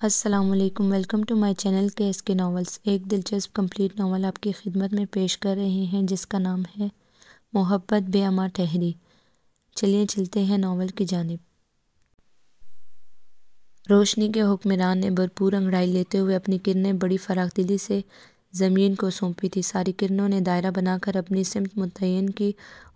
السلام علیکم، welcome to my channel کے ایس کے ناولز۔ ایک دلچسپ کمپلیٹ ناول آپ کی خدمت میں پیش کر رہے ہیں جس کا نام ہے محبت بے اما ٹھہری۔ چلیے چلتے ہیں ناول کی جانب۔ روشنی کے حکمران نے بھرپور انگڑائی لیتے ہوئے اپنی کرنیں بڑی فراخ دلی سے زمین کو سونپی تھی۔ ساری کرنوں نے دائرہ بنا کر اپنی سمت متعین کی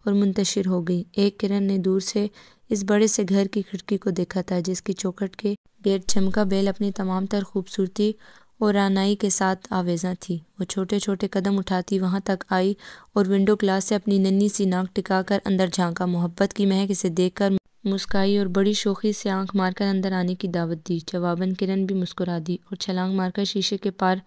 اور منتشر ہو گئیں۔ ایک کرن نے دور سے اس بڑے سے گھر کی کھڑکی کو دیکھا تھا جس کی چوکھٹ کے گرد چمکا بیل اپنی تمام تر خوبصورتی اور رعنائی کے ساتھ آویزاں تھی۔ وہ چھوٹے چھوٹے قدم اٹھاتی وہاں تک آئی اور ونڈو گلاس سے اپنی ننھی سی ناک ٹکا کر اندر جھانکا۔ محبت کی مہک اسے دیکھ کر مسکائی اور بڑی شوخی سے آنکھ مار کر اندر آنے کی دعوت دی۔ جواباً کرن بھی مسکرا دی اور چھلانگ مار کر شیشے کے پار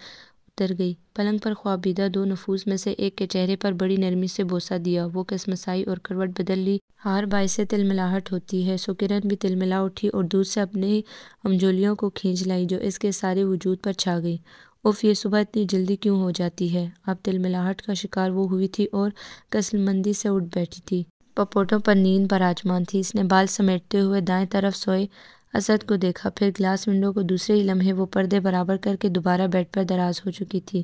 اتر گئی۔ پلنگ پر خوابیدہ دو نفوس میں سے ایک کے چہرے پر بڑی نرمی سے بوسہ دیا۔ وہ کسمسائی اور کروٹ بدل لی۔ ہر باعث تلملاہٹ ہوتی ہے، سو کرن بھی تلملا اٹھی اور دور سے اپنی امجولیوں کو کھینچ لائی جو اس کے سارے وجود پر چھا گئی۔ اف، یہ صبح اتنی جلدی کیوں ہو جاتی ہے؟ اب تلملاہٹ کا شکار وہ ہوئی تھی اور کسلمندی سے اٹھ بیٹھی تھی۔ پپوٹوں پر نیند براجمان تھی۔ اس نے بال سمیٹتے ہوئے دائیں طرف سوئے اسد کو دیکھا، پھر گلاس ونڈو کو۔ دوسرے ہی لمحے وہ پردے برابر کر کے دوبارہ بیڈ پر دراز ہو چکی تھی۔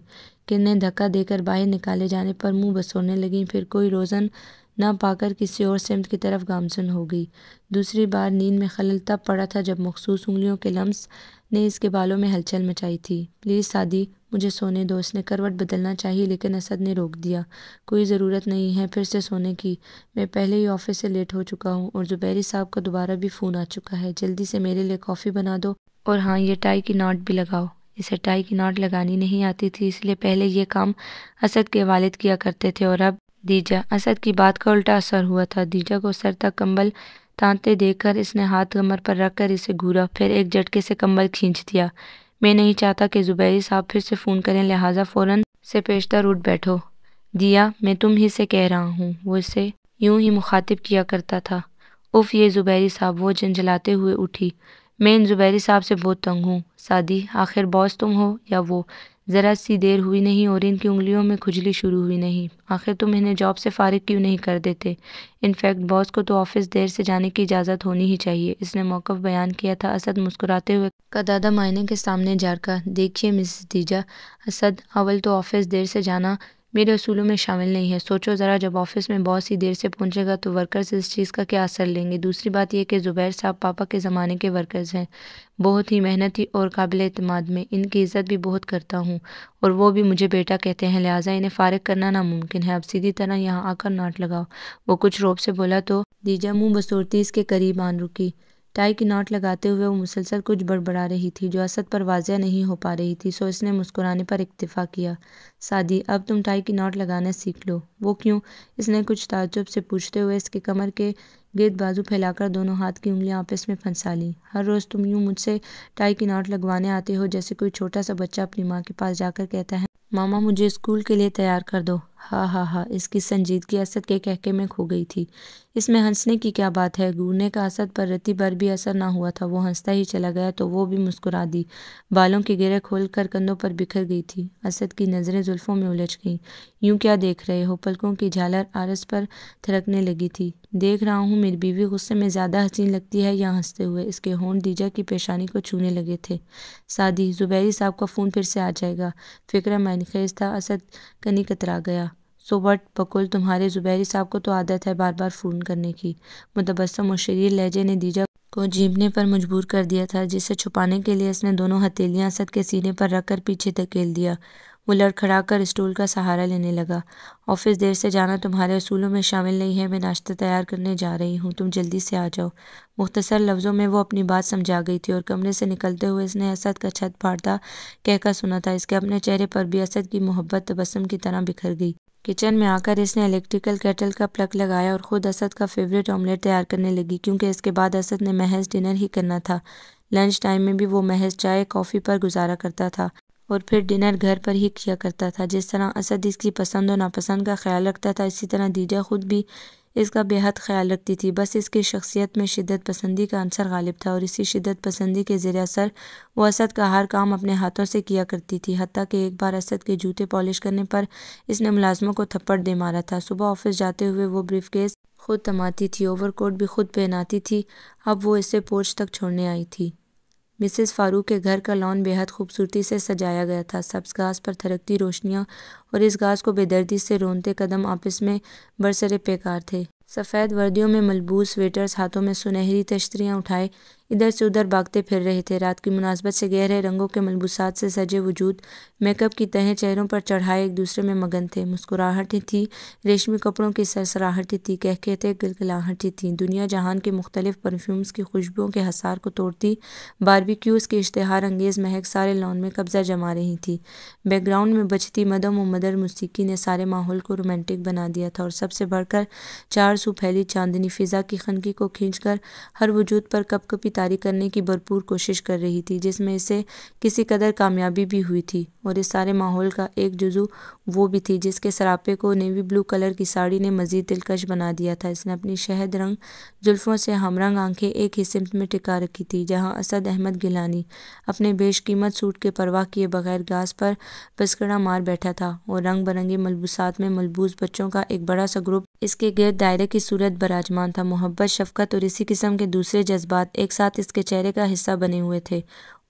کرنیں دھکا دے کر باہر نکالے جانے پر منہ بسورنے لگیں، پھر کوئی روزن نہ پا کر کسی اور سمت کی طرف گامزن ہو گئی۔ دوسری بار نیند میں خلل تب پڑا تھا جب مخصوص انگلیوں کے لمس نے اس کے بالوں میں ہلچل مچائی تھی۔ پلیز سعدی، مجھے سونے دو۔ اس نے کروٹ بدلنا چاہی لیکن اسد نے روک دیا۔ کوئی ضرورت نہیں ہے پھر سے سونے کی، میں پہلے ہی آفس سے لیٹ ہو چکا ہوں اور زبیری صاحب کا دوبارہ بھی فون آ چکا ہے۔ جلدی سے میرے لیے کافی بنا دو، اور ہاں، یہ ٹائی کی ناٹ بھی لگاؤ۔ اسے ٹائی کی ناٹ لگانی نہیں آتی تھی، اس لیے پہلے یہ کام اسد کے والد کیا کرتے تھے اور اب دیجا۔ اسد کی بات کا الٹا اثر ہوا تھا۔ دیجا کو سر تک کمبل تانتے دیکھ کر اس نے ہاتھ کمر پر رکھ کر اسے گھورا، پھر ایک جھٹکے سے کمبل کھینچ دیا۔ میں نہیں چاہتا کہ زبیری صاحب پھر سے فون کریں، لہٰذا فوراً سے پیشتر اٹھ بیٹھو۔ دیا، میں تم ہی سے کہہ رہا ہوں، وہ اسے یوں ہی مخاطب کیا کرتا تھا۔ اف، یہ زبیری صاحب، وہ جھنجھلاتے ہوئے اٹھی۔ میں ان زبیری صاحب سے بہت تنگ ہوں۔ سعدی، آخر باس تم ہو یا وہ؟ ذرا سی دیر ہوئی نہیں اور ان کی انگلیوں میں کھجلی شروع ہوئی نہیں۔ آخر تم انہیں جاب سے فارغ کیوں نہیں کر دیتے؟ انفیکٹ باس کو تو آفس دیر سے جانے کی اجازت ہونی ہی چاہیے، اس نے موقف بیان کیا تھا۔ اسد مسکراتے ہوئے قدادہ آئینے کے سامنے جھانکا۔ دیکھیے مسز دیجا، اسد، اول تو آفس دیر سے جانا میرے اصولوں میں شامل نہیں ہے۔ سوچو ذرا، جب آفس میں باس ہی دیر سے پہنچے گا تو ورکرز اس چیز کا کیا اثر لیں گے؟ دوسری بات یہ کہ زبیر صاحب پاپا کے زمانے کے ورکرز ہیں، بہت ہی محنتی اور قابل اعتماد، میں ان کی عزت بھی بہت کرتا ہوں اور وہ بھی مجھے بیٹا کہتے ہیں، لہٰذا انہیں فارغ کرنا ناممکن ہے۔ اب سیدھی طرح یہاں آ کر ناٹ لگاؤ۔ وہ کچھ روب سے بولا تو دیجا منہ بسورتی اس کے قریب آن رکی۔ ٹائی کی ناٹ لگاتے ہوئے وہ مسلسل کچھ بڑبڑا رہی تھی جو اسد پر واضح نہیں ہو پا رہی تھی، سو اس نے مسکرانے پر اکتفا کیا۔ سعدی، اب تم ٹائی کی ناٹ لگانا سیکھ لو۔ وہ کیوں؟ اس نے کچھ تعجب سے پوچھتے ہوئے اس کے کمر کے گرد بازو پھیلا کر دونوں ہاتھ کی انگلیاں آپس میں پھنسا لیں۔ ہر روز تم یوں مجھ سے ٹائی کی ناٹ لگوانے آتے ہو جیسے کوئی چھوٹا سا بچہ اپنی ماں کے پاس جا کر کہتا ہے، ماما مجھے اسکول کے لیے تیار کر دو۔ ہاں ہاں ہاں، اس کی سنجیدگی اسد کے کہکے میں کھو گئی تھی۔ اس میں ہنسنے کی کیا بات ہے؟ گھورنے کا اسد پر رتی بھر بھی اثر نہ ہوا تھا۔ وہ ہنستا ہی چلا گیا تو وہ بھی مسکرا دی۔ بالوں کی گرہ کھول کر کندھوں پر بکھر گئی تھی۔ اسد کی نظریں زلفوں میں الجھ گئیں۔ یوں کیا دیکھ رہے ہو؟ پلکوں کی جھالر عارض پر تھرکنے لگی تھی۔ دیکھ رہا ہوں میری بیوی غصے میں زیادہ حسین لگتی ہے یا ہنستے ہوئے؟ اس کے ہونٹ دیجا کی پیشانی کو چھونے لگے تھے۔ سعدی، زبیری صاحب کا فون پھر سے آ جائے گا۔ فکر معنی خیز تھا۔ اسد کنی کترا گیا۔ So what? بقول تمہارے زبیری صاحب کو تو عادت ہے بار بار فون کرنے کی۔ متبسم اور شریر لہجے نے دیجا کو جھیمنے پر مجبور کر دیا تھا، جسے چھپانے کے لیے اس نے دونوں ہتھیلیاں اسد کے سینے پر رکھ کر پیچھے دھکیل دیا۔ وہ لڑکھڑا کر اسٹول کا سہارا لینے لگا۔ آفس دیر سے جانا تمہارے اصولوں میں شامل نہیں ہے، میں ناشتہ تیار کرنے جا رہی ہوں، تم جلدی سے آ جاؤ۔ مختصر لفظوں میں وہ اپنی بات سمجھا گئی تھی اور کمرے سے نکلتے ہوئے اس نے اسد کا چھت پھاڑتا کہکا سنا تھا۔ اس کے اپنے چہرے پر بھی اسد کی محبت تبسم کی طرح بکھر گئی۔ کچن میں آ کر اس نے الیکٹریکل کیٹل کا پلگ لگایا اور خود اسد کا فیوریٹ آملیٹ تیار کرنے لگی، کیونکہ اس کے بعد اسد نے محض ڈنر ہی کرنا تھا۔ لنچ ٹائم میں بھی وہ محض چائے کافی پر گزارا کرتا تھا اور پھر ڈنر گھر پر ہی کیا کرتا تھا۔ جس طرح اسد اس کی پسند و ناپسند کا خیال رکھتا تھا، اسی طرح دیجا خود بھی اس کا بے حد خیال رکھتی تھی، بس اس کی شخصیت میں شدت پسندی کا عنصر غالب تھا اور اسی شدت پسندی کے زیر اثر وہ اسد کا ہر کام اپنے ہاتھوں سے کیا کرتی تھی، حتیٰ کہ ایک بار اسد کے جوتے پالش کرنے پر اس نے ملازموں کو تھپڑ دے مارا تھا۔ صبح آفس جاتے ہوئے وہ بریف کیس خود تماتی تھی، اوور کوٹ بھی خود پہناتی تھی، اب وہ اسے پورچ تک چھوڑنے آئی تھی۔ مسز فاروق کے گھر کا لان بے حد خوبصورتی سے سجایا گیا تھا۔ سبز گھاس پر تھرکتی روشنیاں اور اس گھاس کو بے دردی سے رونتے قدم آپس میں برسر پیکار تھے۔ سفید وردیوں میں ملبوس ویٹرز ہاتھوں میں سنہری تشتریاں اٹھائے ادھر سے ادھر بھاگتے پھر رہے تھے۔ رات کی مناسبت سے گہرے رنگوں کے ملبوسات سے سجے وجود میک اپ کی تہیں چہروں پر چڑھائے ایک دوسرے میں مگن تھے۔ مسکراہٹیں تھیں، ریشمی کپڑوں کی سرسراہٹیں تھیں، کہکہتے گلگلاہٹیں تھیں، دنیا جہان کے مختلف پرفیومز کی خوشبوؤں کے حصار کو توڑتی باربیکیوز کی اشتہار انگیز مہک سارے لان میں قبضہ جما رہی تھی۔ بیک گراؤنڈ میں بجتی مدھم و مدر موسیقی نے سارے ماحول کو رومانٹک بنا دیا تھا، اور سب سے بڑھ کر چار سو پھیلی چاندنی فضا کی خنکی کو کھینچ کر ہر وجود پر کپ کپی طاری کرنے کی بھرپور کوشش کر رہی تھی، جس میں اسے کسی قدر کامیابی بھی ہوئی تھی۔ اور اس سارے ماحول کا ایک جزو وہ بھی تھی جس کے سراپے کو نیوی بلو کلر کی ساڑی نے مزید دلکش بنا دیا تھا۔ اس نے اپنی شہد رنگ زلفوں سے ہم رنگ آنکھیں ایک ہی سمت میں ٹکا رکھی تھی، جہاں اسد احمد گیلانی اپنے بیش قیمت سوٹ کے پرواہ کیے بغیر گھاس پر بسکڑا مار بیٹھا تھا، اور رنگ برنگے ملبوسات میں ملبوس بچوں کا ایک بڑا سا گروپ اس کے گرد دائرے کی صورت براجمان تھا۔ محبت، شفقت اور اسی قسم کے دوسرے جذبات ایک ساتھ اس کے چہرے کا حصہ بنے ہوئے تھے،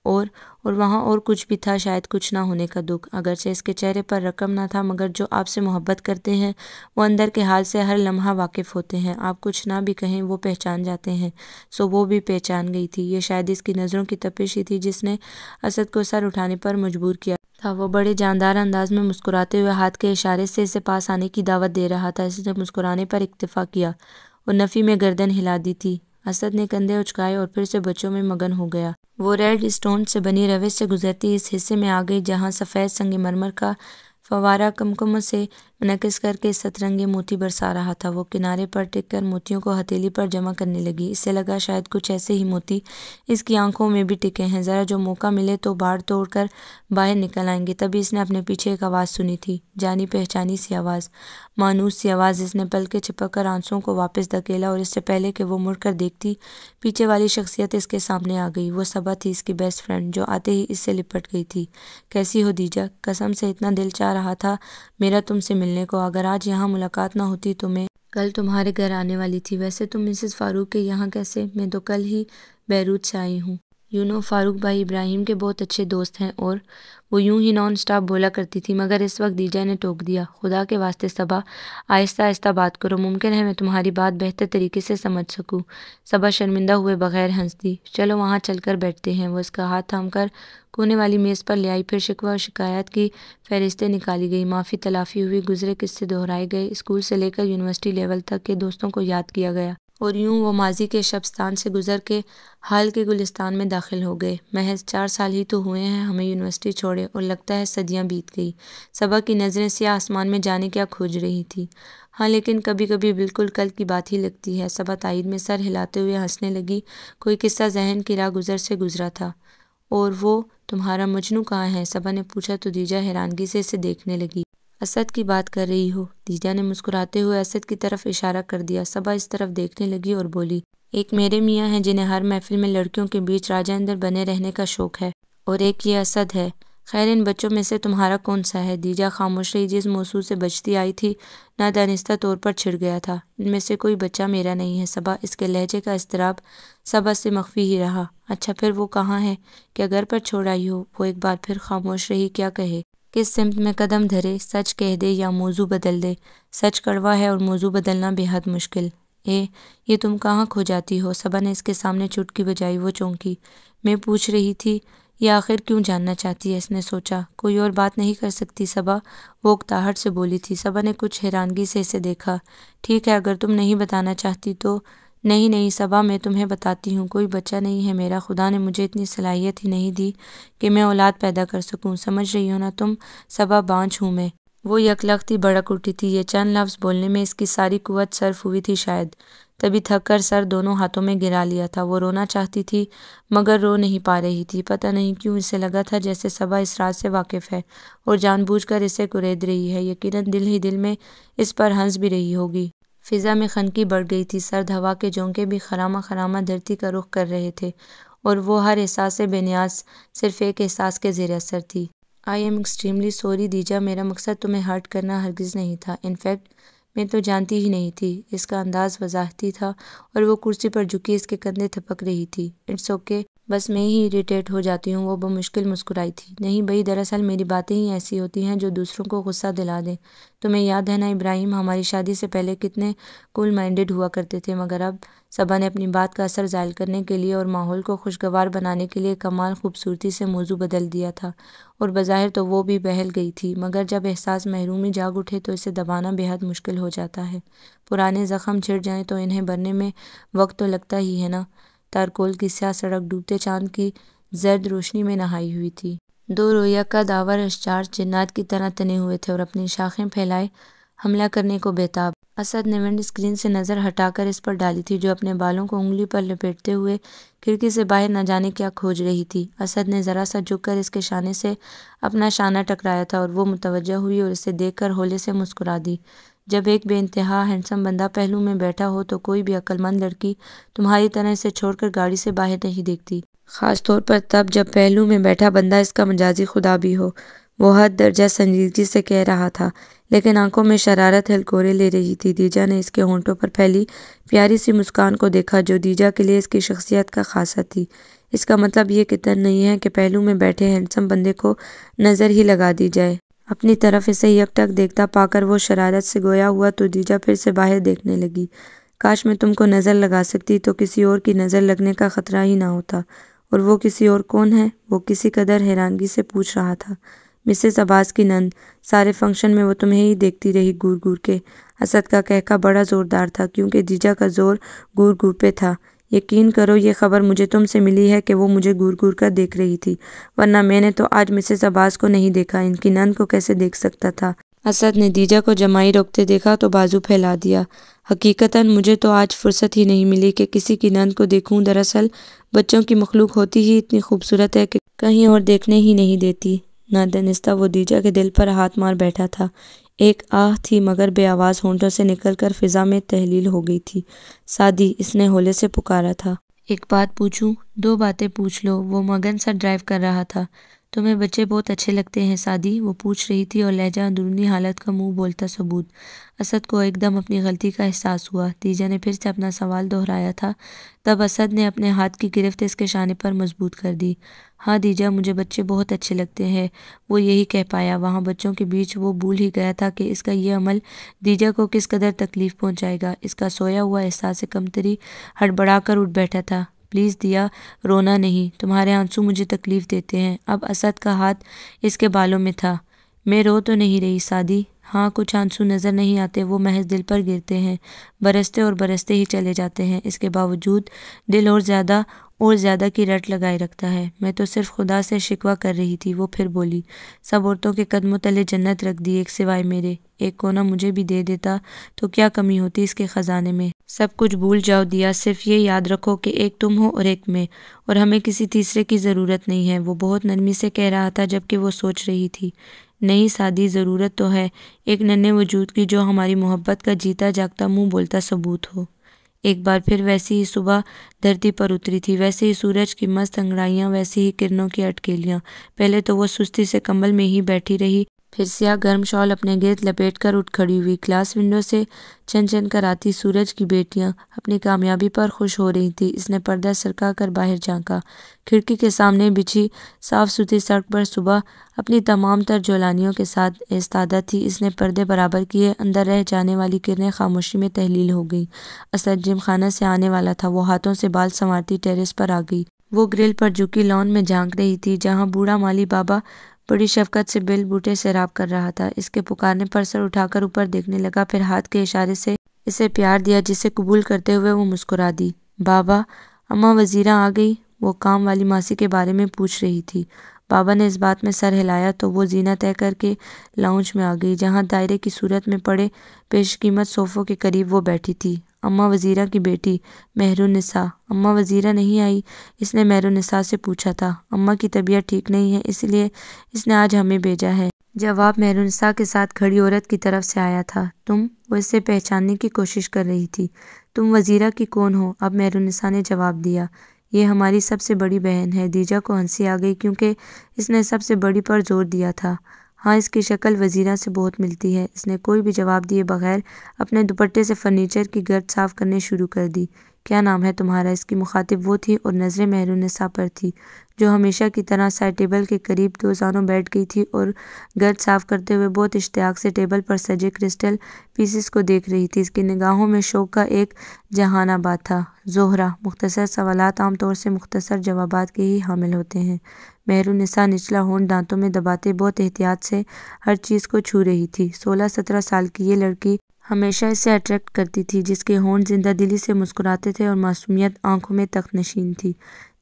اور وہاں اور کچھ بھی تھا، شاید کچھ نہ ہونے کا دکھ۔ اگرچہ اس کے چہرے پر رقم نہ تھا، مگر جو آپ سے محبت کرتے ہیں وہ اندر کے حال سے ہر لمحہ واقف ہوتے ہیں۔ آپ کچھ نہ بھی کہیں وہ پہچان جاتے ہیں۔ سو وہ بھی پہچان گئی تھی۔ یہ شاید اس کی نظروں کی تپش ہی تھی جس نے اسد کو سر اٹھانے پر مجبور کیا تھا۔ وہ بڑے جاندار انداز میں مسکراتے ہوئے ہاتھ کے اشارے سے اسے پاس آنے کی دعوت دے رہا تھا۔ اس نے مسکرانے پر اکتفا کیا اور نفی میں گردن ہلا دی تھی۔ اسد نے کندھے اچکائے اور پھر سے بچوں میں مگن ہو گیا۔ وہ ریڈ اسٹون سے بنی روش سے گزرتی اس حصے میں آ گئی جہاں سفید سنگ مرمر کا فوارہ کمکم سے منعکس کر کے سترنگے موتی برسا رہا تھا۔ وہ کنارے پر ٹک کر موتیوں کو ہتھیلی پر جمع کرنے لگی۔ اسے لگا شاید کچھ ایسے ہی موتی اس کی آنکھوں میں بھی ٹکے ہیں، ذرا جو موقع ملے تو باڑ توڑ کر باہر نکل آئیں گے۔ تبھی اس نے اپنے پیچھے ایک آواز سنی تھی، جانی پہچانی سی آواز، مانوس سی آواز۔ اس نے پلکیں چھپک کر آنسوؤں کو واپس دھکیلا، اور اس سے پہلے کہ وہ مڑ کر دیکھتی، پیچھے والی شخصیت اس کے سامنے آ گئی۔ وہ صبا تھی، اس کی بیسٹ فرینڈ، جو آتے ہی اس سے لپٹ گئی تھی۔ کیسی ہو دیجا؟ قسم سے اتنا دل چاہ رہا تھا میرا تم سے ملنے کو۔ اگر آج یہاں ملاقات نہ ہوتی تو میں کل تمہارے گھر آنے والی تھی۔ ویسے تم مسز فاروق کے یہاں کیسے؟ میں تو کل ہی بیروت سے آئی ہوں۔ فاروق بھائی ابراہیم کے بہت اچھے دوست ہیں، اور وہ یوں ہی نان سٹاپ بولا کرتی تھی، مگر اس وقت دیجا نے ٹوک دیا۔ خدا کے واسطے صبا، آہستہ آہستہ بات کرو، ممکن ہے میں تمہاری بات بہتر طریقے سے سمجھ سکوں۔ صبا شرمندہ ہوئے بغیر ہنس دی۔ چلو وہاں چل کر بیٹھتے ہیں۔ وہ اس کا ہاتھ تھام کر کونے والی میز پر لے آئی، پھر شکوہ و شکایات کی فہرستیں نکالی گئی، معافی تلافی ہوئی، گزرے قصے دہرائے گئے، اسکول سے لے کر یونیورسٹی لیول تک کے دوستوں کو یاد کیا گیا، اور یوں وہ ماضی کے شبستان سے گزر کے حال کے گلستان میں داخل ہو گئے۔ محض 4 سال ہی تو ہوئے ہیں ہمیں یونیورسٹی چھوڑے، اور لگتا ہے صدیاں بیت گئی۔ صبا کی نظریں سیاہ آسمان میں جانے کیا کھوج رہی تھیں۔ ہاں لیکن کبھی کبھی بالکل کل کی بات ہی لگتی ہے۔ صبا تائید میں سر ہلاتے ہوئے ہنسنے لگی۔ کوئی قصہ ذہن کی راہ گزر سے گزرا تھا۔ اور وہ تمہارا مجنوں کہاں ہے؟ صبا نے پوچھا تو دیجا حیرانگی سے اسے دیکھنے لگی۔ اسد کی بات کر رہی ہو؟ دیجا نے مسکراتے ہوئے اسد کی طرف اشارہ کر دیا۔ صبا اس طرف دیکھنے لگی اور بولی، ایک میرے میاں ہیں جنہیں ہر محفل میں لڑکیوں کے بیچ راجندر بنے رہنے کا شوق ہے، اور ایک یہ اسد ہے۔ خیر ان بچوں میں سے تمہارا کون سا ہے؟ دیجا خاموش رہی۔ جس موضوع سے بچتی آئی تھی نادانستہ طور پر چھڑ گیا تھا۔ ان میں سے کوئی بچہ میرا نہیں ہے صبا۔ اس کے لہجے کا اضطراب صبا سے مخفی ہی رہا۔ اچھا پھر وہ کہاں ہے؟ کیا گھر پر چھوڑ آئی ہو؟ وہ ایک بار پھر خاموش رہی۔ کیا کہے؟ کس سمت میں قدم دھرے؟ سچ کہہ دے یا موضوع بدل دے؟ سچ کڑوا ہے اور موضوع بدلنا بے حد مشکل۔ یہ تم کہاں کھو جاتی ہو؟ صبا نے اس کے سامنے چٹکی بجائی۔ وہ چونکی۔ میں پوچھ رہی تھی یہ آخر کیوں جاننا چاہتی ہے؟ اس نے سوچا کوئی اور بات نہیں کر سکتی صبا؟ وہ اکتاہٹ سے بولی تھی۔ صبا نے کچھ حیرانگی سے اسے دیکھا۔ ٹھیک ہے اگر تم نہیں بتانا چاہتی تو۔ نہیں صبا میں تمہیں بتاتی ہوں، کوئی بچہ نہیں ہے میرا۔ خدا نے مجھے اتنی صلاحیت ہی نہیں دی کہ میں اولاد پیدا کر سکوں، سمجھ رہی ہو نا تم؟ صبا بانجھ ہوں میں۔ وہ یکلختی بڑک اٹھی تھی۔ یہ چند لفظ بولنے میں اس کی ساری قوت صرف ہوئی تھی شاید، تبھی تھک کر سر دونوں ہاتھوں میں گرا لیا تھا۔ وہ رونا چاہتی تھی مگر رو نہیں پا رہی تھی۔ پتہ نہیں کیوں اسے لگا تھا جیسے صبا اس راز سے واقف ہے اور جان بوجھ کر اسے کرید رہی ہے۔ یقیناً دل ہی دل میں اس پر ہنس بھی رہی ہوگی۔ فضا میں خنکی بڑھ گئی تھی، سرد ہوا کے جھونکے بھی خرامہ خرامہ دھرتی کا رخ کر رہے تھے، اور وہ ہر احساس بے نیاز صرف ایک احساس کے زیر اثر تھی۔ آئی ایم ایکسٹریملی سوری دیجا، میرا مقصد تمہیں ہرٹ کرنا ہرگز نہیں تھا۔ انفیکٹ میں تو جانتی ہی نہیں تھی۔ اس کا انداز وضاحتی تھا اور وہ کرسی پر جھکی اس کے کندھے تھپک رہی تھی۔ اٹس اوکے، بس میں ہی اریٹیٹ ہو جاتی ہوں۔ وہ بمشکل مسکرائی تھی۔ نہیں بھئی، دراصل میری باتیں ہی ایسی ہوتی ہیں جو دوسروں کو غصہ دلا دیں۔ تمہیں یاد ہے نا ابراہیم، ہماری شادی سے پہلے کتنے کول مائنڈڈ ہوا کرتے تھے، مگر اب صبا نے اپنی بات کا اثر زائل کرنے کے لیے اور ماحول کو خوشگوار بنانے کے لیے کمال خوبصورتی سے موضوع بدل دیا تھا، اور بظاہر تو وہ بھی بہل گئی تھی، مگر جب احساس محرومی جاگ اٹھے تو اسے دبانا بے حد مشکل ہو جاتا ہے۔ پرانے زخم چھڑ جائیں تو انہیں بھرنے میں وقت تو لگتا ہی ہے نا۔ تارکول کی سیاہ سڑک ڈوبتے چاند کی زرد روشنی میں نہائی ہوئی تھی۔ دو رویا کا داور اشجار جنات کی طرح تنے ہوئے تھے اور اپنی شاخیں پھیلائے حملہ کرنے کو بےتاب۔ اسد نے ونڈ اسکرین سے نظر ہٹا کر اس پر ڈالی تھی جو اپنے بالوں کو انگلی پر لپیٹتے ہوئے کھڑکی سے باہر نہ جانے کیا کھوج رہی تھی۔ اسد نے ذرا سا جھک کر اس کے شانے سے اپنا شانہ ٹکرایا تھا اور وہ متوجہ ہوئی اور اسے دیکھ کر ہولے سے مسکرا دی۔ جب ایک بے انتہا ہینڈسم بندہ پہلو میں بیٹھا ہو تو کوئی بھی عقل مند لڑکی تمہاری طرح اسے چھوڑ کر گاڑی سے باہر نہیں دیکھتی، خاص طور پر تب جب پہلو میں بیٹھا بندہ اس کا مجازی خدا بھی ہو۔ وہ حد درجہ سنجیدگی سے کہہ رہا تھا، لیکن آنکھوں میں شرارت ہلکورے لے رہی تھی۔ دیجا نے اس کے ہونٹوں پر پھیلی پیاری سی مسکان کو دیکھا جو دیجا کے لیے اس کی شخصیت کا خاصہ تھی۔ اس کا مطلب یہ قطعاً نہیں ہے کہ پہلو میں بیٹھے ہینڈسم بندے کو نظر ہی لگا دی جائے۔ اپنی طرف اسے یک ٹک دیکھتا پا کر وہ شرارت سے گویا ہوا تو دیجا پھر سے باہر دیکھنے لگی۔ کاش میں تم کو نظر لگا سکتی تو کسی اور کی نظر لگنے کا خطرہ ہی نہ ہوتا۔ اور وہ کسی اور کون ہے؟ وہ کسی قدر حیرانگی سے پوچھ رہا تھا۔ مسز عباس کی نند۔ سارے فنکشن میں وہ تمہیں ہی دیکھتی رہی گور گور کے۔ اسد کا کہکا بڑا زوردار تھا کیونکہ دیجا کا زور گور گور پہ تھا۔ یقین کرو یہ خبر مجھے تم سے ملی ہے کہ وہ مجھے گور گور کر دیکھ رہی تھی، ورنہ میں نے تو آج مسز عباس کو نہیں دیکھا، ان کی نند کو کیسے دیکھ سکتا تھا؟ اسد نے دیجا کو جمائی روکتے دیکھا تو بازو پھیلا دیا۔ حقیقتاً مجھے تو آج فرصت ہی نہیں ملی کہ کسی کی نند کو دیکھوں۔ دراصل بچوں کی مخلوق ہوتی ہی اتنی خوبصورت ہے کہ کہیں اور دیکھنے ہی نہیں دیتی۔ نادانستہ وہ دیجا کے دل پر ہاتھ مار بیٹھا تھا۔ ایک آہ تھی مگر بے آواز ہونٹوں سے نکل کر فضا میں تحلیل ہو گئی تھی۔ سادی، اس نے ہولے سے پکارا تھا۔ ایک بات پوچھوں؟ دو باتیں پوچھ لو۔ وہ مگن سا ڈرائیو کر رہا تھا۔ تمہیں بچے بہت اچھے لگتے ہیں سادی، وہ پوچھ رہی تھی اور لہجہ اندرونی حالت کا منہ بولتا ثبوت۔ اسد کو ایک دم اپنی غلطی کا احساس ہوا۔ دیجا نے پھر سے اپنا سوال دہرایا تھا، تب اسد نے اپنے ہاتھ کی گرفت اس کے شانے پر مضبوط کر دی۔ ہاں دیجا، مجھے بچے بہت اچھے لگتے ہیں، وہ یہی کہہ پایا۔ وہاں بچوں کے بیچ وہ بھول ہی گیا تھا کہ اس کا یہ عمل دیجا کو کس قدر تکلیف پہنچائے گا۔ اس کا سویا ہوا احساس کمتری ہڑبڑا کر اٹھ بیٹھا تھا۔ پلیز دیا، رونا نہیں، تمہارے آنسو مجھے تکلیف دیتے ہیں۔ اب اسد کا ہاتھ اس کے بالوں میں تھا۔ میں رو تو نہیں رہی سادی۔ ہاں، کچھ آنسو نظر نہیں آتے، وہ محض دل پر گرتے ہیں، برستے اور برستے ہی چلے جاتے ہیں۔ اس کے باوجود دل اور زیادہ کی رٹ لگائے رکھتا ہے۔ میں تو صرف خدا سے شکوہ کر رہی تھی۔ وہ پھر بولی، سب عورتوں کے قدموں تلے جنت رکھ دی ایک سوائے میرے۔ ایک کونا مجھے بھی دے دیتا تو کیا کمی ہوتی اس کے خزانے میں۔ سب کچھ بھول جاؤ دیا، صرف یہ یاد رکھو کہ ایک تم ہو اور ایک میں، اور ہمیں کسی تیسرے کی ضرورت نہیں ہے۔ وہ بہت نرمی سے کہہ رہا تھا جبکہ وہ سوچ رہی تھی۔ نہیں سادی، ضرورت تو ہے، ایک ننھے وجود کی جو ہماری محبت کا جیتا جاگتا منہ بولتا ثبوت ہو۔ ایک بار پھر ویسی ہی صبح دھرتی پر اتری تھی، ویسے ہی سورج کی مست انگڑائیاں، ویسی ہی کرنوں کی اٹکیلیاں۔ پہلے تو وہ سستی سے کمبل میں ہی بیٹھی رہی، پھر سیاہ گرم شال اپنے گرد لپیٹ کر اٹھ کھڑی ہوئی۔ کلاس ونڈو سے چن چن کر آتی سورج کی بیٹیاں اپنی کامیابی پر خوش ہو رہی تھیں۔ اس نے پردہ سرکا کر باہر جھانکا۔ کھڑکی کے سامنے بچھی صاف ستھری سڑک پر صبح اپنی تمام تر جولانیوں کے ساتھ ایستادہ تھی۔ اس نے پردے برابر کیے، اندر رہ جانے والی کرنیں خاموشی میں تحلیل ہو گئیں۔ اسد جم خانہ سے آنے والا تھا، وہ ہاتھوں سے بال سنوارتی ٹیرس پر آ گئی۔ وہ گرل پر جھکی لان میں جھانک رہی تھی جہاں بوڑھا مالی بابا بڑی شفقت سے بیل بوٹے سیراب کر رہا تھا۔ اس کے پکارنے پر سر اٹھا کر اوپر دیکھنے لگا، پھر ہاتھ کے اشارے سے اسے پیار دیا جسے قبول کرتے ہوئے وہ مسکرا دی۔ بابا، اماں وزیرہ آ گئی؟ وہ کام والی ماسی کے بارے میں پوچھ رہی تھی۔ بابا نے اس بات میں سر ہلایا تو وہ زینہ طے کر کے لاؤنج میں آ گئی جہاں دائرے کی صورت میں پڑے پیش قیمت صوفوں کے قریب وہ بیٹھی تھی۔ اماں وزیرہ کی بیٹی مہرالنساء۔ اماں وزیرہ نہیں آئی؟ اس نے مہرالنساء سے پوچھا تھا۔ اماں کی طبیعت ٹھیک نہیں ہے، اس لیے اس نے آج ہمیں بھیجا ہے۔ جواب مہرالنساء کے ساتھ کھڑی عورت کی طرف سے آیا تھا۔ تم؟ وہ اسے پہچاننے کی کوشش کر رہی تھی۔ تم وزیرہ کی کون ہو؟ اب مہرالنساء نے جواب دیا۔ یہ ہماری سب سے بڑی بہن ہے۔ دیجا کو ہنسی آ گئی کیونکہ اس نے سب سے بڑی پر زور دیا تھا۔ ہاں، اس کی شکل وزیرہ سے بہت ملتی ہے۔ اس نے کوئی بھی جواب دیے بغیر اپنے دوپٹے سے فرنیچر کی گرد صاف کرنے شروع کر دی۔ کیا نام ہے تمہارا؟ اس کی مخاطب وہ تھی اور نظریں مہرالنساء پر تھی جو ہمیشہ کی طرح سائڈ ٹیبل کے قریب دو زانوں بیٹھ گئی تھی اور گرد صاف کرتے ہوئے بہت اشتیاق سے ٹیبل پر سجے کرسٹل پیسز کو دیکھ رہی تھی۔ اس کی نگاہوں میں شوق کا ایک جہان آباد تھا۔ زہرہ، مختصر سوالات عام طور سے مختصر جوابات کے ہی حامل ہوتے ہیں۔ مہرالنساء نچلا ہونٹ دانتوں میں دباتے بہت احتیاط سے ہر چیز کو چھو رہی تھی۔ 16-17 سال کی یہ لڑکی ہمیشہ اسے اٹریکٹ کرتی تھی، جس کے ہونٹ زندہ دلی سے مسکراتے تھے اور معصومیت آنکھوں میں تخت نشین تھی۔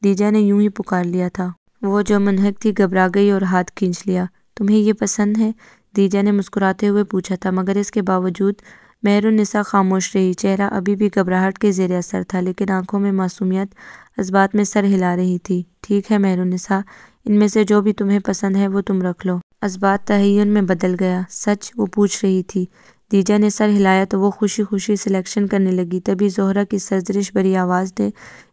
دیجا نے یوں ہی پکار لیا تھا۔ وہ جو منہک تھی گھبرا گئی اور ہاتھ کھینچ لیا۔ تمہیں یہ پسند ہے؟ دیجا نے مسکراتے ہوئے پوچھا تھا، مگر اس کے باوجود مہرالنساء خاموش رہی۔ چہرہ ابھی بھی گھبراہٹ کے زیر اثر تھا، لیکن آنکھوں میں معصومیت اس بات میں سر ہلا رہی تھی۔ ٹھیک ہے مہرالنساء، ان میں سے جو بھی تمہیں پسند ہے وہ تم رکھ لو۔ اس بات تحین میں بدل گیا۔ سچ؟ وہ پوچھ رہی تھی۔ دیجا نے سر ہلایا تو وہ خوشی خوشی سلیکشن کرنے لگی۔ تبھی زہرہ کی سرزنش بھری آواز نے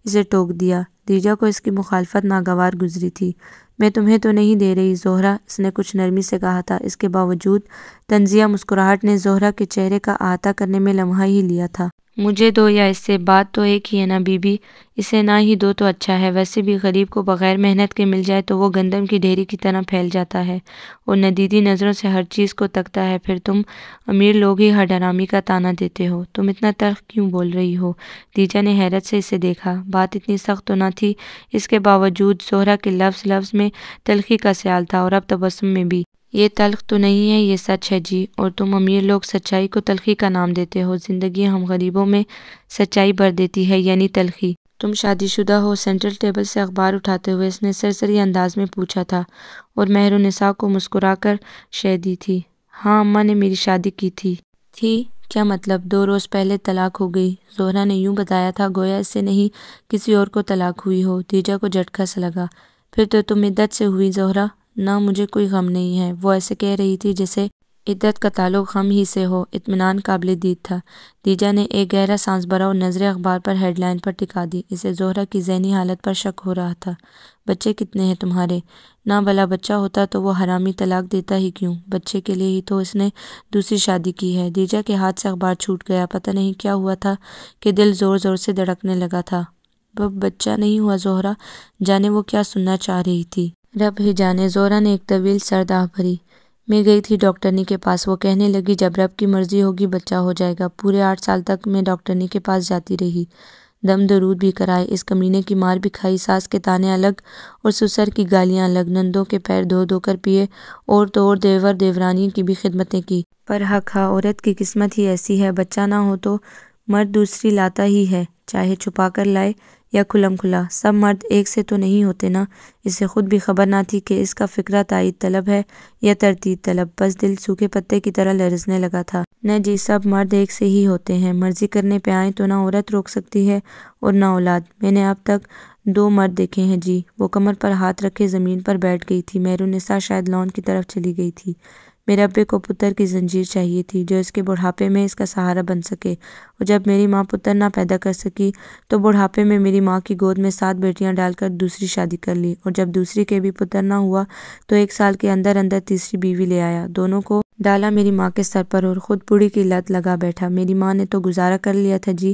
اسے ٹوک دیا۔ دیجا کو اس کی مخالفت ناگوار گزری تھی۔ میں تمہیں تو نہیں دے رہی زہرہ، اس نے کچھ نرمی سے کہا تھا۔ اس کے باوجود طنزیہ مسکراہٹ نے زہرہ کے چہرے کا احاطہ کرنے میں لمحہ ہی لیا تھا۔ مجھے دو یا اس سے، بات تو ایک ہی ہے نا بی بی، اسے نہ ہی دو تو اچھا ہے۔ ویسے بھی غریب کو بغیر محنت کے مل جائے تو وہ گندم کی ڈھیری کی طرح پھیل جاتا ہے اور ندیدی نظروں سے ہر چیز کو تکتا ہے۔ پھر تم امیر لوگ ہی ہر حرامی کا طعنہ دیتے ہو۔ تم اتنا تلخ کیوں بول رہی ہو؟ دیجا نے حیرت سے اسے دیکھا۔ بات اتنی سخت تو نہ تھی، اس کے باوجود زہرہ کے لفظ میں تلخی کا سیال تھا اور اب تبسم میں بھی۔ یہ تلخ تو نہیں ہے، یہ سچ ہے جی، اور تم امیر لوگ سچائی کو تلخی کا نام دیتے ہو۔ زندگی ہم غریبوں میں سچائی بھر دیتی ہے، یعنی تلخی۔ تم شادی شدہ ہو؟ سینٹرل ٹیبل سے اخبار اٹھاتے ہوئے اس نے سرسری انداز میں پوچھا تھا اور مہرالنساء کو مسکرا کر شہ دی تھی۔ ہاں، اماں نے میری شادی کی تھی۔ کیا مطلب؟ 2 روز پہلے طلاق ہو گئی۔ زہرہ نے یوں بتایا تھا گویا اس سے نہیں کسی اور کو طلاق ہوئی ہو۔ دیجا کو جھٹکا سا لگا۔ پھر تو تم عدت سے ہوئی زہرہ؟ نہ، مجھے کوئی غم نہیں ہے۔ وہ ایسے کہہ رہی تھی جیسے عدت کا تعلق غم ہی سے ہو۔ اطمینان قابل دید تھا۔ دیجا نے ایک گہرا سانس بھرا اور نظریں اخبار پر ہیڈ لائن پر ٹکا دی۔ اسے زہرہ کی ذہنی حالت پر شک ہو رہا تھا۔ بچے کتنے ہیں تمہارے؟ نہ بھلا بچہ ہوتا تو وہ حرامی طلاق دیتا ہی کیوں؟ بچے کے لیے ہی تو اس نے دوسری شادی کی ہے۔ دیجا کے ہاتھ سے اخبار چھوٹ گیا۔ پتہ نہیں کیا ہوا تھا کہ دل زور زور سے دھڑکنے لگا تھا۔ بچہ نہیں ہوا زہرہ؟ جانے وہ کیا سننا چاہ رہی تھی۔ رب ہی جانے۔ زہرہ نے ایک طویل سرد آہ بھری۔ میں گئی تھی ڈاکٹرنی کے پاس، وہ کہنے لگی جب رب کی مرضی ہوگی بچہ ہو جائے گا۔ پورے 8 سال تک میں ڈاکٹرنی کے پاس جاتی رہی، دم درود بھی کرائے، اس کمینے کی مار بھی کھائی، ساس کے طعنے الگ اور سسر کی گالیاں الگ، نندوں کے پیر دھو دھو کر پیے اور تو اور دیور دیورانی کی بھی خدمتیں کی۔ پر حق ہا، عورت کی قسمت ہی ایسی ہے، بچہ نہ ہو تو مرد دوسری لاتا ہی ہے، چاہے چھپا کر لائے یا کھلم کھلا۔ سب مرد ایک سے تو نہیں ہوتے نا۔ اسے خود بھی خبر نہ تھی کہ اس کا فکرہ تائید طلب ہے یا تردید طلب، بس دل سوکھے پتے کی طرح لرزنے لگا تھا۔ نہ جی، سب مرد ایک سے ہی ہوتے ہیں، مرضی کرنے پہ آئیں تو نہ عورت روک سکتی ہے اور نہ اولاد۔ میں نے اب تک 2 مرد دیکھے ہیں جی۔ وہ کمر پر ہاتھ رکھے زمین پر بیٹھ گئی تھی۔ مہرالنساء شاید لان کی طرف چلی گئی تھی۔ میرے ابے کو پتر کی زنجیر چاہیے تھی جو اس کے بڑھاپے میں اس کا سہارا بن سکے، اور جب میری ماں پتر نہ پیدا کر سکی تو بڑھاپے میں میری ماں کی گود میں 7 بیٹیاں ڈال کر دوسری شادی کر لی، اور جب دوسری کے بھی پتر نہ ہوا تو 1 سال کے اندر اندر تیسری بیوی لے آیا، دونوں کو ڈالا میری ماں کے سر پر اور خود بوڑھی کی لت لگا بیٹھا۔ میری ماں نے تو گزارا کر لیا تھا جی،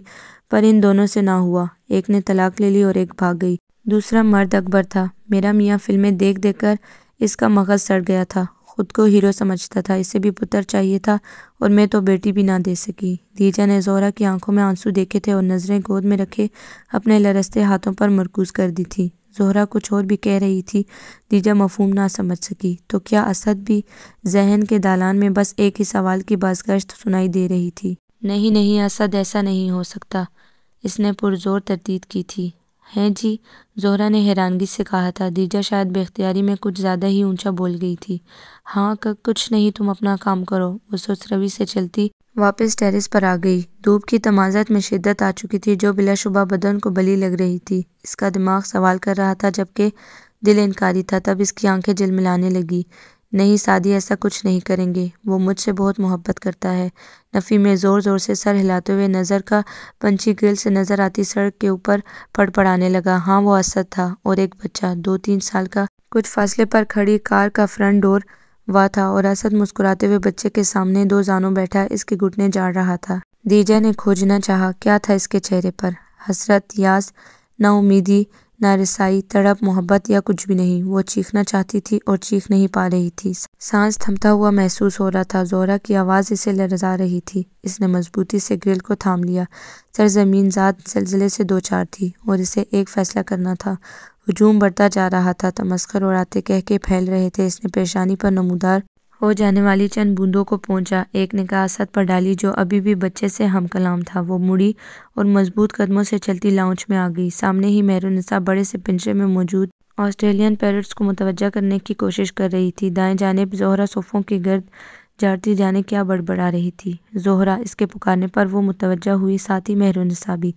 پر ان دونوں سے نہ ہوا، ایک نے طلاق لے لی اور ایک بھاگ گئی۔ دوسرا مرد اکبر تھا۔ میرا میاں فلمیں دیکھ دیکھ کر اس کا مغز سڑ گیا تھا، خود کو ہیرو سمجھتا تھا، اسے بھی پتر چاہیے تھا اور میں تو بیٹی بھی نہ دے سکی۔ دیجا نے زہرہ کی آنکھوں میں آنسو دیکھے تھے اور نظریں گود میں رکھے اپنے لرزتے ہاتھوں پر مرکوز کر دی تھی۔ زہرہ کچھ اور بھی کہہ رہی تھی، دیجا مفہوم نہ سمجھ سکی۔ تو کیا اسد بھی؟ ذہن کے دالان میں بس ایک ہی سوال کی بازگشت سنائی دے رہی تھی۔ نہیں اسد ایسا نہیں ہو سکتا، اس نے پرزور تردید کی تھی۔ ہیں جی؟ زہرہ نے حیرانگی سے کہا تھا۔ دیجا شاید بے اختیاری میں کچھ زیادہ ہی اونچا بول گئی تھی۔ ہاں کچھ نہیں، تم اپنا کام کرو۔ وہ سست روی سے چلتی واپس ٹیرس پر آ گئی۔ دھوپ کی تمازت میں شدت آ چکی تھی جو بلا شبہ بدن کو بلی لگ رہی تھی۔ اس کا دماغ سوال کر رہا تھا جبکہ دل انکاری تھا۔ تب اس کی آنکھیں جلملانے لگی۔ نہیں سعدی، ایسا کچھ نہیں کریں گے، وہ مجھ سے بہت محبت کرتا ہے۔ نفی میں زور زور سے سر ہلاتے ہوئے نظر کا پنچھی گرل سے نظر آتی سڑک کے اوپر پڑ پڑانے لگا۔ ہاں وہ اسد تھا اور ایک بچہ 2-3 سال کا۔ کچھ فاصلے پر کھڑی کار کا فرنٹ ڈور وا تھا اور اسد مسکراتے ہوئے بچے کے سامنے 2 زانوں بیٹھا اس کے گھٹنے جاڑ رہا تھا۔ دیجا نے کھوجنا چاہا کیا تھا اس کے چہرے پر۔ حسرت، یاس، نا امیدی، نہ رسائی، تڑپ، محبت یا کچھ بھی نہیں۔ وہ چیخنا چاہتی تھی اور چیخ نہیں پا رہی تھی۔ سانس تھمتا ہوا محسوس ہو رہا تھا۔ زہرا کی آواز اسے لرزا رہی تھی۔ اس نے مضبوطی سے گرل کو تھام لیا۔ سرزمین ذات زلزلے سے دوچار تھی اور اسے ایک فیصلہ کرنا تھا۔ ہجوم بڑھتا جا رہا تھا، تمسخر اڑاتے قہقہے پھیل رہے تھے۔ اس نے پیشانی پر نمودار ہو جانے والی چند بوندوں کو پہنچا، ایک نگاہ اسد پر ڈالی جو ابھی بھی بچے سے ہم کلام تھا۔ وہ مڑی اور مضبوط قدموں سے چلتی لاؤنج میں آ گئی۔ سامنے ہی مہرالنساء بڑے سے پنجرے میں موجود آسٹریلین پیرٹس کو متوجہ کرنے کی کوشش کر رہی تھی۔ دائیں جانب زہرا صوفوں کے گرد جھاڑتی جانے کیا بڑبڑا رہی تھی۔ زہرا! اس کے پکارنے پر وہ متوجہ ہوئی، ساتھ ہی مہرالنساء بھی۔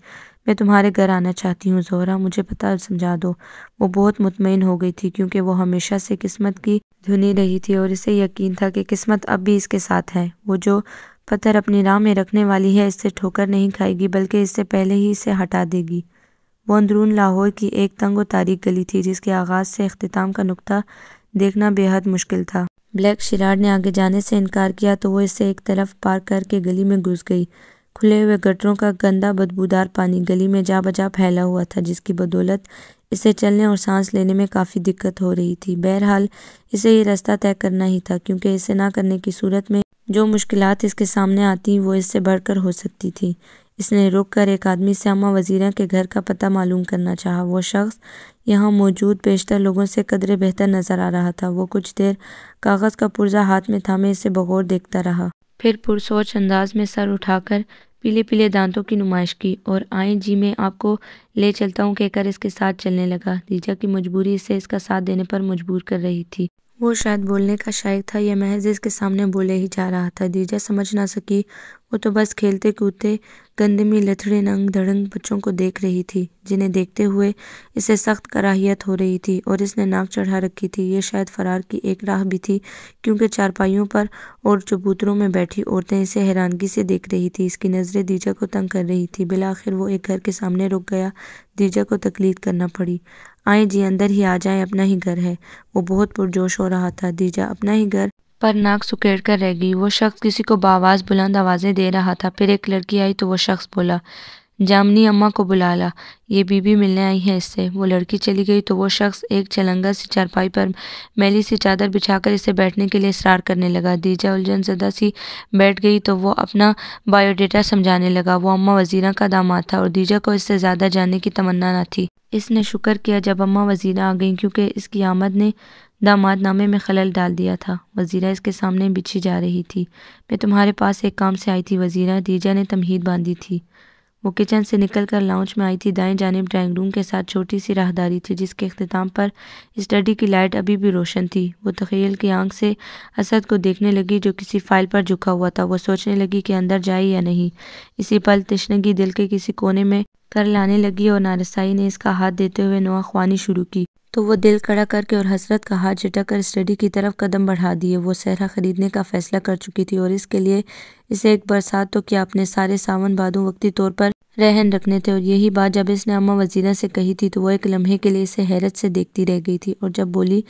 میں تمہارے گھر آنا چاہتی ہوں زہرا، مجھے پتہ سمجھا دو۔ وہ بہت مطمئن ہو گئی تھی کیونکہ وہ ہمیشہ سے قسمت کی دھنی رہی تھی اور اسے یقین تھا کہ قسمت اب بھی اس کے ساتھ ہے۔ وہ جو پتھر اپنی راہ میں رکھنے والی ہے اس سے ٹھوکر نہیں کھائے گی بلکہ اس سے پہلے ہی اسے ہٹا دے گی۔ وہ اندرون لاہور کی ایک تنگ و تاریک گلی تھی جس کے آغاز سے اختتام کا نقطہ دیکھنا بے حد مشکل تھا۔ بلیک شیرارڈ نے آگے جانے سے انکار کیا تو وہ اسے ایک طرف پارک کر کے گلی میں گھس گئی۔ کھلے ہوئے گٹروں کا گندا بدبودار پانی گلی میں جا بجا پھیلا ہوا تھا جس کی بدولت اسے چلنے اور سانس لینے میں کافی دقت ہو رہی تھی۔ بہرحال اسے یہ راستہ طے کرنا ہی تھا کیونکہ اسے نہ کرنے کی صورت میں جو مشکلات اس کے سامنے آتی وہ اس سے بڑھ کر ہو سکتی تھی۔ اس نے رک کر ایک آدمی سے اماں وزیرہ کے گھر کا پتہ معلوم کرنا چاہا۔ وہ شخص یہاں موجود بیشتر لوگوں سے قدرے بہتر نظر آ رہا تھا۔ وہ کچھ دیر کاغذ کا پرزہ ہاتھ میں تھامے اسے بغور دیکھتا رہا، پھر پرسوچ انداز میں سر اٹھا کر پیلے پیلے دانتوں کی نمائش کی اور آئیں جی میں آپ کو لے چلتا ہوں کہہ کر اس کے ساتھ چلنے لگا۔ دیجا کی مجبوری اسے اس کا ساتھ دینے پر مجبور کر رہی تھی۔ وہ شاید بولنے کا شائق تھا یا محض اس کے سامنے بولے ہی جا رہا تھا، دیجا سمجھ نہ سکی۔ وہ تو بس کھیلتے کودتے گندمی لتھڑے ننگ دھڑنگ بچوں کو دیکھ رہی تھی جنہیں دیکھتے ہوئے اسے سخت کراہیت ہو رہی تھی اور اس نے ناک چڑھا رکھی تھی۔ یہ شاید فرار کی ایک راہ بھی تھی کیونکہ چارپائیوں پر اور چبوتروں میں بیٹھی عورتیں اسے حیرانگی سے دیکھ رہی تھی۔ اس کی نظریں دیجا کو تنگ کر رہی تھی۔ بالآخر وہ ایک گھر کے سامنے رک گیا۔ دیجا کو تکلید کرنا پڑی۔ آئیں جی اندر ہی آ جائیں، اپنا ہی گھر ہے۔ وہ بہت پرجوش ہو رہا تھا۔ دیجا اپنا ہی گھر پر ناک سکیڑ کر رہ گئی۔ وہ شخص کسی کو بآواز بلند آوازیں دے رہا تھا۔ پھر ایک لڑکی آئی تو وہ شخص بولا، جامنی اماں کو بلا لا، یہ بی بی ملنے آئی ہے اس سے۔ وہ لڑکی چلی گئی تو وہ شخص ایک چلنگا سی چارپائی پر میلی سی چادر بچھا کر اسے بیٹھنے کے لیے اصرار کرنے لگا۔ دیجا الجھن زدہ سی بیٹھ گئی تو وہ اپنا بائیو ڈیٹا سمجھانے لگا۔ وہ اماں وزیرہ کا داماد تھا اور دیجا کو اس سے زیادہ جاننے کی تمنا نہ تھی۔ اس نے شکر کیا جب اماں وزیرہ آ گئیں کیونکہ اس کی آمد نے داماد نامے میں خلل ڈال دیا تھا۔ وزیرہ اس کے سامنے بچھی جا رہی تھی۔ میں تمہارے پاس ایک کام سے آئی تھی وزیرہ، دیجا نے تمہید باندھی تھی۔ وہ کچن سے نکل کر لاؤنج میں آئی تھی۔ دائیں جانب ڈرائنگ روم کے ساتھ چھوٹی سی راہداری تھی جس کے اختتام پر اسٹڈی کی لائٹ ابھی بھی روشن تھی۔ وہ تخیل کی آنکھ سے اسد کو دیکھنے لگی جو کسی فائل پر جھکا ہوا تھا۔ وہ سوچنے لگی کہ اندر جائے یا نہیں۔ اسی پل تشنگی دل کے کسی کونے میں کر لانے لگی اور نارسائی نے اس کا ہاتھ دیتے ہوئے نواخوانی شروع کی تو وہ دل کڑا کر کے اور حسرت کا ہاتھ جھٹک کر اسٹڈی کی طرف قدم بڑھا دیے۔ وہ صحرا خریدنے کا فیصلہ کر چکی تھی اور اس کے لیے اسے ایک برسات تو کیا اپنے سارے ساون بادوں وقتی طور پر رہن رکھنے تھے۔ اور یہی بات جب اس نے اماں وزیرہ سے کہی تھی تو وہ ایک لمحے کے لیے اسے حیرت سے دیکھتی رہ گئی تھی اور جب بولی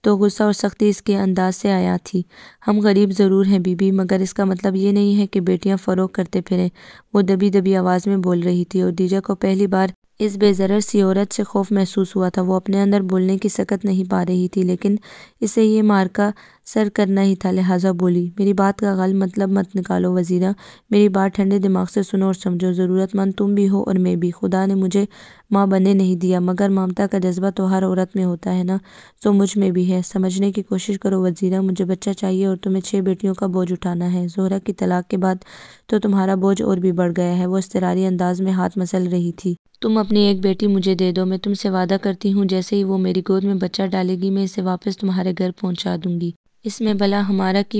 تو غصہ اور سختی اس کے انداز سے آیا تھی۔ ہم غریب ضرور ہیں بی بی، مگر اس کا مطلب یہ نہیں ہے کہ بیٹیاں فروغ کرتے پھریں۔ وہ دبی دبی آواز میں بول رہی تھی اور دیجا کو پہلی بار اس بے ضرر سی عورت سے خوف محسوس ہوا تھا۔ وہ اپنے اندر بولنے کی سکت نہیں پا رہی تھی لیکن اسے یہ معرکہ سر کرنا ہی تھا، لہٰذا بولی، میری بات کا غلط مطلب مت نکالو وزیرہ، میری بات ٹھنڈے دماغ سے سنو اور سمجھو۔ ضرورت مند تم بھی ہو اور میں بھی۔ خدا نے مجھے ماں بننے نہیں دیا مگر ممتا کا جذبہ تو ہر عورت میں ہوتا ہے نا، سو مجھ میں بھی ہے۔ سمجھنے کی کوشش کرو وزیرہ، مجھے بچہ چاہیے اور تمہیں 6 بیٹیوں کا بوجھ اٹھانا ہے۔ زہرا کی طلاق کے بعد تو تمہارا بوجھ اور بھی بڑھ گیا ہے۔ وہ اضطراری انداز میں ہاتھ مسل رہی تھی۔ تم اپنی ایک بیٹی مجھے دے دو، میں تم سے وعدہ کرتی ہوں جیسے ہی وہ میری گود میں بچہ ڈالے گی میں اسے واپس تمہارے گھر پہنچا دوں گی۔ اس میں بھلا ہمارا کی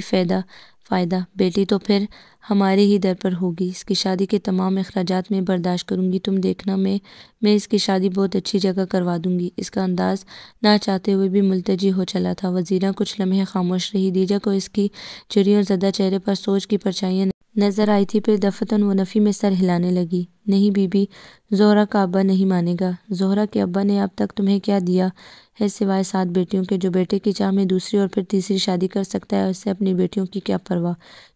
فائدہ، بیٹی تو پھر ہمارے ہی در پر ہوگی۔ اس کی شادی کے تمام اخراجات میں برداشت کروں گی، تم دیکھنا میں اس کی شادی بہت اچھی جگہ کروا دوں گی۔ اس کا انداز نہ چاہتے ہوئے بھی ملتجی ہو چلا تھا۔ وزیرہ کچھ لمحے خاموش رہی۔ دیجا کو اس کی جھریوں زدہ چہرے پر سوچ کی پرچھائیاں نظر آئی تھی۔ پھر دفتن و نفی میں سر ہلانے لگی۔ نہیں بی بی، زہرہ کا ابا نہیں مانے گا۔ زہرہ کے ابا نے اب تک تمہیں کیا دیا ہے سوائے 7 بیٹیوں کے؟ جو بیٹے کی چاہ میں دوسری اور پھر تیسری شادی کر سکتا ہے، اسے اپنی بیٹیوں کی کیا پرواہ؟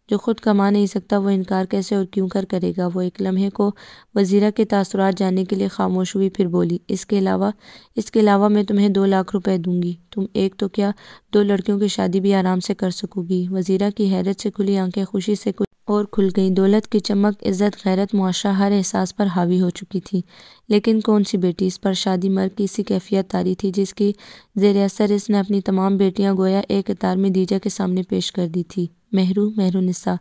جو خود کما نہیں سکتا وہ انکار کیسے اور کیوں کر کرے گا؟ وہ ایک لمحے کو وزیرہ کے تاثرات جاننے کے لیے خاموش ہوئی، پھر بولی، اس کے علاوہ میں تمہیں 2 لاکھ روپے دوں گی۔ تم ایک تو کیا 2 لڑکیوں کی شادی بھی آرام سے کر سکو گی؟ وزیرہ کی حیرت سے کھلی آنکھیں خوشی سے کچھ اور کھل گئیں۔ دولت کی چمک، عزت، غیرت، معاشرہ ہر احساس پر حاوی ہو چکی تھی، لیکن کون سی بیٹی؟ اس پر شادی مرگ کی سی کیفیت طاری تھی جس کی زیر اثر اس نے اپنی تمام بیٹیاں گویا ایک قطار میں دیجا کے سامنے پیش کر دی تھی۔ مہرونسا۔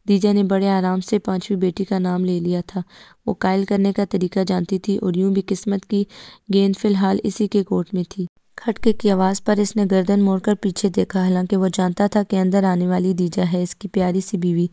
دیجا نے بڑے آرام سے 5ویں بیٹی کا نام لے لیا تھا۔ وہ قائل کرنے کا طریقہ جانتی تھی اور یوں بھی قسمت کی گیند فی الحال اسی کے کورٹ میں تھی۔ کھٹکے کی آواز پر اس نے گردن موڑ کر پیچھے دیکھا، حالانکہ وہ جانتا تھا کہ اندر آنے والی دیجا ہے، اس کی پیاری سی بیوی،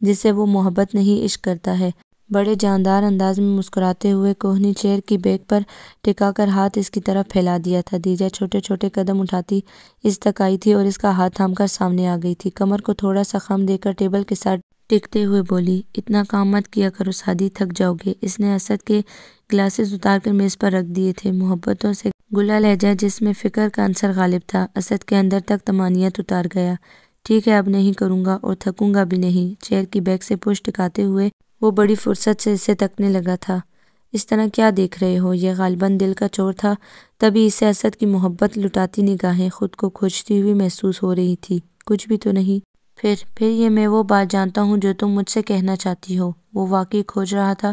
جس سے وہ محبت نہیں عشق کرتا ہے۔ بڑے جاندار انداز میں مسکراتے ہوئے کوہنی چیئر کی بیک پر ٹکا کر ہاتھ اس کی طرف پھیلا دیا تھا۔ دیجا چھوٹے چھوٹے قدم اٹھاتی اس تک آئی تھی اور اس کا ہاتھ تھام کر سامنے آ گئی تھی۔ کمر کو تھوڑا سا خم دے کر ٹیبل کے ساتھ ٹکتے ہوئے بولی، اتنا کام مت کیا کرو سعدی، تھک جاؤ گے۔ اس نے اسد کے گلاسز اتار کر میز پر رکھ دیے تھے، محبتوں سے گلا لہجہ جس میں فکر کا عنصر غالب تھا۔ اسد کے اندر تک طمانینت اتار گیا۔ ٹھیک ہے، اب نہیں کروں گا اور تھکوں گا بھی نہیں۔ چیئر کی بیک سے پشت ٹکاتے ہوئے وہ بڑی فرصت سے اسے تکنے لگا تھا۔ اس طرح کیا دیکھ رہے ہو؟ یہ غالباً دل کا چور تھا، تبھی اسے اسد کی محبت لٹاتی نگاہیں خود کو کھوجتی ہوئی محسوس ہو رہی تھی۔ کچھ بھی تو نہیں؟ پھر یہ میں وہ بات جانتا ہوں جو تم مجھ سے کہنا چاہتی ہو۔ وہ واقعی کھوج رہا تھا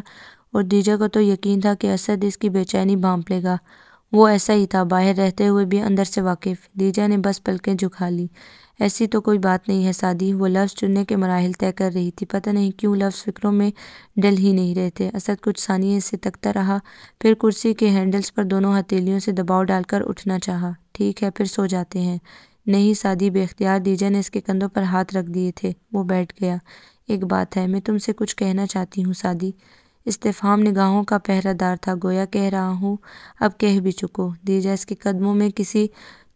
اور دیجا کو تو یقین تھا کہ اسد اس کی بے چینی بھانپ لے گا۔ وہ ایسا ہی تھا، باہر رہتے ہوئے بھی اندر سے واقف۔ دیجا نے بس پلکیں جھکا لی۔ ایسی تو کوئی بات نہیں ہے سعدی۔ وہ لفظ چننے کے مراحل طے کر رہی تھی، پتہ نہیں کیوں لفظ فکروں میں ڈل ہی نہیں رہے تھے۔ اسد کچھ ثانیے اسے تکتا رہا، پھر کرسی کے ہینڈلز پر دونوں ہتھیلیوں سے دباؤ ڈال کر اٹھنا چاہا۔ ٹھیک ہے، پھر سو جاتے ہیں۔ نہیں سعدی، بے اختیار دیجا نے اس کے کندھوں پر ہاتھ رکھ دیے تھے۔ وہ بیٹھ گیا۔ ایک بات ہے، میں تم سے کچھ کہنا چاہتی ہوں سعدی۔ استفہام نگاہوں کا پہرہ دار تھا، گویا کہہ رہا ہوں اب کہہ بھی چکو۔ دیجا اس کے قدموں میں کسی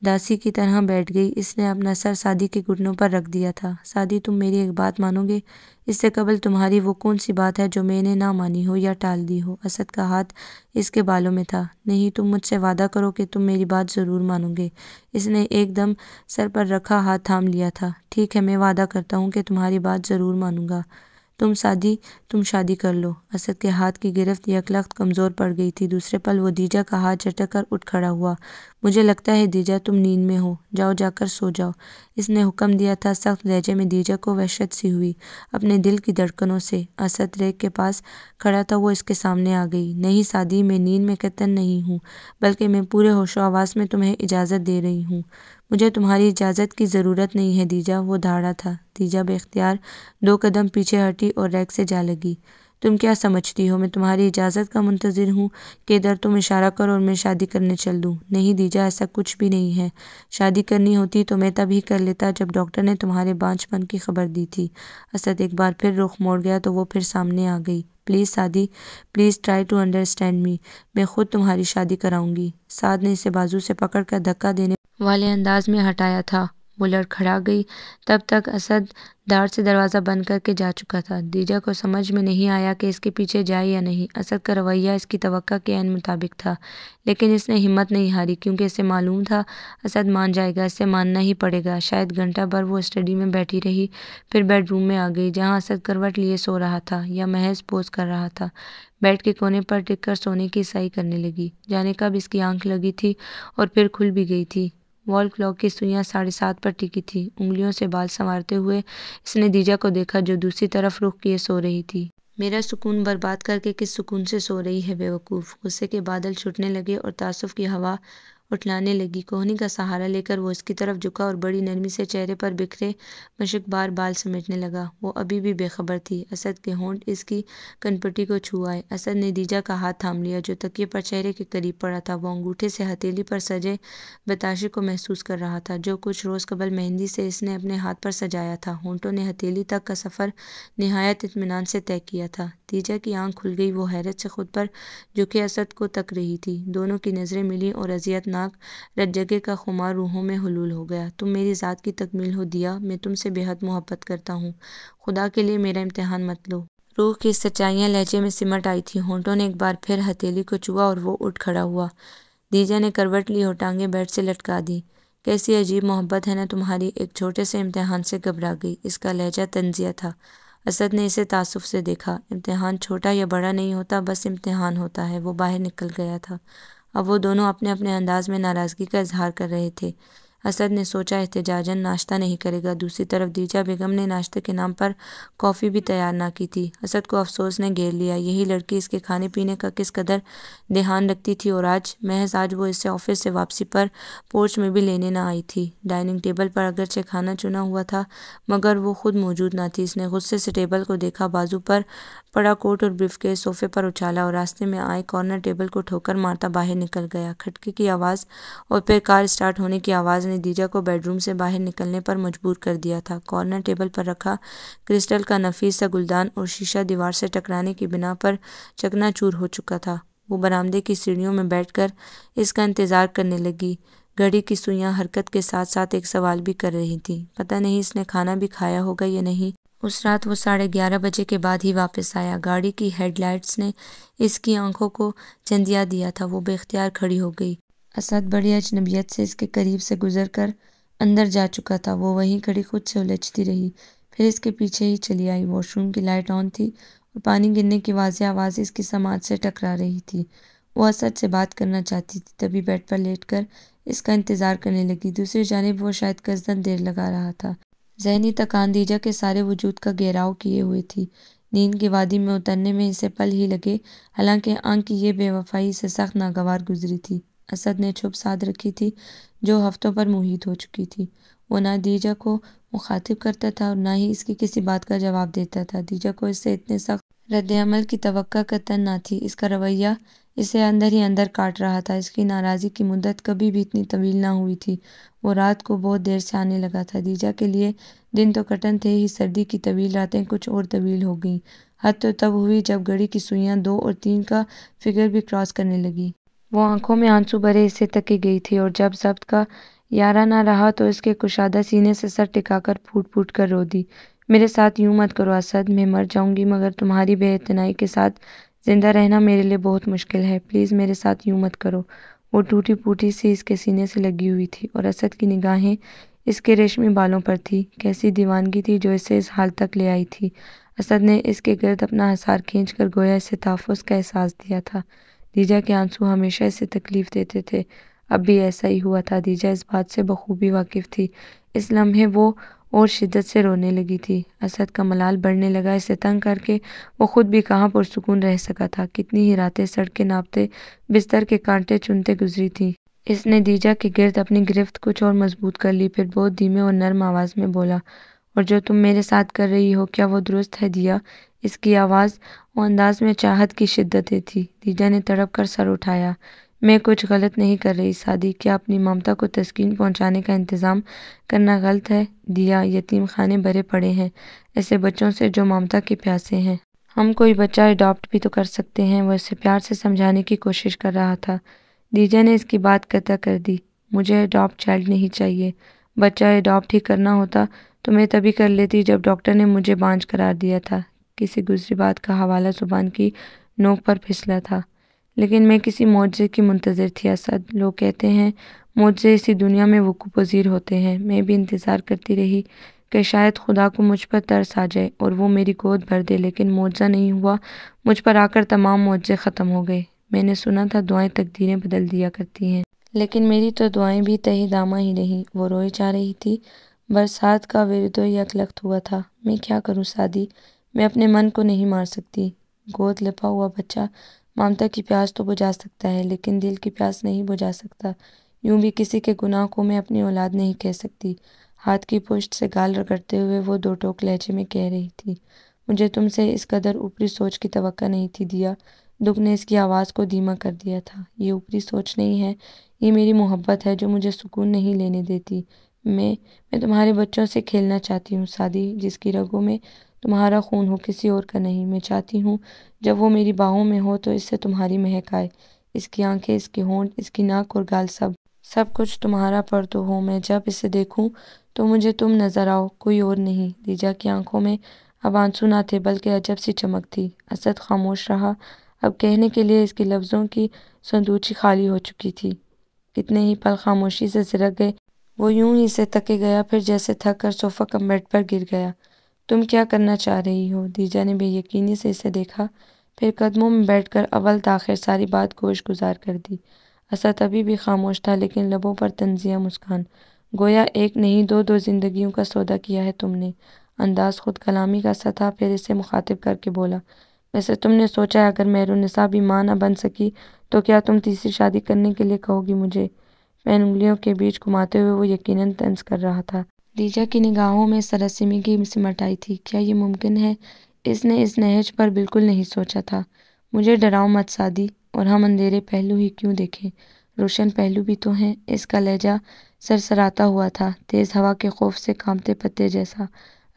داسی کی طرح بیٹھ گئی۔ اس نے اپنا سر سعدی کے گھٹنوں پر رکھ دیا تھا۔ سعدی، تم میری ایک بات مانو گے؟ اس سے قبل تمہاری وہ کون سی بات ہے جو میں نے نہ مانی ہو یا ٹال دی ہو؟ اسد کا ہاتھ اس کے بالوں میں تھا۔ نہیں، تم مجھ سے وعدہ کرو کہ تم میری بات ضرور مانو گے۔ اس نے ایک دم سر پر رکھا ہاتھ تھام لیا تھا۔ ٹھیک ہے، میں وعدہ کرتا ہوں کہ تمہاری بات ضرور مانوں گا۔ تم سعدی، تم شادی کر لو۔ اسد کے ہاتھ کی گرفت یکلخت کمزور پڑ گئی تھی۔ دوسرے پل وہ دیجا کا ہاتھ جھٹک کر اٹھ کھڑا ہوا۔ مجھے لگتا ہے دیجا تم نیند میں ہو، جاؤ جا کر سو جاؤ۔ اس نے حکم دیا تھا۔ سخت لہجے میں دیجا کو وحشت سی ہوئی اپنے دل کی دھڑکنوں سے۔ اسد ریک کے پاس کھڑا تھا، وہ اس کے سامنے آ گئی۔ نہیں سعدی، میں نیند میں قطعاً نہیں ہوں، بلکہ میں پورے ہوش و حواس میں تمہیں اجازت دے رہی ہوں۔ مجھے تمہاری اجازت کی ضرورت نہیں ہے دیجا۔ وہ دھاڑا تھا۔ دیجا بے اختیار 2 قدم پیچھے ہٹی اور ریک سے جا لگی۔ تم کیا سمجھتی ہو میں تمہاری اجازت کا منتظر ہوں کہ ادھر تم اشارہ کرو اور میں شادی کرنے چل دوں؟ نہیں دیجا، ایسا کچھ بھی نہیں ہے۔ شادی کرنی ہوتی تو میں تب ہی کر لیتا جب ڈاکٹر نے تمہارے بانجھ پن کی خبر دی تھی۔ اسد ایک بار پھر رخ موڑ گیا تو وہ پھر سامنے آ گئی۔ Please Saadi, please try to understand me, میں خود تمہاری شادی کراؤں گی۔ سعد نے اسے بازو سے پکڑ کر دھکا دینے والے انداز میں ہٹایا تھا۔ وہ لڑکھڑا گئی۔ تب تک اسد دھاڑ سے دروازہ بند کر کے جا چکا تھا۔ دیجا کو سمجھ میں نہیں آیا کہ اس کے پیچھے جائے یا نہیں۔ اسد کا رویہ اس کی توقع کے عین مطابق تھا، لیکن اس نے ہمت نہیں ہاری، کیونکہ اسے معلوم تھا اسد مان جائے گا، اسے ماننا ہی پڑے گا۔ شاید گھنٹہ بھر وہ اسٹڈی میں بیٹھی رہی، پھر بیڈ روم میں آ گئی جہاں اسد کروٹ لیے سو رہا تھا یا محض پوز کر رہا تھا۔ بیڈ کے کونے پر ٹک کر سونے کی صحیح کرنے لگی۔ جانے کب اس کی آنکھ لگی تھی اور پھر کھل بھی گئی تھی۔ وال کلاک کی سوئیاں 7:30 پر ٹکی تھی۔ انگلیوں سے بال سنوارتے ہوئے اس نے دیجا کو دیکھا جو دوسری طرف رخ کیے سو رہی تھی۔ میرا سکون برباد کر کے کس سکون سے سو رہی ہے بے وقوف؟ غصے کے بادل چھٹنے لگے اور تعصب کی ہوا اٹھلانے لگی۔ کوہنی کا سہارا لے کر وہ اس کی طرف جھکا اور بڑی نرمی سے چہرے پر بکھرے مشکبار بال سمیٹنے لگا۔ وہ ابھی بھی بے خبر تھی۔ اسد کے ہونٹ اس کی کنپٹی کو چھو آئے۔ اسد نے دیجا کا ہاتھ تھام لیا جو تکیے پر چہرے کے قریب پڑا تھا۔ وہ انگوٹھے سے ہتھیلی پر سجے بتاشے کو محسوس کر رہا تھا جو کچھ روز قبل مہندی سے اس نے اپنے ہاتھ پر سجایا تھا۔ ہونٹوں نے ہتھیلی تک کا سفر نہایت اطمینان سے طے کیا تھا۔ دیجا کی آنکھ کھل گئی۔ وہ حیرت سے خود پر جھکے اسد کو تک رہی تھی۔ دونوں کی نظریں ملیں اور اذیت ناک خوفناک رت جگہ کا خمار روحوں میں حلول ہو گیا۔ تم میری ذات کی تکمیل ہو دیا، میں تم سے بے حد محبت کرتا ہوں، خدا کے لیے میرا امتحان مت لو۔ روح کی سچائیاں لہجے میں سمٹ آئی تھیں، ہونٹوں نے ایک بار پھر ہتھیلی کو چھوا اور وہ اٹھ کھڑا ہوا۔ دیجا نے کروٹ لی اور ٹانگیں بیڈ سے لٹکا دی۔ کیسی عجیب محبت ہے نا تمہاری، ایک چھوٹے سے امتحان سے گھبرا گئی۔ اس کا لہجہ طنزیہ تھا۔ اسد نے اسے تعصب سے دیکھا۔ امتحان چھوٹا یا بڑا نہیں ہوتا، بس امتحان ہوتا ہے۔ وہ باہر نکل گیا تھا۔ اب وہ دونوں اپنے اپنے انداز میں ناراضگی کا اظہار کر رہے تھے۔ اسد نے سوچا احتجاجاً ناشتہ نہیں کرے گا۔ دوسری طرف دیجا بیگم نے ناشتے کے نام پر کافی بھی تیار نہ کی تھی۔ اسد کو افسوس نے گھیر لیا، یہی لڑکی اس کے کھانے پینے کا کس قدر دھیان رکھتی تھی، اور محض وہ اسے آفس سے واپسی پر پورچ میں بھی لینے نہ آئی تھی۔ ڈائننگ ٹیبل پر اگرچہ کھانا چنا ہوا تھا مگر وہ خود موجود نہ تھی۔ اس نے غصے سے ٹیبل کو دیکھا، بازو پر پڑا کوٹ اور بریف کیس صوفے پر اچھالا اور راستے میں آئے کارنر ٹیبل کو ٹھوکر مارتا باہر نکل گیا۔ کھٹکے کی آواز اور پھر کار اسٹارٹ ہونے کی آواز نے دیجا کو بیڈ روم سے باہر نکلنے پر مجبور کر دیا تھا۔ کارنر ٹیبل پر رکھا کرسٹل کا نفیس سا گلدان اور شیشہ دیوار سے ٹکرانے کی بنا پر چکنا چور ہو چکا تھا۔ وہ برآمدے کی سیڑھیوں میں بیٹھ کر اس کا انتظار کرنے لگی۔ گھڑی کی سوئیاں حرکت کے ساتھ ساتھ ایک سوال بھی کر رہی تھیں، پتہ نہیں اس نے کھانا بھی کھایا ہوگا یا نہیں۔ اس رات وہ 11:30 بجے کے بعد ہی واپس آیا۔ گاڑی کی ہیڈ لائٹس نے اس کی آنکھوں کو چندیا دیا تھا۔ وہ بے اختیار کھڑی ہو گئی۔ اسد بڑی اجنبیت سے اس کے قریب سے گزر کر اندر جا چکا تھا۔ وہ وہیں کھڑی خود سے الجھتی رہی، پھر اس کے پیچھے ہی چلی آئی۔ واش روم کی لائٹ آن تھی اور پانی گرنے کی واضح آواز اس کی سماعت سے ٹکرا رہی تھی۔ وہ اسد سے بات کرنا چاہتی تھی، تبھی بیڈ پر لیٹ کر اس کا انتظار کرنے لگی۔ دوسری جانب وہ شاید قصداً دیر لگا رہا تھا۔ ذہنی تکان دیجا کے سارے وجود کا گھیراؤ کیے ہوئے تھی۔ نیند کی وادی میں اترنے میں اسے پل ہی لگے، حالانکہ آنکھ کی یہ بے وفائی سے سخت ناگوار گزری تھی۔ اسد نے چھپ سادھ رکھی تھی جو ہفتوں پر محیط ہو چکی تھی۔ وہ نہ دیجا کو مخاطب کرتا تھا اور نہ ہی اس کی کسی بات کا جواب دیتا تھا۔ دیجا کو اس سے اتنے سخت رد عمل کی توقع قطعاً نہ تھی۔ اس کا رویہ اسے اندر ہی اندر کاٹ رہا تھا۔ اس کی ناراضی کی مدت کبھی بھی اتنی طویل نہ ہوئی تھی۔ وہ رات کو بہت دیر سے آنے لگا تھا۔ دیجا کے لیے دن تو کٹن تھے ہی، سردی کی طویل راتیں کچھ اور طویل ہو گئیں۔ حد تو تب ہوئی جب گھڑی کی سوئیاں 2 اور 3 کا فگر بھی کراس کرنے لگی۔ وہ آنکھوں میں آنسو بھرے اسے تکی گئی تھی اور جب ضبط کا یارہ نہ رہا تو اس کے کشادہ سینے سے سر ٹکا کر پھوٹ پھوٹ کر رو دی۔ میرے ساتھ یوں مت کرو اسد، میں مر جاؤں گی مگر تمہاری بے اعتنائی کے ساتھ زندہ رہنا میرے لیے بہت مشکل ہے، پلیز میرے ساتھ یوں مت کرو۔ وہ ٹوٹی پھوٹی سی اس کے سینے سے لگی ہوئی تھی اور اسد کی نگاہیں اس کے ریشمی بالوں پر تھی۔ کیسی دیوانگی تھی جو اسے اس حال تک لے آئی تھی۔ اسد نے اس کے گرد اپنا حصار کھینچ کر گویا اسے تحفظ کا احساس دیا تھا۔ دیجا کے آنسو ہمیشہ اسے تکلیف دیتے تھے، اب بھی ایسا ہی ہوا تھا۔ دیجا اس بات سے بخوبی واقف تھی۔ اس لمحے وہ اور شدت سے رونے لگی تھی۔ اسد کا ملال بڑھنے لگا، اسے تنگ کر کے وہ خود بھی کہاں پرسکون رہ سکا تھا۔ کتنی ہی راتیں سڑکیں ناپتے، بستر کے کانٹے چنتے گزری تھیں۔ اس نے دیجا کے گرد اپنی گرفت کچھ اور مضبوط کر لی، پھر بہت دھیمے اور نرم آواز میں بولا، اور جو تم میرے ساتھ کر رہی ہو کیا وہ درست ہے دیا؟ اس کی آواز و انداز میں چاہت کی شدتیں تھی۔ دیجا نے تڑپ کر سر اٹھایا۔ میں کچھ غلط نہیں کر رہی سادی، کیا اپنی ممتا کو تسکین پہنچانے کا انتظام کرنا غلط ہے؟ دیا، یتیم خانے بھرے پڑے ہیں ایسے بچوں سے جو ممتا کے پیاسے ہیں۔ ہم کوئی بچہ اڈاپٹ بھی تو کر سکتے ہیں۔ وہ اسے پیار سے سمجھانے کی کوشش کر رہا تھا۔ دیجا نے اس کی بات قطع کر دی۔ مجھے اڈاپٹ چائلڈ نہیں چاہیے۔ بچہ اڈاپٹ ہی کرنا ہوتا تو میں تبھی کر لیتی جب ڈاکٹر نے مجھے بانجھ قرار دیا تھا۔ کسی گزری بات کا حوالہ زبان کی نوک پر پھسلا تھا۔ لیکن میں کسی معجزے کی منتظر تھی اسد۔ لوگ کہتے ہیں معجزے اسی دنیا میں وقوع پذیر ہوتے ہیں۔ میں بھی انتظار کرتی رہی کہ شاید خدا کو مجھ پر ترس آ جائے اور وہ میری گود بھر دے، لیکن معجزہ نہیں ہوا۔ مجھ پر آ کر تمام معجزے ختم ہو گئے۔ میں نے سنا تھا دعائیں تقدیریں بدل دیا کرتی ہیں، لیکن میری تو دعائیں بھی تہی دامہ ہی رہیں۔ وہ روئی جا رہی تھی۔ برسات کا ورد و یکلخت ہوا تھا۔ میں کیا کروں سادی، میں اپنے من کو نہیں مار سکتی۔ گود لپا ہوا بچہ ممتا کی پیاس تو بجھا سکتا ہے لیکن دل کی پیاس نہیں بجھا سکتا۔ یوں بھی کسی کے گناہ کو میں اپنی اولاد نہیں کہہ سکتی۔ ہاتھ کی پشت سے گال رگڑتے ہوئے وہ دو ٹوک لہجے میں کہہ رہی تھی، مجھے تم سے اس قدر اوپری سوچ کی توقع نہیں تھی دیا۔ دکھ نے اس کی آواز کو دھیما کر دیا تھا۔ یہ اوپری سوچ نہیں ہے، یہ میری محبت ہے جو مجھے سکون نہیں لینے دیتی۔ میں تمہارے بچوں سے کھیلنا چاہتی ہوں سادی، جس کی رگوں میں تمہارا خون ہو، کسی اور کا نہیں۔ میں چاہتی ہوں جب وہ میری باہوں میں ہو تو اس سے تمہاری مہک آئے، اس کی آنکھیں، اس کے ہونٹ، اس کی ناک اور گال سب۔ سب کچھ تمہارا پر تو ہو، میں جب اسے دیکھوں تو مجھے تم نظر آؤ، کوئی اور نہیں۔ دیجا کی آنکھوں میں اب آنسو نہ تھے بلکہ عجب سی چمک تھی۔ اسد خاموش رہا، اب کہنے کے لیے اس کے لفظوں کی صندوقچی خالی ہو چکی تھی۔ کتنے ہی پل خاموشی سے سرک گئے، وہ یوں ہی اسے تکے گیا، پھر جیسے تھک کر صوفہ کم بیڈ پر گر گیا۔ تم کیا کرنا چاہ رہی ہو؟ دیجا نے بے یقینی سے اسے دیکھا، پھر قدموں میں بیٹھ کر اول تاخیر ساری بات گوش گزار کر دی۔ اسد ابھی بھی خاموش تھا، لیکن لبوں پر طنزیہ مسکان، گویا ایک نہیں دو زندگیوں کا سودا کیا ہے تم نے۔ انداز خود کلامی کا سا تھا، پھر اسے مخاطب کر کے بولا، ویسے تم نے سوچا ہے اگر مہرالنساء بھی ماں نہ بن سکی تو کیا تم تیسری شادی کرنے کے لیے کہو گی مجھے؟ پین انگلیوں کے بیچ گھماتے ہوئے وہ یقیناً طنز کر رہا تھا۔ دیجا کی نگاہوں میں سراسیمگی سمٹ آئی تھی۔ کیا یہ ممکن ہے؟ اس نے اس نہج پر بالکل نہیں سوچا تھا۔ مجھے ڈراؤ مت سعدی، اور ہم اندھیرے پہلو ہی کیوں دیکھیں، روشن پہلو بھی تو ہیں۔ اس کا لہجہ سرسراتا ہوا تھا، تیز ہوا کے خوف سے کانپتے پتے جیسا۔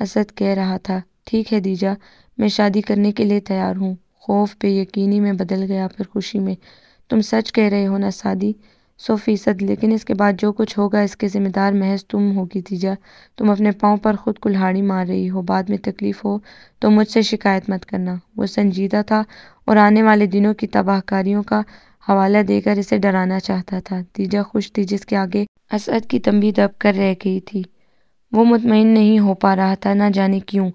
اسد کہہ رہا تھا، ٹھیک ہے دیجا، میں شادی کرنے کے لیے تیار ہوں۔ خوف بے یقینی میں بدل گیا، پھر خوشی میں۔ تم سچ کہہ رہے ہو نا سعدی؟ 100%، لیکن اس کے بعد جو کچھ ہوگا اس کے ذمہ دار محض تم ہوگی دیجا۔ تم اپنے پاؤں پر خود کلہاڑی مار رہی ہو، بعد میں تکلیف ہو تو مجھ سے شکایت مت کرنا۔ وہ سنجیدہ تھا اور آنے والے دنوں کی تباہ کاریوں کا حوالہ دے کر اسے ڈرانا چاہتا تھا۔ دیجا خوش تھی، جس کے آگے اسد کی تنبیہ دب کر رہ گئی تھی۔ وہ مطمئن نہیں ہو پا رہا تھا، نہ جانے کیوں۔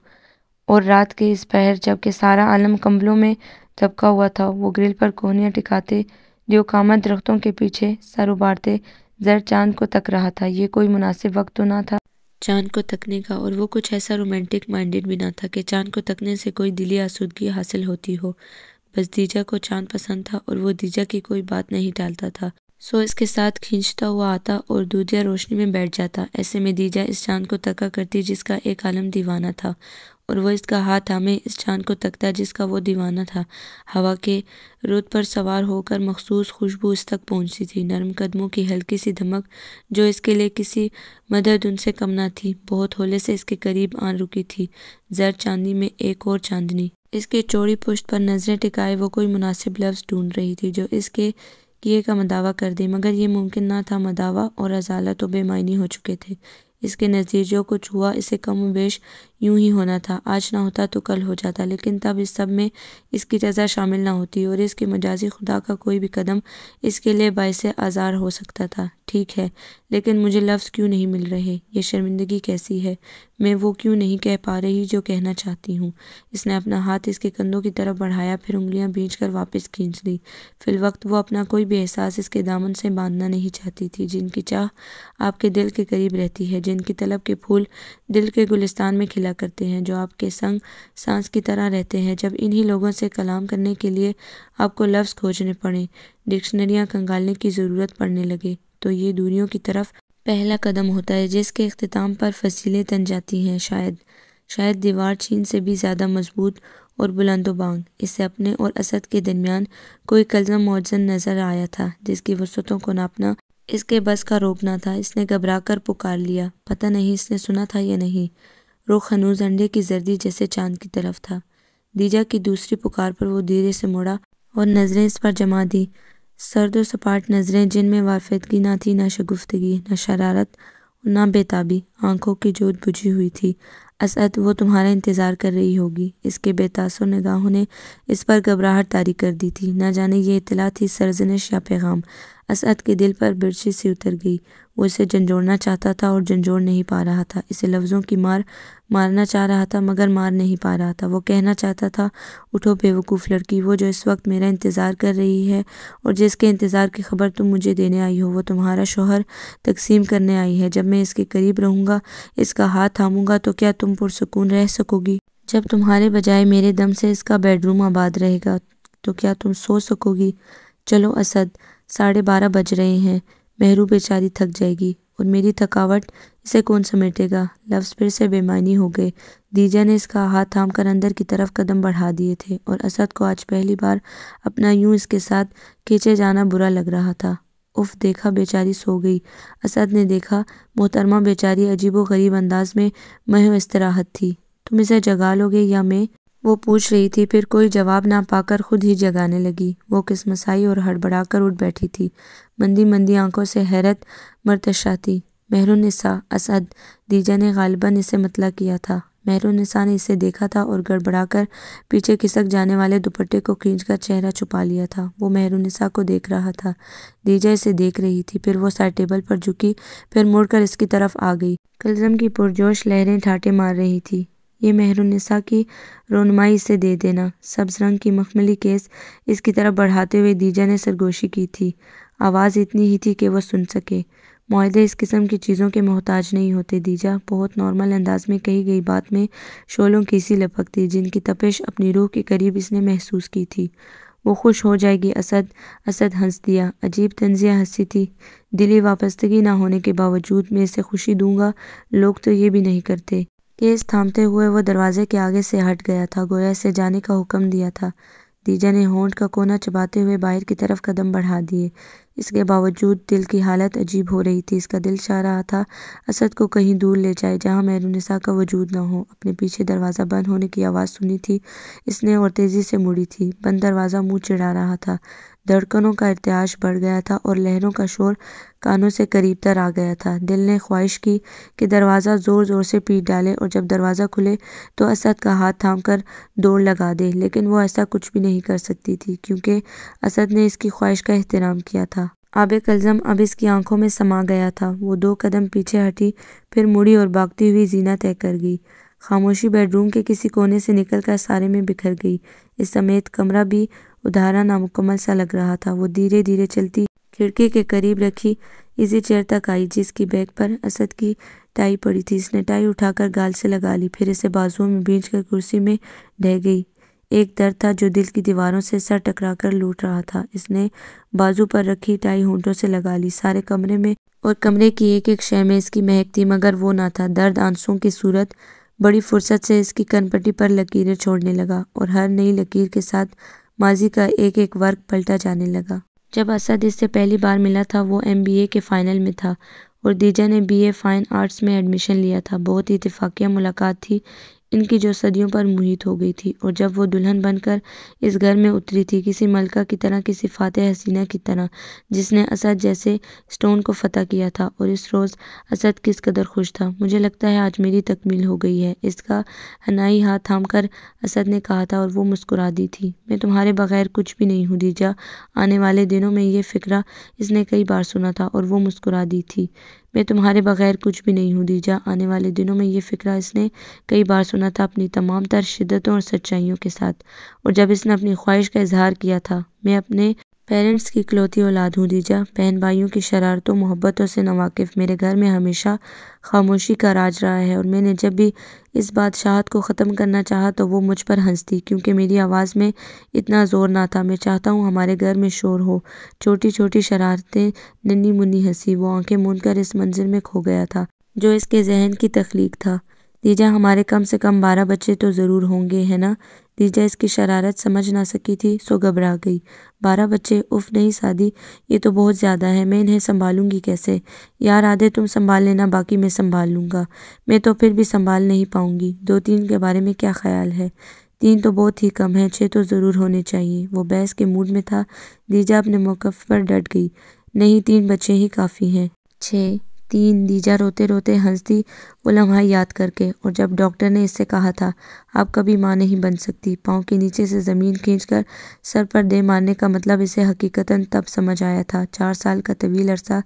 اور رات کے اس پہر جب کہ سارا عالم کمبلوں میں دبکا ہوا تھا، وہ گرل پر کوہنیاں ٹکاتے دیوقامت درختوں کے پیچھے سر ابھارتے زرد چاند کو تک رہا تھا۔ یہ کوئی مناسب وقت تو نہ تھا چاند کو تکنے کا، اور وہ کچھ ایسا رومانٹک مائنڈڈ بھی نہ تھا کہ چاند کو تکنے سے کوئی دلی آسودگی حاصل ہوتی ہو۔ بس دیجا کو چاند پسند تھا اور وہ دیجا کی کوئی بات نہیں ٹالتا تھا، سو اس کے ساتھ کھینچتا ہوا آتا اور دودھیا روشنی میں بیٹھ جاتا۔ ایسے میں دیجا اس چاند کو تکا کرتی جس کا ایک عالم دیوانہ تھا، اور وہ اس کا ہاتھ تھامے اس چاند کو تکتا جس کا وہ دیوانہ تھا۔ ہوا کے رود پر سوار ہو کر مخصوص خوشبو اس تک پہنچتی تھی، نرم قدموں کی ہلکی سی دھمک جو اس کے لیے کسی مدد ان سے کم نہ تھی، بہت ہولے سے اس کے قریب آن رکی تھی۔ زرد چاندنی میں ایک اور چاندنی، اس کے چوڑی پشت پر نظریں ٹکائے وہ کوئی مناسب لفظ ڈھونڈ رہی تھی جو اس کے کیے کا مداوع کر دے، مگر یہ ممکن نہ تھا۔ مداوع اور ازالہ تو بے معنی ہو چکے تھے۔ اس کے نزدیک جو کچھ ہوا اسے کم و بیش یوں ہی ہونا تھا، آج نہ ہوتا تو کل ہو جاتا، لیکن تب اس سب میں اس کی رضا شامل نہ ہوتی اور اس کے مجازی خدا کا کوئی بھی قدم اس کے لیے باعث آزار ہو سکتا تھا۔ ٹھیک ہے، لیکن مجھے لفظ کیوں نہیں مل رہے؟ یہ شرمندگی کیسی ہے؟ میں وہ کیوں نہیں کہہ پا رہی جو کہنا چاہتی ہوں؟ اس نے اپنا ہاتھ اس کے کندھوں کی طرف بڑھایا، پھر انگلیاں بھینچ کر واپس کھینچ لی۔ فی الوقت وہ اپنا کوئی بھی احساس اس کے دامن سے باندھنا نہیں چاہتی تھی۔ جن کی چاہ آپ کے دل کے قریب رہتی ہے، جن کی طلب کے پھول دل کے گلستان میں کھلا کرتے ہیں، جو آپ کے سنگ سانس کی طرح رہتے ہیں، جب انہی لوگوں سے کلام کرنے کے لیے آپ کو لفظ کھوجنے پڑیں، ڈکشنریاں کھنگالنے کی ضرورت پڑنے لگے، تو یہ دوریوں کی طرف پہلا قدم ہوتا ہے جس کے اختتام پر فصیلیں تن جاتی ہیں۔ شاید دیوار چین سے بھی زیادہ مضبوط اور بلند و بانگ۔ اسے اپنے اور اسد کے درمیان کوئی کلزم موزن نظر آیا تھا جس کی وسعتوں کو ناپنا اس کے بس کا روکنا تھا۔ اس نے گھبرا کر پکار لیا، پتہ نہیں اس نے سنا تھا یا نہیں۔ رخ ہنوز انڈے کی زردی جیسے چاند کی طرف تھا۔ دیجا کی دوسری پکار پر وہ دھیرے سے مڑا اور نظریں اس پر جما دی، سرد و سپاٹ نظریں جن میں وافدگی نہ تھی، نہ شگفتگی، نہ شرارت اور نہ بےتابی، آنکھوں کی جوت بجھی ہوئی تھی۔ اسد، وہ تمہارا انتظار کر رہی ہوگی۔ اس کے بے تاثر نگاہوں نے اس پر گھبراہٹ طاری کر دی تھی، نہ جانے یہ اطلاع تھی، سرزنش یا پیغام۔ اسد کے دل پر برچی سی اتر گئی۔ وہ اسے جھنجھوڑنا چاہتا تھا اور جھنجھوڑ نہیں پا رہا تھا، اسے لفظوں کی مارنا چاہ رہا تھا مگر مار نہیں پا رہا تھا۔ وہ کہنا چاہتا تھا، اٹھو بے وقوف لڑکی، وہ جو اس وقت میرا انتظار کر رہی ہے اور جس کے انتظار کی خبر تم مجھے دینے آئی ہو، وہ تمہارا شوہر تقسیم کرنے آئی ہے۔ جب میں اس کے قریب رہوں گا، اس کا ہاتھ تھاموں گا تو کیا تم پرسکون رہ سکو گی؟ جب تمہارے بجائے میرے دم سے اس کا بیڈ روم آباد رہے گا تو کیا تم سو سکو گی؟ چلو اسد، 12:30 بج رہے ہیں، مہرو بیچاری تھک جائے گی، اور میری تھکاوٹ اسے کون سمیٹے گا؟ لفظ پھر سے بے معنی ہو گئے۔ دیجا نے اس کا ہاتھ تھام کر اندر کی طرف قدم بڑھا دیے تھے، اور اسد کو آج پہلی بار اپنا یوں اس کے ساتھ کھینچے جانا برا لگ رہا تھا۔ اف، دیکھا بیچاری سو گئی۔ اسد نے دیکھا، محترمہ بیچاری عجیب و غریب انداز میں محو استراحت تھی۔ تم اسے جگا لو گے یا میں؟ وہ پوچھ رہی تھی، پھر کوئی جواب نہ پا کر خود ہی جگانے لگی۔ وہ کسمسائی اور ہڑبڑا کر اٹھ بیٹھی تھی، مندی مندی آنکھوں سے حیرت مرتشہ تھی۔ مہرالنساء اسد، دیجا نے غالباً اسے مطلع کیا تھا۔ مہرالنساء نے اسے دیکھا تھا اور گڑبڑا کر پیچھے کھسک جانے والے دوپٹے کو کھینچ کر چہرہ چھپا لیا تھا۔ وہ مہرالنساء کو دیکھ رہا تھا، دیجا اسے دیکھ رہی تھی، پھر وہ سر ٹیبل پر جھکی، پھر مڑ کر اس کی طرف آ گئی۔ کلثم کی پرجوش لہریں ٹھاٹھے مار رہی تھی۔ یہ مہرالنساء کی رونمائی اسے دے دینا۔ سبز رنگ کی مخملی کیس اس کی طرف بڑھاتے ہوئے دیجا نے سرگوشی کی تھی۔ آواز اتنی ہی تھی کہ وہ سن سکے۔ معاہدے اس قسم کی چیزوں کے محتاج نہیں ہوتے دیجا۔ بہت نارمل انداز میں کہی گئی بات میں شعلوں کی سی لپک تھی جن کی تپش اپنی روح کے قریب اس نے محسوس کی تھی۔ وہ خوش ہو جائے گی اسد۔ اسد ہنس دیا، عجیب طنزیہ ہنسی تھی۔ دلی وابستگی نہ ہونے کے باوجود میں اسے خوشی دوں گا، لوگ تو یہ بھی نہیں کرتے۔ کیس تھامتے ہوئے وہ دروازے کے آگے سے ہٹ گیا تھا، گویا اسے جانے کا حکم دیا تھا۔ دیجا نے ہونٹ کا کونا چباتے ہوئے باہر کی طرف قدم بڑھا دیے۔ اس کے باوجود دل کی حالت عجیب ہو رہی تھی۔ اس کا دل چاہ رہا تھا اسد کو کہیں دور لے جائے جہاں مہرالنساء کا وجود نہ ہو۔ اپنے پیچھے دروازہ بند ہونے کی آواز سنی تھی اس نے اور تیزی سے مڑی تھی۔ بند دروازہ منہ چڑھا رہا تھا، دھڑکنوں کا ارتعاش بڑھ گیا تھا اور لہروں کا شور کانوں سے قریب تر آ گیا تھا۔ دل نے خواہش کی کہ دروازہ زور زور سے پیٹ ڈالے اور جب دروازہ کھلے تو اسد کا ہاتھ تھام کر دوڑ لگا دے، لیکن وہ ایسا کچھ بھی نہیں کر سکتی تھی کیونکہ اسد نے اس کی خواہش کا احترام کیا تھا۔ آب کلثم اب اس کی آنکھوں میں سما گیا تھا۔ وہ 2 قدم پیچھے ہٹی، پھر مڑی اور بھاگتی ہوئی زینہ طے کر گئی۔ خاموشی بیڈ روم کے کسی کونے سے نکل کر سارے میں بکھر گئی۔ اس سمیت کمرہ بھی ادھارا نامکمل سا لگ رہا تھا۔ وہ دھیرے دھیرے چلتی کھڑکی کے قریب رکھی ایزی چیئر تک آئی جس کی بیک پر اسد کی ٹائی پڑی تھی۔ اس نے ٹائی اٹھا کر گال سے لگا لی، پھر اسے بازوؤں میں بھینچ کر کرسی میں ڈھہ گئی۔ ایک درد تھا جو دل کی دیواروں سے سر ٹکرا کر لوٹ رہا تھا۔ اس نے بازو پر رکھی ٹائی ہونٹوں سے لگا لی۔ سارے کمرے میں اور کمرے کی ایک ایک شے میں اس کی مہک تھی، مگر وہ نہ تھا۔ درد آنسوؤں کی صورت بڑی فرصت سے اس کی کن پٹی پر لکیریں چھوڑنے لگا اور ہر نئی لکیر کے ساتھ ماضی کا ایک ایک ورق پلٹا جانے لگا۔ جب اسد اس سے پہلی بار ملا تھا وہ MBA کے فائنل میں تھا اور دیجا نے BA فائن آرٹس میں ایڈمیشن لیا تھا۔ بہت ہی اتفاقیہ ملاقات تھی ان کی جو صدیوں پر محیط ہو گئی تھی، اور جب وہ دلہن بن کر اس گھر میں اتری تھی، کسی ملکہ کی طرح، کسی فاتح حسینہ کی طرح جس نے اسد جیسے سٹون کو فتح کیا تھا، اور اس روز اسد کس قدر خوش تھا۔ مجھے لگتا ہے آج میری تکمیل ہو گئی ہے، اس کا حنائی ہاتھ تھام کر اسد نے کہا تھا اور وہ مسکرا دی تھی۔ میں تمہارے بغیر کچھ بھی نہیں ہوں دیجا۔ آنے والے دنوں میں یہ فقرہ اس نے کئی بار سنا تھا اور وہ مسکرا دی تھی۔ میں تمہارے بغیر کچھ بھی نہیں ہوں دیجا۔ آنے والے دنوں میں یہ فقرہ اس نے کئی بار سنا تھا، اپنی تمام تر شدتوں اور سچائیوں کے ساتھ، اور جب اس نے اپنی خواہش کا اظہار کیا تھا۔ میں اپنے پیرنٹس کی اکلوتی اولاد ہوں دیجا، بہن بھائیوں کی شرارتوں محبتوں سے ناواقف۔ میرے گھر میں ہمیشہ خاموشی کا راج رہا ہے، اور میں نے جب بھی اس بادشاہت کو ختم کرنا چاہا تو وہ مجھ پر ہنستی کیونکہ میری آواز میں اتنا زور نہ تھا۔ میں چاہتا ہوں ہمارے گھر میں شور ہو، چھوٹی چھوٹی شرارتیں، ننھی منھی ہنسی۔ وہ آنکھیں موند کر اس منظر میں کھو گیا تھا جو اس کے ذہن کی تخلیق تھا۔ دیجا، ہمارے کم سے کم 12 بچے تو ضرور ہوں گے، ہے نا؟ دیجا اس کی شرارت سمجھ نہ سکی تھی سو گھبرا گئی۔ 12 بچے؟ اف نہیں سعدی، یہ تو بہت زیادہ ہے، میں انہیں سنبھالوں گی کیسے؟ یار آدھے تم سنبھال لینا، باقی میں سنبھال لوں گا۔ میں تو پھر بھی سنبھال نہیں پاؤں گی۔ 2-3 کے بارے میں کیا خیال ہے؟ 3 تو بہت ہی کم ہے، 6 تو ضرور ہونے چاہیے۔ وہ بحث کے موڈ میں تھا۔ دیجا اپنے موقف پر ڈٹ گئی۔ نہیں، 3 بچے ہی کافی ہیں۔ 6؟ 3؟ دیجا روتے روتے ہنس دی وہ لمحہ یاد کر کے، اور جب ڈاکٹر نے اس سے کہا تھا آپ کبھی ماں نہیں بن سکتی، پاؤں کے نیچے سے زمین کھینچ کر سر پر دے مارنے کا مطلب اسے حقیقتاً تب سمجھ آیا تھا۔ 4 سال کا طویل عرصہ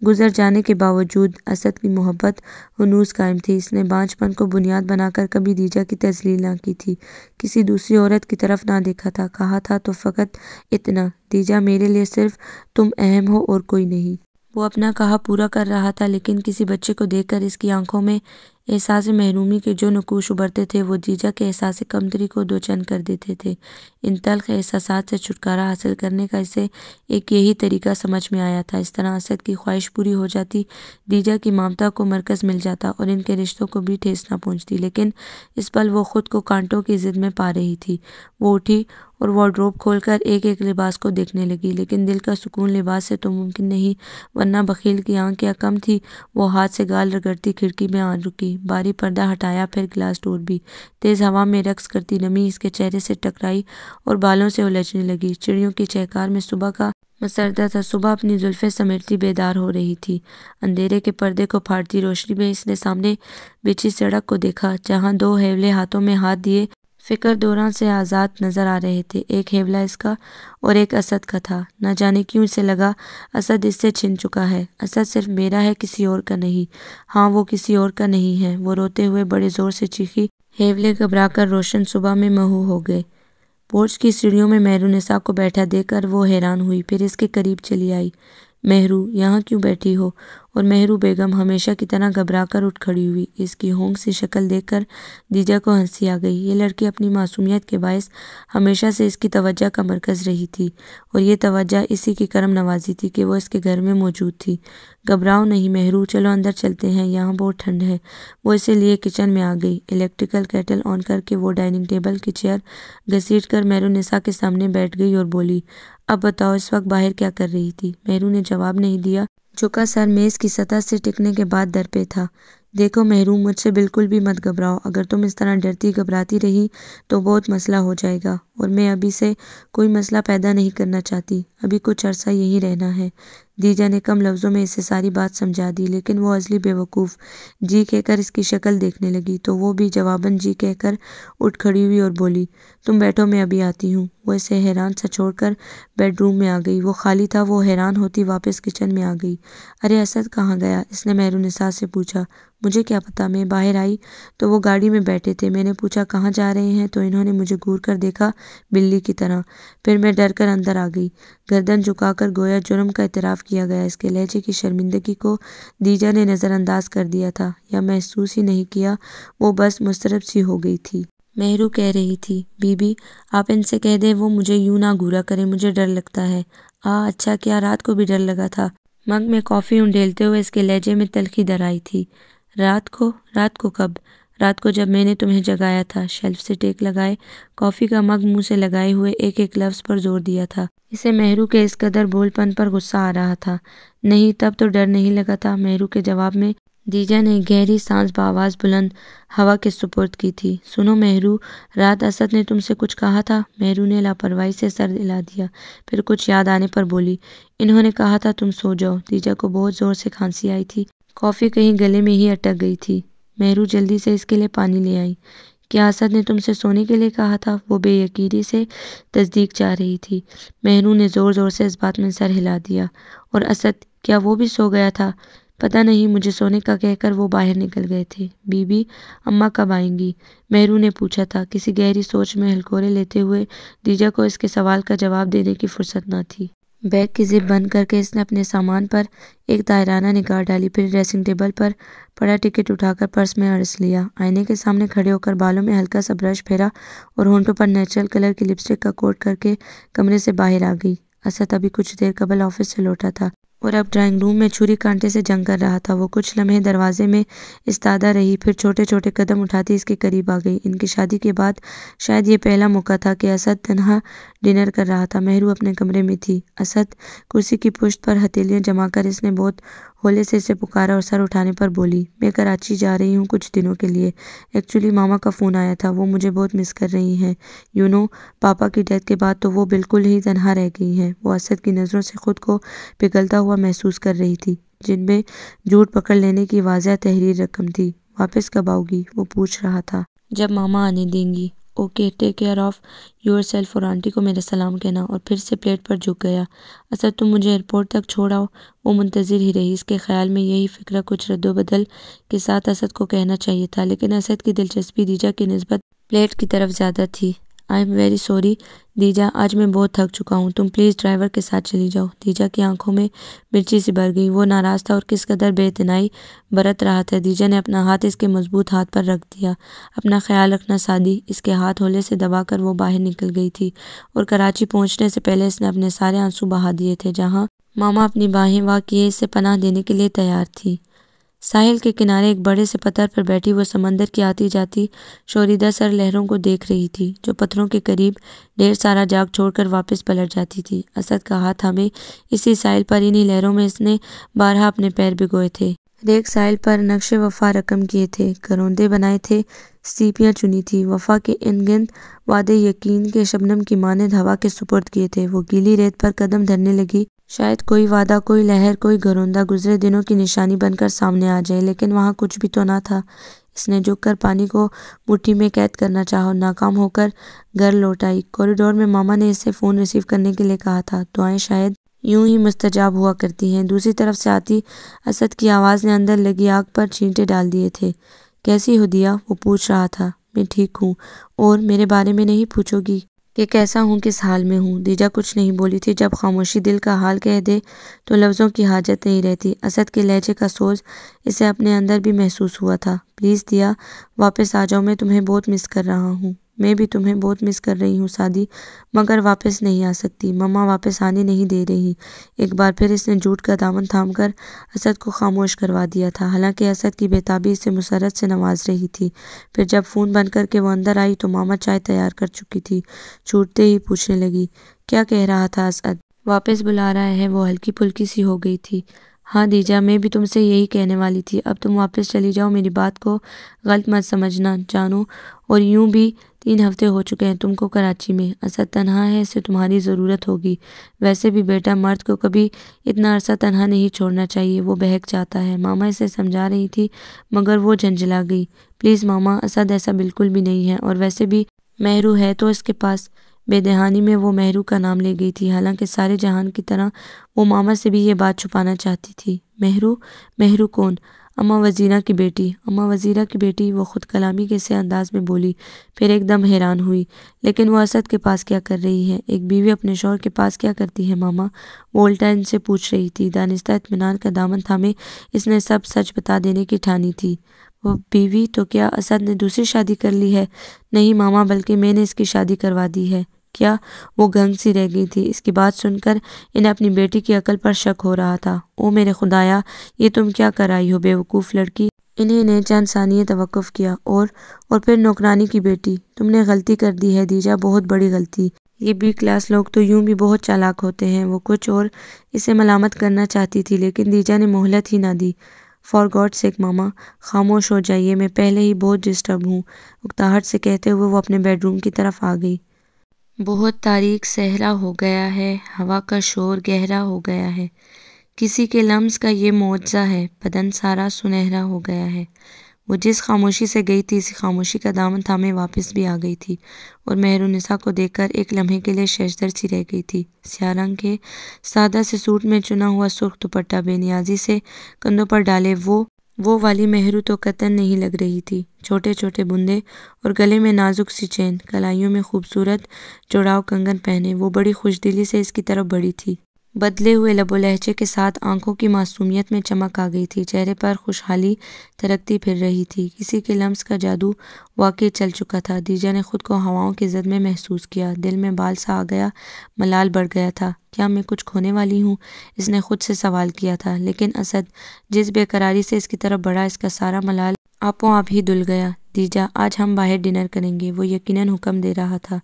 گزر جانے کے باوجود اسد کی محبت ہنوز قائم تھی۔ اس نے بانجھ پن کو بنیاد بنا کر کبھی دیجا کی تذلیل نہ کی تھی، کسی دوسری عورت کی طرف نہ دیکھا تھا۔ کہا تھا تو فقط اتنا، دیجا میرے لیے صرف تم اہم ہو اور کوئی نہیں۔ وہ اپنا کہا پورا کر رہا تھا، لیکن کسی بچے کو دیکھ کر اس کی آنکھوں میں احساس محرومی کے جو نقوش ابھرتے تھے وہ دیجا کے احساس کمتری کو دوچند کر دیتے تھے۔ ان تلخ احساسات سے چھٹکارا حاصل کرنے کا اسے ایک یہی طریقہ سمجھ میں آیا تھا۔ اس طرح اسد کی خواہش پوری ہو جاتی، دیجا کی ممتا کو مرکز مل جاتا اور ان کے رشتوں کو بھی ٹھیس نہ پہنچتی، لیکن اس پل وہ خود کو کانٹوں کی زد میں پا رہی تھی۔ وہ اٹھی اور وارڈروب کھول کر ایک ایک لباس کو دیکھنے لگی، لیکن دل کا سکون لباس سے تو ممکن نہیں، ورنہ بخیل کی آنکھ کیا کم تھی۔ وہ ہاتھ سے گال رگڑتی کھڑکی میں آن رکی، باری پردہ ہٹایا، پھر گلاس ڈور بھی۔ تیز ہوا میں رقص کرتی نمی اس کے چہرے سے ٹکرائی اور بالوں سے الجھنے لگی۔ چڑیوں کی چہکار میں صبح کا مسردہ تھا، صبح اپنی زلفیں سمیٹتی بیدار ہو رہی تھی۔ اندھیرے کے پردے کو پھاڑتی روشنی میں اس نے سامنے بچھی سڑک کو دیکھا، جہاں دو ہیولے ہاتھوں میں ہاتھ دیے فکر دوران سے آزاد نظر آ رہے تھے۔ ایک ہیولہ اس کا اور ایک اسد کا تھا۔ نہ جانے کیوں اسے لگا اسد اس سے چھن چکا ہے۔ اسد صرف میرا ہے، کسی اور کا نہیں۔ ہاں، وہ کسی اور کا نہیں ہے، وہ روتے ہوئے بڑے زور سے چیخی۔ ہیولے گھبرا کر روشن صبح میں محو ہو گئے۔ پورچ کی سیڑھیوں میں مہرونسا کو بیٹھا دیکھ کر وہ حیران ہوئی، پھر اس کے قریب چلی آئی۔ مہرو، یہاں کیوں بیٹھی ہو؟ اور مہرو بیگم ہمیشہ کی طرح گھبرا کر اٹھ کھڑی ہوئی۔ اس کی ہونک سی شکل دیکھ کر دیجا کو ہنسی آ گئی۔ یہ لڑکی اپنی معصومیت کے باعث ہمیشہ سے اس کی توجہ کا مرکز رہی تھی، اور یہ توجہ اسی کی کرم نوازی تھی کہ وہ اس کے گھر میں موجود تھی۔ گھبراؤ نہیں مہرو، چلو اندر چلتے ہیں، یہاں بہت ٹھنڈ ہے۔ وہ اسے لیے کچن میں آ گئی۔ الیکٹریکل کیٹل آن کر کے وہ ڈائننگ ٹیبل کی چیئر گھسیٹ کر مہرونسا کے سامنے بیٹھ گئی اور بولی، اب بتاؤ اس وقت باہر کیا کر رہی تھی؟ مہرو نے جواب نہیں دیا، جھکا سر میز کی سطح سے ٹکنے کے بعد در پہ تھا۔ دیکھو مہرو، مجھ سے بالکل بھی مت گھبراؤ، اگر تم اس طرح ڈرتی گھبراتی رہی تو بہت مسئلہ ہو جائے گا، اور میں ابھی سے کوئی مسئلہ پیدا نہیں کرنا چاہتی، ابھی کچھ عرصہ یہیں رہنا ہے۔ دیجا نے کم لفظوں میں اسے ساری بات سمجھا دی، لیکن وہ ازلی بیوقوف جی کہہ کر اس کی شکل دیکھنے لگی، تو وہ بھی جواباً جی کہہ کر اٹھ کھڑی ہوئی اور بولی، تم بیٹھو، میں ابھی آتی ہوں۔ وہ اسے حیران سا چھوڑ کر بیڈ روم میں آ گئی۔ وہ خالی تھا۔ وہ حیران ہوتی واپس کچن میں آ گئی۔ ارے اسد کہاں گیا؟ اس نے مہرونسا سے پوچھا۔ مجھے کیا پتا، میں باہر آئی تو وہ گاڑی میں بیٹھے تھے، میں نے پوچھا کہاں جا رہے ہیں تو انہوں نے مجھے گھور کر دیکھا بلی کی طرح، پھر میں ڈر کر اندر آ گئی۔ گردن جھکا کر گویا جرم کا اعتراف کیا گیا۔ اس کے لہجے کی شرمندگی کو دیجا نے نظر انداز کر دیا تھا، یا محسوس ہی نہیں کیا، وہ بس مضطرب سی ہو گئی تھی۔ مہرو کہہ رہی تھی، بی بی آپ ان سے کہہ دیں وہ مجھے یوں نہ گھورا کریں، مجھے ڈر لگتا ہے۔ اچھا، کیا رات کو بھی ڈر لگا تھا؟ مگ میں کافی انڈیلتے ہوئے اس کے لہجے میں تلخی در آئی تھی۔ رات کو کب؟ رات کو جب میں نے تمہیں جگایا تھا، شیلف سے ٹیک لگائے کافی کا مگ منہ سے لگائے ہوئے ایک ایک لفظ پر زور دیا تھا۔ اسے مہرو کے اس قدر بول پن پر غصہ آ رہا تھا۔ نہیں، تب تو ڈر نہیں لگا تھا، مہرو کے جواب میں دیجا نے گہری سانس بآواز بلند ہوا کے سپرد کی تھی۔ سنو مہرو، رات اسد نے تم سے کچھ کہا تھا؟ مہرو نے لاپرواہی سے سر ہلا دیا، پھر کچھ یاد آنے پر بولی، انہوں نے کہا تھا تم سو جاؤ۔ دیجا کو بہت زور سے کھانسی آئی تھی، کافی کہیں گلے میں ہی اٹک گئی تھی۔ مہرو جلدی سے اس کے لیے پانی لے آئی۔ کیا اسد نے تم سے سونے کے لیے کہا تھا؟ وہ بے یقینی سے تصدیق چاہ رہی تھی۔ مہرو نے زور زور سے اس بات میں سر ہلا دیا۔ اور اسد، کیا وہ بھی سو گیا تھا؟ پتہ نہیں، مجھے سونے کا کہہ کر وہ باہر نکل گئے تھے۔ بی بی، اماں کب آئیں گی؟ مہرو نے پوچھا تھا۔ کسی گہری سوچ میں ہلکورے لیتے ہوئے دیجا کو اس کے سوال کا جواب دینے کی فرصت نہ تھی۔ بیگ کی زپ بند کر کے اس نے اپنے سامان پر ایک دائرانہ نگاہ ڈالی، پھر ڈریسنگ ٹیبل پر پڑا ٹکٹ اٹھا کر پرس میں اڑس لیا۔ آئینے کے سامنے کھڑے ہو کر بالوں میں ہلکا سا برش پھیرا اور ہونٹوں پر نیچرل کلر کی لپسٹک کا کوٹ کر کے کمرے سے باہر آ گئی۔ اسد ابھی کچھ دیر قبل آفس سے لوٹا تھا اور اب ڈرائنگ روم میں چھری کانٹے سے جنگ کر رہا تھا۔ وہ کچھ لمحے دروازے میں استادہ رہی، پھر چھوٹے چھوٹے قدم اٹھاتی اس کے قریب آ گئی۔ ان کی شادی کے بعد شاید یہ پہلا موقع تھا کہ اسد تنہا ڈنر کر رہا تھا۔ مہرو اپنے کمرے میں تھی۔ اسد، کرسی کی پشت پر ہتھیلیاں جما کر اس نے بہت ہولے سے اسے پکارا اور سر اٹھانے پر بولی، میں کراچی جا رہی ہوں کچھ دنوں کے لیے۔ ایکچولی ماما کا فون آیا تھا، وہ مجھے بہت مس کر رہی ہیں۔ پاپا کی ڈیتھ کے بعد تو وہ بالکل ہی تنہا رہ گئی ہیں۔ وہ اسد کی نظروں سے خود کو پگھلتا ہوا محسوس کر رہی تھی، جن میں جھوٹ پکڑ لینے کی واضح تحریر رقم تھی۔ واپس کب آؤ گی؟ وہ پوچھ رہا تھا۔ جب ماما آنے دیں گی۔ Okay, take care of your self, اور آنٹی کو میرا سلام کہنا۔ اور پھر سے پلیٹ پر جھک گیا۔ اسد، تم مجھے ایئرپورٹ تک چھوڑ آؤ۔ وہ منتظر ہی رہی۔ اس کے خیال میں یہی فکرہ کچھ رد و بدل کے ساتھ اسد کو کہنا چاہیے تھا، لیکن اسد کی دلچسپی دیجا کی نسبت پلیٹ کی طرف زیادہ تھی۔ آئی ایم ویری سوری دیجا، آج میں بہت تھک چکا ہوں، تم پلیز ڈرائیور کے ساتھ چلی جاؤ۔ دیجا کی آنکھوں میں مرچی سی بھر گئی۔ وہ ناراض تھا اور کس قدر بے اعتنائی برت رہا تھا۔ دیجا نے اپنا ہاتھ اس کے مضبوط ہاتھ پر رکھ دیا۔ اپنا خیال رکھنا سادی۔ اس کے ہاتھ ہولے سے دبا کر وہ باہر نکل گئی تھی، اور کراچی پہنچنے سے پہلے اس نے اپنے سارے آنسو بہا دیے تھے، جہاں ماما اپنی باہیں وا کیے اسے پناہ دینے کے لیے تیار تھی۔ ساحل کے کنارے ایک بڑے سے پتھر پر بیٹھی وہ سمندر کی آتی جاتی شوریدہ سر لہروں کو دیکھ رہی تھی جو پتھروں کے قریب ڈھیر سارا جاگ چھوڑ کر واپس پلٹ جاتی تھی۔ اسد کا ہاتھ ہمیں اسی ساحل پر انہی لہروں میں اس نے بارہا اپنے پیر بھگوئے تھے۔ ایک ساحل پر نقش وفا رقم کیے تھے، گروندے بنائے تھے، سیپیاں چنی تھی، وفا کے ان گنت وعدے یقین کے شبنم کی مانند ہوا کے سپرد کیے تھے۔ وہ گیلی ریت پر قدم دھرنے لگی، شاید کوئی وعدہ، کوئی لہر، کوئی گروندا گزرے دنوں کی نشانی بن کر سامنے آ جائے، لیکن وہاں کچھ بھی تو نہ تھا۔ اس نے جھک کر پانی کو مٹھی میں قید کرنا چاہا اور ناکام ہو کر گھر لوٹ آئی۔ کوریڈور میں ماما نے اس سے فون ریسیو کرنے کے لیے کہا تھا۔ دعائیں شاید یوں ہی مستجاب ہوا کرتی ہیں۔ دوسری طرف سے آتی اسد کی آواز نے اندر لگی آگ پر چھینٹے ڈال دیے تھے۔ کیسی ہو دیا؟ وہ پوچھ رہا تھا۔ میں ٹھیک ہوں۔ اور میرے بارے میں نہیں پوچھو گی کہ کیسا ہوں، کس حال میں ہوں؟ دیجا کچھ نہیں بولی تھی۔ جب خاموشی دل کا حال کہہ دے تو لفظوں کی حاجت نہیں رہتی۔ اسد کے لہجے کا سوز اسے اپنے اندر بھی محسوس ہوا تھا۔ پلیز دیا واپس آ جاؤ، میں تمہیں بہت مس کر رہا ہوں۔ میں بھی تمہیں بہت مس کر رہی ہوں سادی، مگر واپس نہیں آ سکتی۔ مما واپس آنے نہیں دے رہی۔ ایک بار پھر اس نے جھوٹ کا دامن تھام کر اسد کو خاموش کروا دیا تھا، حالانکہ اسد کی بے تابی اسے مسرت سے نواز رہی تھی۔ پھر جب فون بند کر کے وہ اندر آئی تو ماما چائے تیار کر چکی تھی۔ چھوٹتے ہی پوچھنے لگی، کیا کہہ رہا تھا اسد؟ واپس بلا رہا ہے؟ وہ ہلکی پھلکی سی ہو گئی تھی۔ ہاں دیجا، میں بھی تم سے یہی کہنے والی تھی۔ اب تم واپس چلی جاؤ، میری بات کو غلط مت سمجھنا جانو، اور یوں بھی 3 ہفتے ہو چکے ہیں تم کو کراچی میں۔ اسد تنہا ہے، اسے تمہاری ضرورت ہوگی۔ ویسے بھی بیٹا، مرد کو کبھی اتنا عرصہ تنہا نہیں چھوڑنا چاہیے، وہ بہک جاتا ہے۔ ماما اسے سمجھا رہی تھی مگر وہ جھنجھلا گئی۔ پلیز ماما، اسد ایسا بالکل بھی نہیں ہے، اور ویسے بھی مہرو ہے تو اس کے پاس۔ بے دہانی میں وہ مہرو کا نام لے گئی تھی، حالانکہ سارے جہان کی طرح وہ ماما سے بھی یہ بات چھپانا چاہتی تھی۔ مہرو؟ مہرو کون؟ اماں وزیرہ کی بیٹی۔ اماں وزیرہ کی بیٹی؟ وہ خود کلامی کے سے انداز میں بولی، پھر ایک دم حیران ہوئی۔ لیکن وہ اسد کے پاس کیا کر رہی ہے؟ ایک بیوی اپنے شوہر کے پاس کیا کرتی ہے ماما؟ وہ الٹا ان سے پوچھ رہی تھی۔ دانستہ اطمینان کا دامن تھامے اس نے سب سچ بتا دینے کی ٹھانی تھی۔ وہ بیوی تو کیا اسد نے دوسری شادی کر لی ہے؟ نہیں ماما، بلکہ میں نے اس کی شادی کروا دی ہے۔ کیا؟ وہ گنگ سی رہ گئی تھی۔ اس کی بات سن کر انہیں اپنی بیٹی کی عقل پر شک ہو رہا تھا۔ او میرے خدایا، یہ تم کیا کر آئی ہو بے وقوف لڑکی؟ انہیں نے چند ثانیے توقف کیا، اور پھر نوکرانی کی بیٹی؟ تم نے غلطی کر دی ہے دیجا، بہت بڑی غلطی۔ یہ بی کلاس لوگ تو یوں بھی بہت چالاک ہوتے ہیں۔ وہ کچھ اور اسے ملامت کرنا چاہتی تھی، لیکن دیجا نے مہلت ہی نہ دی۔ فار گاڈ سیک ماما، خاموش ہو جائیے، میں پہلے ہی بہت ڈسٹرب ہوں، اکتاہٹ سے کہتے ہوئے وہ اپنے بیڈ روم کی طرف آ گئی۔ بہت تاریک صحرا ہو گیا ہے، ہوا کا شور گہرا ہو گیا ہے، کسی کے لمس کا یہ معجزہ ہے، بدن سارا سنہرا ہو گیا ہے۔ وہ جس خاموشی سے گئی تھی اسی خاموشی کا دامن تھامے واپس بھی آ گئی تھی، اور مہرونسا کو دیکھ کر ایک لمحے کے لیے ششدر سی رہ گئی تھی۔ سیاہ رنگ کے سادہ سے سوٹ میں چنا ہوا سرخ دوپٹہ بے نیازی سے کندھوں پر ڈالے وہ والی مہرو تو قطعاً نہیں لگ رہی تھی۔ چھوٹے چھوٹے بندے اور گلے میں نازک سی چین، کلائیوں میں خوبصورت جوڑاؤ کنگن پہنے، وہ بڑی خوش دلی سے اس کی طرف بڑھی تھی۔ بدلے ہوئے لب و لہجے کے ساتھ آنکھوں کی معصومیت میں چمک آ گئی تھی، چہرے پر خوشحالی ترکتی پھر رہی تھی۔ کسی کے لمس کا جادو واقعی چل چکا تھا۔ دیجا نے خود کو ہواؤں کی زد میں محسوس کیا، دل میں بال سا آ گیا، ملال بڑھ گیا تھا۔ کیا میں کچھ کھونے والی ہوں؟ اس نے خود سے سوال کیا تھا، لیکن اسد جس بے قراری سے اس کی طرف بڑھا، اس کا سارا ملال آپوں آپ ہی دھل گیا۔ دیجا، آج ہم باہر ڈنر کریں گے، وہ یقیناً حکم دے رہا تھا۔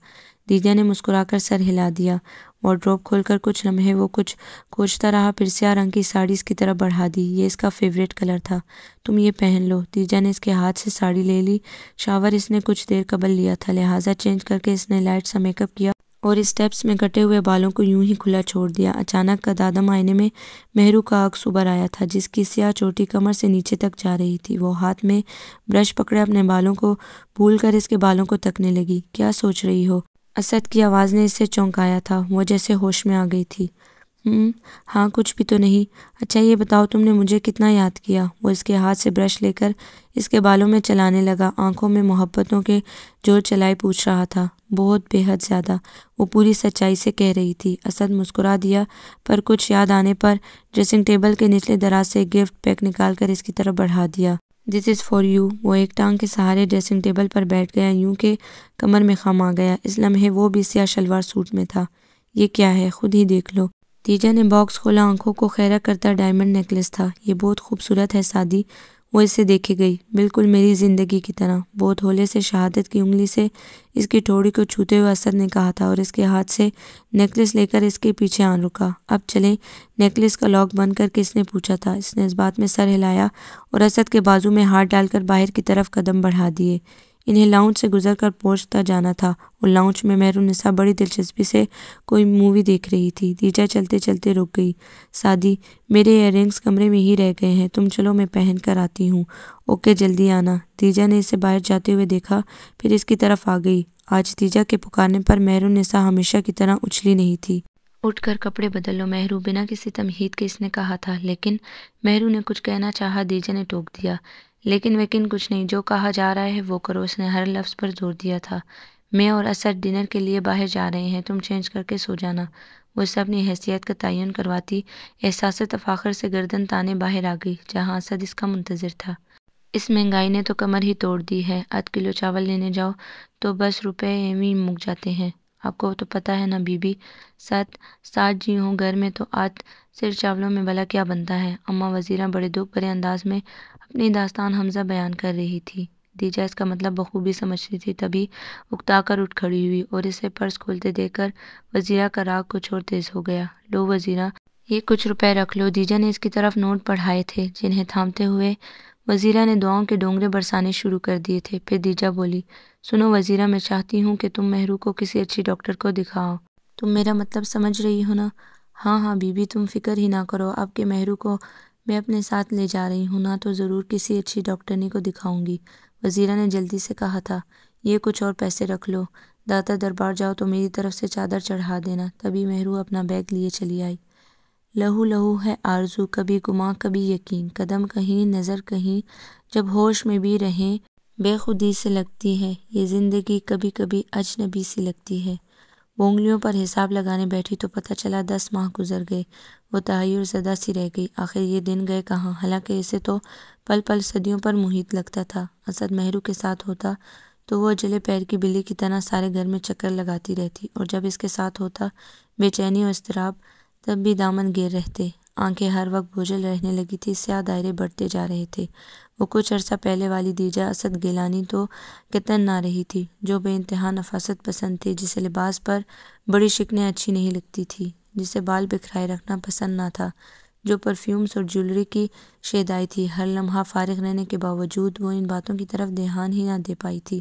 دیجا نے مسکرا کر سر ہلا دیا۔ وارڈروب کھول کر کچھ لمحے وہ کچھ کھوجتا رہا، پھر سیاہ رنگ کی ساڑی اس کی طرف بڑھا دی۔ یہ اس کا فیوریٹ کلر تھا۔ تم یہ پہن لو۔ دیجا نے اس کے ہاتھ سے ساڑی لے لی۔ شاور اس نے کچھ دیر قبل لیا تھا، لہٰذا چینج کر کے اس نے لائٹ سا میک اپ کیا اور اسٹیپس میں کٹے ہوئے بالوں کو یوں ہی کھلا چھوڑ دیا۔ اچانک قدادم آئینے میں مہرو کا عکس ابھر آیا تھا، جس کی سیاہ چوٹی کمر سے نیچے تک جا رہی تھی۔ وہ ہاتھ میں برش پکڑے اپنے بالوں کو بھول کر اس کے بالوں کو تکنے لگی۔ کیا سوچ رہی ہو؟ اسد کی آواز نے اسے چونکایا تھا۔ وہ جیسے ہوش میں آ گئی تھی۔ ہاں کچھ بھی تو نہیں۔ اچھا یہ بتاؤ تم نے مجھے کتنا یاد کیا؟ وہ اس کے ہاتھ سے برش لے کر اس کے بالوں میں چلانے لگا، آنکھوں میں محبتوں کے جوڑ چلائے پوچھ رہا تھا۔ بہت بے حد زیادہ، وہ پوری سچائی سے کہہ رہی تھی۔ اسد مسکرا دیا، پر کچھ یاد آنے پر ڈریسنگ ٹیبل کے نچلے دراز سے ایک گفٹ پیک نکال کر اس کی طرف بڑھا دیا۔ دس از فار یو۔ وہ ایک ٹانگ کے سہارے ڈریسنگ ٹیبل پر بیٹھ گیا، یوں کہ کمر میں خم آ گیا۔ اس لمحے وہ بھی سیاہ شلوار سوٹ میں تھا۔ یہ کیا ہے؟ خود ہی دیکھ لو۔ تیجا نے باکس کھولا، آنکھوں کو خیرہ کرتا ڈائمنڈ نیکلس تھا۔ یہ بہت خوبصورت ہے سعدی، وہ اسے دیکھے گئی۔ بالکل میری زندگی کی طرح، بہت ہولے سے شہادت کی انگلی سے اس کی ٹھوڑی کو چھوتے ہوئے اسد نے کہا تھا، اور اس کے ہاتھ سے نیکلس لے کر اس کے پیچھے آن رکا۔ اب چلیں؟ نیکلس کا لاک بند کر کے اس نے پوچھا تھا۔ اس نے اس بات میں سر ہلایا اور اسد کے بازو میں ہاتھ ڈال کر باہر کی طرف قدم بڑھا دیے۔ انہیں لاؤنج سے گزر کر پہنچتا جانا تھا، اور لاؤنج میں مہرالنساء بڑی دلچسپی سے کوئی مووی دیکھ رہی تھی۔ تیجا چلتے چلتے رک گئی۔ سعدی، میرے ایئر رنگز کمرے میں ہی رہ گئے ہیں، تم چلو میں پہن کر آتی ہوں۔ اوکے، جلدی آنا۔ تیجا نے اسے باہر جاتے ہوئے دیکھا، پھر اس کی طرف آ گئی۔ آج تیجا کے پکارنے پر مہرالنساء ہمیشہ کی طرح اچھلی نہیں تھی۔ اٹھ کر کپڑے بدل لو مہرو، بنا کسی تمہید کے اس نے کہا تھا، لیکن مہرو نے کچھ کہنا چاہا، تیجا نے ٹوک دیا۔ لیکن کچھ نہیں، جو کہا جا رہا ہے وہ کرو، اس نے ہر لفظ پر زور دیا تھا۔ میں اور اسد ڈنر کے لیے باہر جا رہے ہیں، تم چینج کر کے سو جانا۔ وہ اسے اپنی حیثیت کا تعین کرواتی احساس تفاخر سے گردن تانے باہر آ گئی، جہاں اسد اس کا منتظر تھا۔ اس مہنگائی نے تو کمر ہی توڑ دی ہے، آدھ کلو چاول لینے جاؤ تو بس روپے ایویں مک جاتے ہیں۔ آپ کو تو پتہ ہے نا بی بی، 7 جی ہوں گھر میں تو آدھ سر چاولوں میں بھلا کیا بنتا ہے؟ اماں وزیرہ بڑے دکھ بھرے انداز میں اپنی داستان حمزہ بیان کر رہی تھی۔ تیجا اس کا مطلب بخوبی سمجھتی تھی، تبھی اکتا کر اٹھ کھڑی ہوئی اور اسے پرس کھولتے دیکھ کر وزیرہ کا راگ کچھ اور تیز ہو گیا۔ لو وزیرہ، یہ کچھ روپے رکھ لو۔ تیجا نے اس کی طرف نوٹ بڑھائے تھے، جنہیں تھامتے ہوئے وزیرہ نے دعاؤں کے ڈونگرے برسانے شروع کر دیے تھے۔ پھر تیجا بولی، سنو وزیرہ، میں چاہتی ہوں کہ تم مہرو کو کسی اچھی ڈاکٹر کو دکھاؤ۔ تم میرا مطلب سمجھ رہی ہو نا؟ ہاں بی بی، تم فکر ہی نہ کرو، اب کہ مہرو کو میں اپنے ساتھ لے جا رہی ہوں نا، تو ضرور کسی اچھی ڈاکٹرنی کو دکھاؤں گی۔ وزیرہ نے جلدی سے کہا تھا، یہ کچھ اور پیسے رکھ لو، داتا دربار جاؤ تو میری طرف سے چادر چڑھا دینا۔ تبھی مہرو اپنا بیگ لیے چلی آئی۔ لہو لہو ہے آرزو، کبھی گماں کبھی یقین، قدم کہیں نظر کہیں، جب ہوش میں بھی رہیں بے خودی سے لگتی ہے یہ زندگی، کبھی کبھی اجنبی سی لگتی ہے۔ وہ انگلیوں پر حساب لگانے بیٹھی تو پتہ چلا 10 ماہ گزر گئے۔ وہ تحیر زدہ سی رہ گئی، آخر یہ دن گئے کہاں؟ حالانکہ اسے تو پل پل صدیوں پر محیط لگتا تھا۔ اسد مہرو کے ساتھ ہوتا تو وہ جلے پیر کی بلی کی طرح سارے گھر میں چکر لگاتی رہتی، اور جب اس کے ساتھ ہوتا بے چینی اور اضطراب، تب بھی دامن گیر رہتے۔ آنکھیں ہر وقت بوجھل رہنے لگی تھی، سیاہ دائرے بڑھتے جا رہے تھے۔ وہ کچھ عرصہ پہلے والی تیجا اسد گیلانی تو قطعاً نہ رہی تھی، جو بے انتہا نفاست پسند تھی، جسے لباس پر بڑی شکنیں اچھی نہیں لگتی تھی، جسے بال بکھرائے رکھنا پسند نہ تھا، جو پرفیومز اور جیولری کی شیدائی تھی۔ ہر لمحہ فارغ رہنے کے باوجود وہ ان باتوں کی طرف دھیان ہی نہ دے پائی تھی۔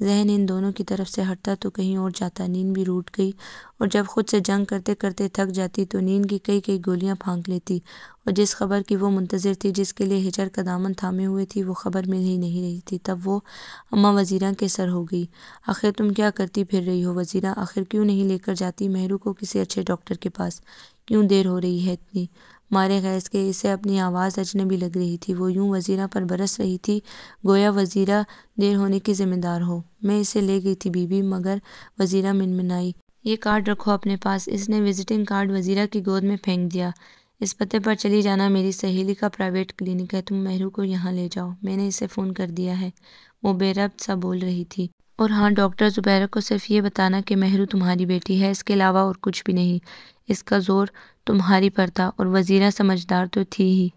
ذہن ان دونوں کی طرف سے ہٹتا تو کہیں اور جاتا، نیند بھی روٹ گئی، اور جب خود سے جنگ کرتے کرتے تھک جاتی تو نیند کی کئی گولیاں پھونک لیتی، اور جس خبر کی وہ منتظر تھی، جس کے لیے ہجر کا دامن تھامے ہوئے تھی، وہ خبر مل ہی نہیں رہی تھی۔ تب وہ اماں وزیرہ کے سر ہو گئی۔ آخر تم کیا کرتی پھر رہی ہو وزیرہ؟ آخر کیوں نہیں لے کر جاتی مہرو کو کسی اچھے ڈاکٹر کے پاس؟ کیوں دیر ہو رہی ہے اتنی؟ مارے غیظ کے اسے اپنی آواز اجنبی لگ رہی تھی، وہ یوں وزیرہ پر برس رہی تھی گویا وزیرہ دیر ہونے کی ذمہ دار ہو۔ میں اسے لے گئی تھی بی بی، مگر وزیرہ منمنائی۔ یہ کارڈ رکھو اپنے پاس۔ اس نے وزٹنگ کارڈ وزیرہ کی گود میں پھینک دیا۔ اس پتے پر چلی جانا، میری سہیلی کا پرائیویٹ کلینک ہے، تم مہرو کو یہاں لے جاؤ، میں نے اسے فون کر دیا ہے، وہ بے ربط سا بول رہی تھی۔ اور ہاں، ڈاکٹر زبیرہ کو صرف یہ بتانا کہ مہرو تمہاری بیٹی ہے، اس کے علاوہ اور کچھ بھی نہیں۔ اس کا زور تمہاری پر تھا، اور وزیرہ سمجھدار تو تھی ہی۔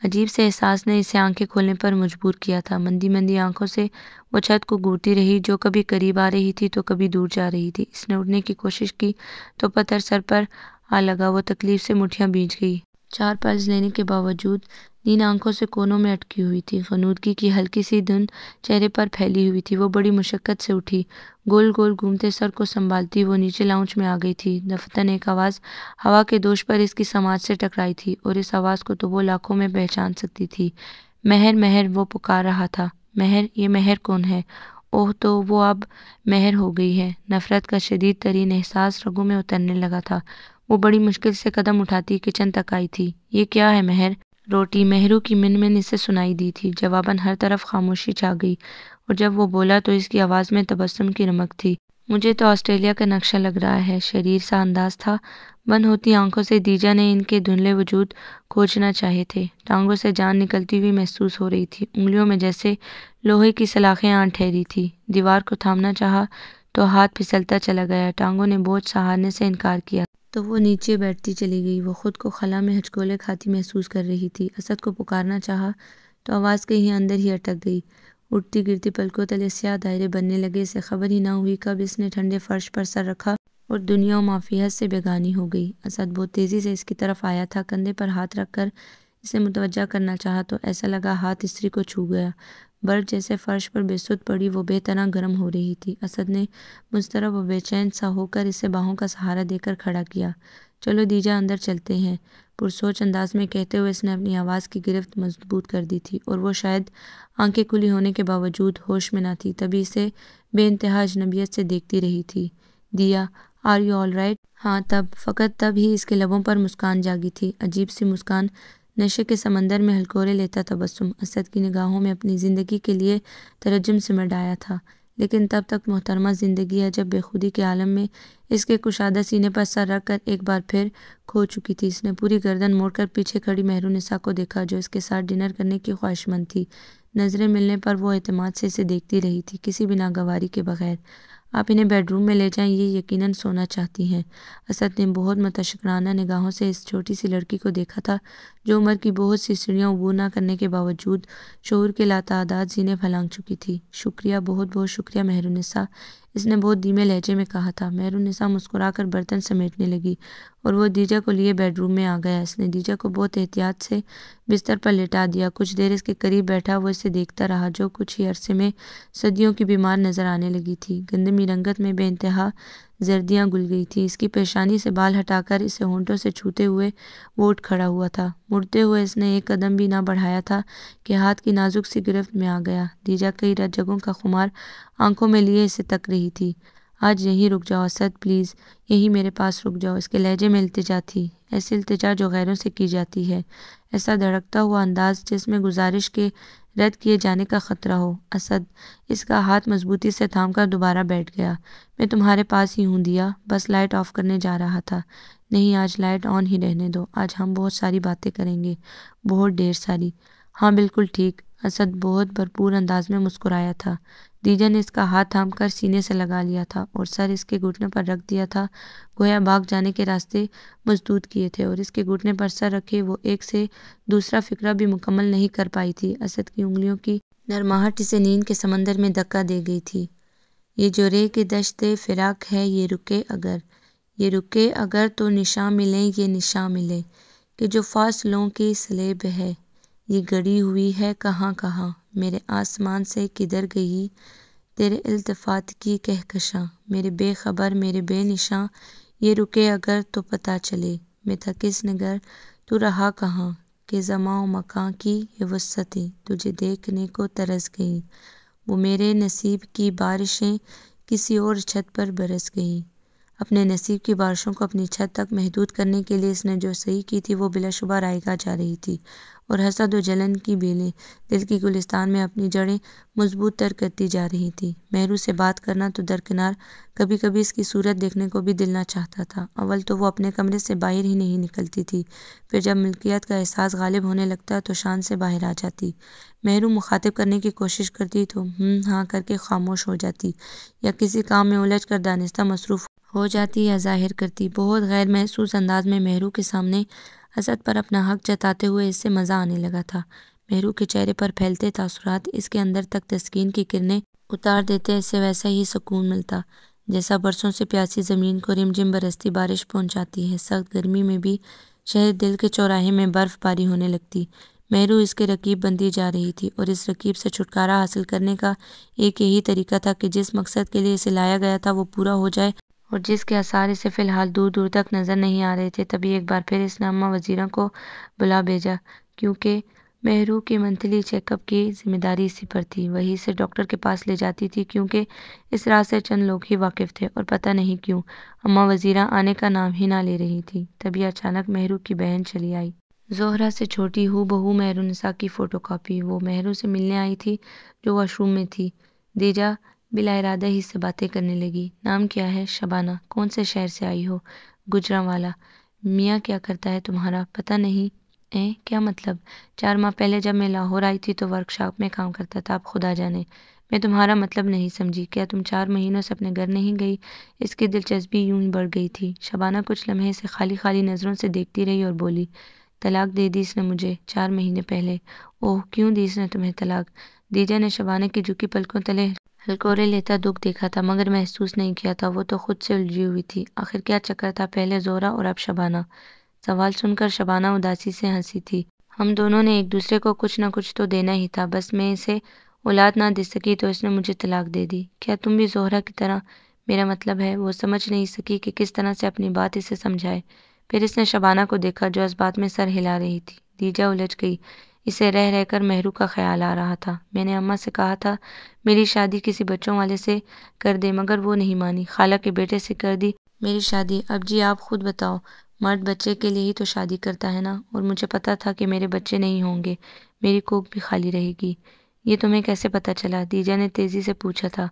عجیب سے احساس نے اسے آنکھیں کھولنے پر مجبور کیا تھا۔ مندی آنکھوں سے وہ چھت کو گھورتی رہی، جو کبھی قریب آ رہی تھی تو کبھی دور جا رہی تھی۔ اس نے اٹھنے کی کوشش کی تو پتھر سر پر آ لگا، وہ تکلیف سے مٹھیاں بھیج گئی۔ 4 پلس لینے کے باوجود نیند آنکھوں سے کونوں میں اٹکی ہوئی تھی، غنودگی کی ہلکی سی دھند چہرے پر پھیلی ہوئی تھی۔ وہ بڑی مشقت سے اٹھی، گول گول گھومتے سر کو سنبھالتی وہ نیچے لاؤنج میں آ گئی تھی۔ دفتن ایک آواز ہوا کے دوش پر اس کی سماعت سے ٹکرائی تھی، اور اس آواز کو تو وہ لاکھوں میں پہچان سکتی تھی۔ مہر مہر، وہ پکار رہا تھا۔ مہر؟ یہ مہر کون ہے؟ اوہ، تو وہ اب مہر ہو گئی ہے۔ نفرت کا شدید ترین احساس رگوں میں اترنے لگا تھا۔ وہ بڑی مشکل سے قدم اٹھاتی کچن تک آئی تھی۔ یہ کیا ہے مہر؟ روٹی، مہرو کی من اسے سنائی دی تھی۔ جواباً ہر طرف خاموشی چھا گئی، اور جب وہ بولا تو اس کی آواز میں تبسم کی رمق تھی۔ مجھے تو آسٹریلیا کا نقشہ لگ رہا ہے، شریر سا انداز تھا۔ بند ہوتی آنکھوں سے تیجا نے ان کے دھندلے وجود کھوجنا چاہے تھے۔ ٹانگوں سے جان نکلتی ہوئی محسوس ہو رہی تھی، انگلیوں میں جیسے لوہے کی سلاخیں آن ٹھہری تھی۔ دیوار کو تھامنا چاہا تو ہاتھ پھسلتا چلا گیا، ٹانگوں نے بوجھ سہارنے سے انکار کیا۔ تو وہ نیچے بیٹھتی چلی گئی۔ وہ خود کو خلا میں ہچکولے کھاتی محسوس کر رہی تھی۔ اسد کو پکارنا چاہا تو آواز کہیں اندر ہی اٹک گئی۔ اٹھتی گرتی پلکوں تلے سیاہ دائرے بننے لگے۔ اسے خبر ہی نہ ہوئی کب اس نے ٹھنڈے فرش پر سر رکھا اور دنیا و مافیہت سے بیگانی ہو گئی۔ اسد بہت تیزی سے اس کی طرف آیا تھا۔ کندھے پر ہاتھ رکھ کر اسے متوجہ کرنا چاہا تو ایسا لگا ہاتھ استری کو چھو گیا۔ برف جیسے فرش پر بے سدھ پڑی وہ بے طرح گرم ہو رہی تھی۔ اسد نے مضطرب و بے چین سا ہو کر اسے باہوں کا سہارا دے کر کھڑا کیا۔ چلو دیجا اندر چلتے ہیں، پرسوچ انداز میں کہتے ہوئے اس نے اپنی آواز کی گرفت مضبوط کر دی تھی اور وہ شاید آنکھیں کھلی ہونے کے باوجود ہوش میں نہ تھی، تبھی اسے بے انتہا اجنبیت سے دیکھتی رہی تھی۔ دیا، آر یو آل رائٹ؟ ہاں، فقط تب ہی اس کے لبوں پر مسکان جاگی تھی، عجیب سی مسکان، نشے کے سمندر میں ہلکورے لیتا تبسم۔ اسد کی نگاہوں میں اپنی زندگی کے لیے ترجم سمٹ آیا تھا، لیکن تب تک محترمہ زندگی عجب بے خودی کے عالم میں اس کے کشادہ سینے پر سر رکھ کر ایک بار پھر کھو چکی تھی۔ اس نے پوری گردن موڑ کر پیچھے کھڑی مہرالنساء کو دیکھا جو اس کے ساتھ ڈنر کرنے کی خواہشمند تھی۔ نظریں ملنے پر وہ اعتماد سے اسے دیکھتی رہی تھی، کسی بھی ناگواری کے بغیر۔ آپ انہیں بیڈ روم میں لے جائیں، یہ یقیناً سونا چاہتی ہیں۔ اسد نے بہت متشکرانہ نگاہوں سے اس چھوٹی سی لڑکی کو دیکھا تھا جو عمر کی بہت سی سیڑھیاں عبور نہ کرنے کے باوجود شعور کے لاتعداد زینے پھلانگ چکی تھی۔ شکریہ، بہت بہت شکریہ مہرالنساء، اس نے بہت دھیمے لہجے میں کہا تھا۔ مہرالنساء مسکرا کر برتن سمیٹنے لگی اور وہ دیجا کو لیے بیڈ روم میں آ گیا۔ اس نے دیجا کو بہت احتیاط سے بستر پر لٹا دیا، کچھ دیر اس کے قریب بیٹھا وہ اسے دیکھتا رہا جو کچھ ہی عرصے میں صدیوں کی بیمار نظر آنے لگی تھی۔ گندمی رنگت میں بے انتہا زردیاں گل گئی تھیں۔ اس کی پیشانی سے بال ہٹا کر اسے ہونٹوں سے چھوتے ہوئے وہ اٹھ کھڑا ہوا تھا۔ مڑتے ہوئے اس نے ایک قدم بھی نہ بڑھایا تھا کہ ہاتھ کی نازک سی گرفت میں آ گیا۔ دیجا کئی جگہوں کا خمار آنکھوں میں لیے اسے تک رہی تھی۔ آج یہیں رک جاؤ اسد، پلیز، یہیں میرے پاس رک جاؤ۔ اس کے لہجے میں التجا تھی، ایسی التجا جو غیروں سے کی جاتی ہے، ایسا دھڑکتا ہوا انداز جس میں گزارش کے رد کیے جانے کا خطرہ ہو۔ اسد اس کا ہاتھ مضبوطی سے تھام کر دوبارہ بیٹھ گیا۔ میں تمہارے پاس ہی ہوں دیا، بس لائٹ آف کرنے جا رہا تھا۔ نہیں، آج لائٹ آن ہی رہنے دو، آج ہم بہت ساری باتیں کریں گے، بہت ڈھیر ساری۔ ہاں بالکل ٹھیک، اسد بہت بھرپور انداز میں مسکرایا تھا۔ دیجا نے اس کا ہاتھ تھام کر سینے سے لگا لیا تھا اور سر اس کے گھٹنے پر رکھ دیا تھا، گویا بھاگ جانے کے راستے مسدود کیے تھے، اور اس کے گھٹنے پر سر رکھے وہ ایک سے دوسرا فقرہ بھی مکمل نہیں کر پائی تھی۔ اسد کی انگلیوں کی نرماہٹ اسے نیند کے سمندر میں دھکا دے گئی تھی۔ یہ جو رے کی دشت فراق ہے، یہ رکے اگر تو نشاں ملیں، یہ نشاں ملے کہ جو فاصلوں کی سلیب ہے، یہ گڑی ہوئی ہے کہاں کہاں، میرے آسمان سے کدھر گئی تیرے التفات کی کہکشاں، میرے بے خبر میرے بے نشاں، یہ رکے اگر تو پتہ چلے، میں تھا کس نگر تو رہا کہاں، کہ زمان و مکان کی یہ وسعتیں تجھے دیکھنے کو ترس گئیں، وہ میرے نصیب کی بارشیں کسی اور چھت پر برس گئیں۔ اپنے نصیب کی بارشوں کو اپنی چھت تک محدود کرنے کے لیے اس نے جو صحیح کی تھی وہ بلا شبہ رائگاں جا رہی تھی، اور حسد و جلن کی بیلیں دل کی گلستان میں اپنی جڑیں مضبوط تر کرتی جا رہی تھیں۔ مہرو سے بات کرنا تو درکنار، کبھی کبھی اس کی صورت دیکھنے کو بھی دل نہ چاہتا تھا۔ اول تو وہ اپنے کمرے سے باہر ہی نہیں نکلتی تھی، پھر جب ملکیت کا احساس غالب ہونے لگتا تو شان سے باہر آ جاتی۔ مہرو مخاطب کرنے کی کوشش کرتی تو ہاں کر کے خاموش ہو جاتی، یا کسی کام میں الجھ کر دانستہ مصروف ہو جاتی یا ظاہر کرتی۔ بہت غیر محسوس انداز میں مہرو کے سامنے اسد پر اپنا حق جتاتے ہوئے اس سے مزہ آنے لگا تھا۔ مہرو کے چہرے پر پھیلتے تاثرات اس کے اندر تک تسکین کی کرنیں اتار دیتے، اسے ویسا ہی سکون ملتا جیسا برسوں سے پیاسی زمین کو رم جم برستی بارش پہنچاتی ہے۔ سخت گرمی میں بھی شہر دل کے چوراہے میں برف باری ہونے لگتی۔ مہرو اس کے رقیب بنتی جا رہی تھی، اور اس رقیب سے چھٹکارا حاصل کرنے کا ایک یہی طریقہ تھا کہ جس مقصد کے لیے اسے لایا گیا تھا وہ پورا ہو جائے، اور جس کے آثار اسے فی الحال دور دور تک نظر نہیں آ رہے تھے۔ تبھی ایک بار پھر اس نے اماں وزیرہ کو بلا بھیجا، کیونکہ مہرو کے منتھلی چیک اپ کی ذمہ داری اسی پر تھی۔ وہی اسے ڈاکٹر کے پاس لے جاتی تھی، کیونکہ اس راز سے چند لوگ ہی واقف تھے، اور پتہ نہیں کیوں اماں وزیرہ آنے کا نام ہی نہ لے رہی تھی۔ تبھی اچانک مہرو کی بہن چلی آئی، زہرہ سے چھوٹی، ہو بہو مہرالنساء کی فوٹو کاپی۔ وہ مہرو سے ملنے آئی تھی جو واش روم میں تھی۔ دیجا بلا ارادہ ہی سے باتیں کرنے لگی۔ نام کیا ہے؟ شبانہ۔ کون سے شہر سے آئی ہو؟ گوجرانوالا۔ میاں کیا کرتا ہے تمہارا؟ پتہ نہیں۔ کیا مطلب؟ 4 ماہ پہلے جب میں لاہور آئی تھی تو ورک شاپ میں کام کرتا تھا، اب خدا جانے میں تمہارا مطلب نہیں سمجھی، کیا تم 4 مہینوں سے اپنے گھر نہیں گئی؟ اس کی دلچسپی یوں ہی بڑھ گئی تھی۔ شبانہ کچھ لمحے سے خالی خالی نظروں سے دیکھتی رہی اور بولی، طلاق دے دی اس نے مجھے 4 مہینے پہلے۔ اوہ، کیوں دی اس نے تمہیں طلاق؟ دیجا نے شبانہ کی جھکی پلکوں تلے ہلکورے لیتا دکھ دیکھا تھا، مگر محسوس نہیں کیا تھا۔ وہ تو خود سے الجھی ہوئی تھی، آخر کیا چکر تھا، پہلے زہرہ اور اب شبانہ؟ سوال سن کر شبانہ اداسی سے ہنسی تھی۔ ہم دونوں نے ایک دوسرے کو کچھ نہ کچھ تو دینا ہی تھا، بس میں اسے اولاد نہ دے سکی تو اس نے مجھے طلاق دے دی۔ کیا تم بھی زہرہ کی طرح؟ میرا مطلب ہے، وہ سمجھ نہیں سکی کہ کس طرح سے اپنی بات اسے سمجھائے۔ پھر اس نے شبانہ کو دیکھا جو اس بات میں سر ہلا رہی تھی۔ دیجا الجھ گئی، اسے رہ رہ کر مہرو کا خیال آ رہا تھا۔ میں نے اماں سے کہا تھا میری شادی کسی بچوں والے سے کر دے، مگر وہ نہیں مانی، خالہ کے بیٹے سے کر دی میری شادی۔ اب جی آپ خود بتاؤ، مرد بچے کے لیے ہی تو شادی کرتا ہے نا، اور مجھے پتا تھا کہ میرے بچے نہیں ہوں گے، میری کوکھ بھی خالی رہے گی۔ یہ تمہیں کیسے پتا چلا؟ دیجا نے تیزی سے پوچھا تھا۔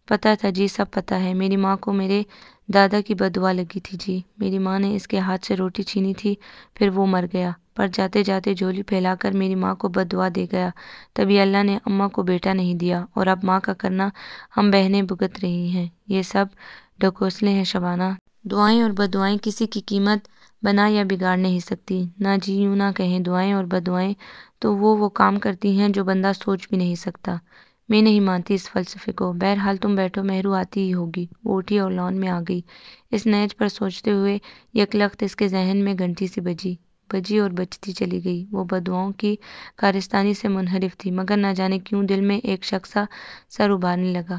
پتا تھا جی، سب پتا ہے، میری ماں کو میرے دادا کی بد دعا لگی تھی جی، میری ماں نے اس کے ہاتھ سے روٹی چھینی تھی، پھر وہ مر گیا، پر جاتے جاتے جھولی پھیلا کر میری ماں کو بد دعا دے گیا، تبھی اللہ نے اماں کو بیٹا نہیں دیا، اور اب ماں کا کرنا ہم بہنیں بھگت رہی ہیں۔ یہ سب ڈھکوسلے ہیں شبانہ، دعائیں اور بد دعائیں کسی کی قیمت بنا یا بگاڑ نہیں سکتی۔ نہ جی، یوں نہ کہیں، دعائیں اور بد دعائیں تو وہ کام کرتی ہیں جو بندہ سوچ بھی نہیں سکتا۔ میں نہیں مانتی اس فلسفے کو، بہرحال تم بیٹھو، مہرو آتی ہی ہوگی۔ وہ اٹھی اور لان میں آ گئی۔ اس نیز پر سوچتے ہوئے یکلخت اس کے ذہن میں گھنٹی سی بجی اور بجتی چلی گئی۔ وہ بددعاؤں کی کارستانی سے منحرف تھی، مگر نہ جانے کیوں دل میں ایک شک سا سر ابھارنے لگا۔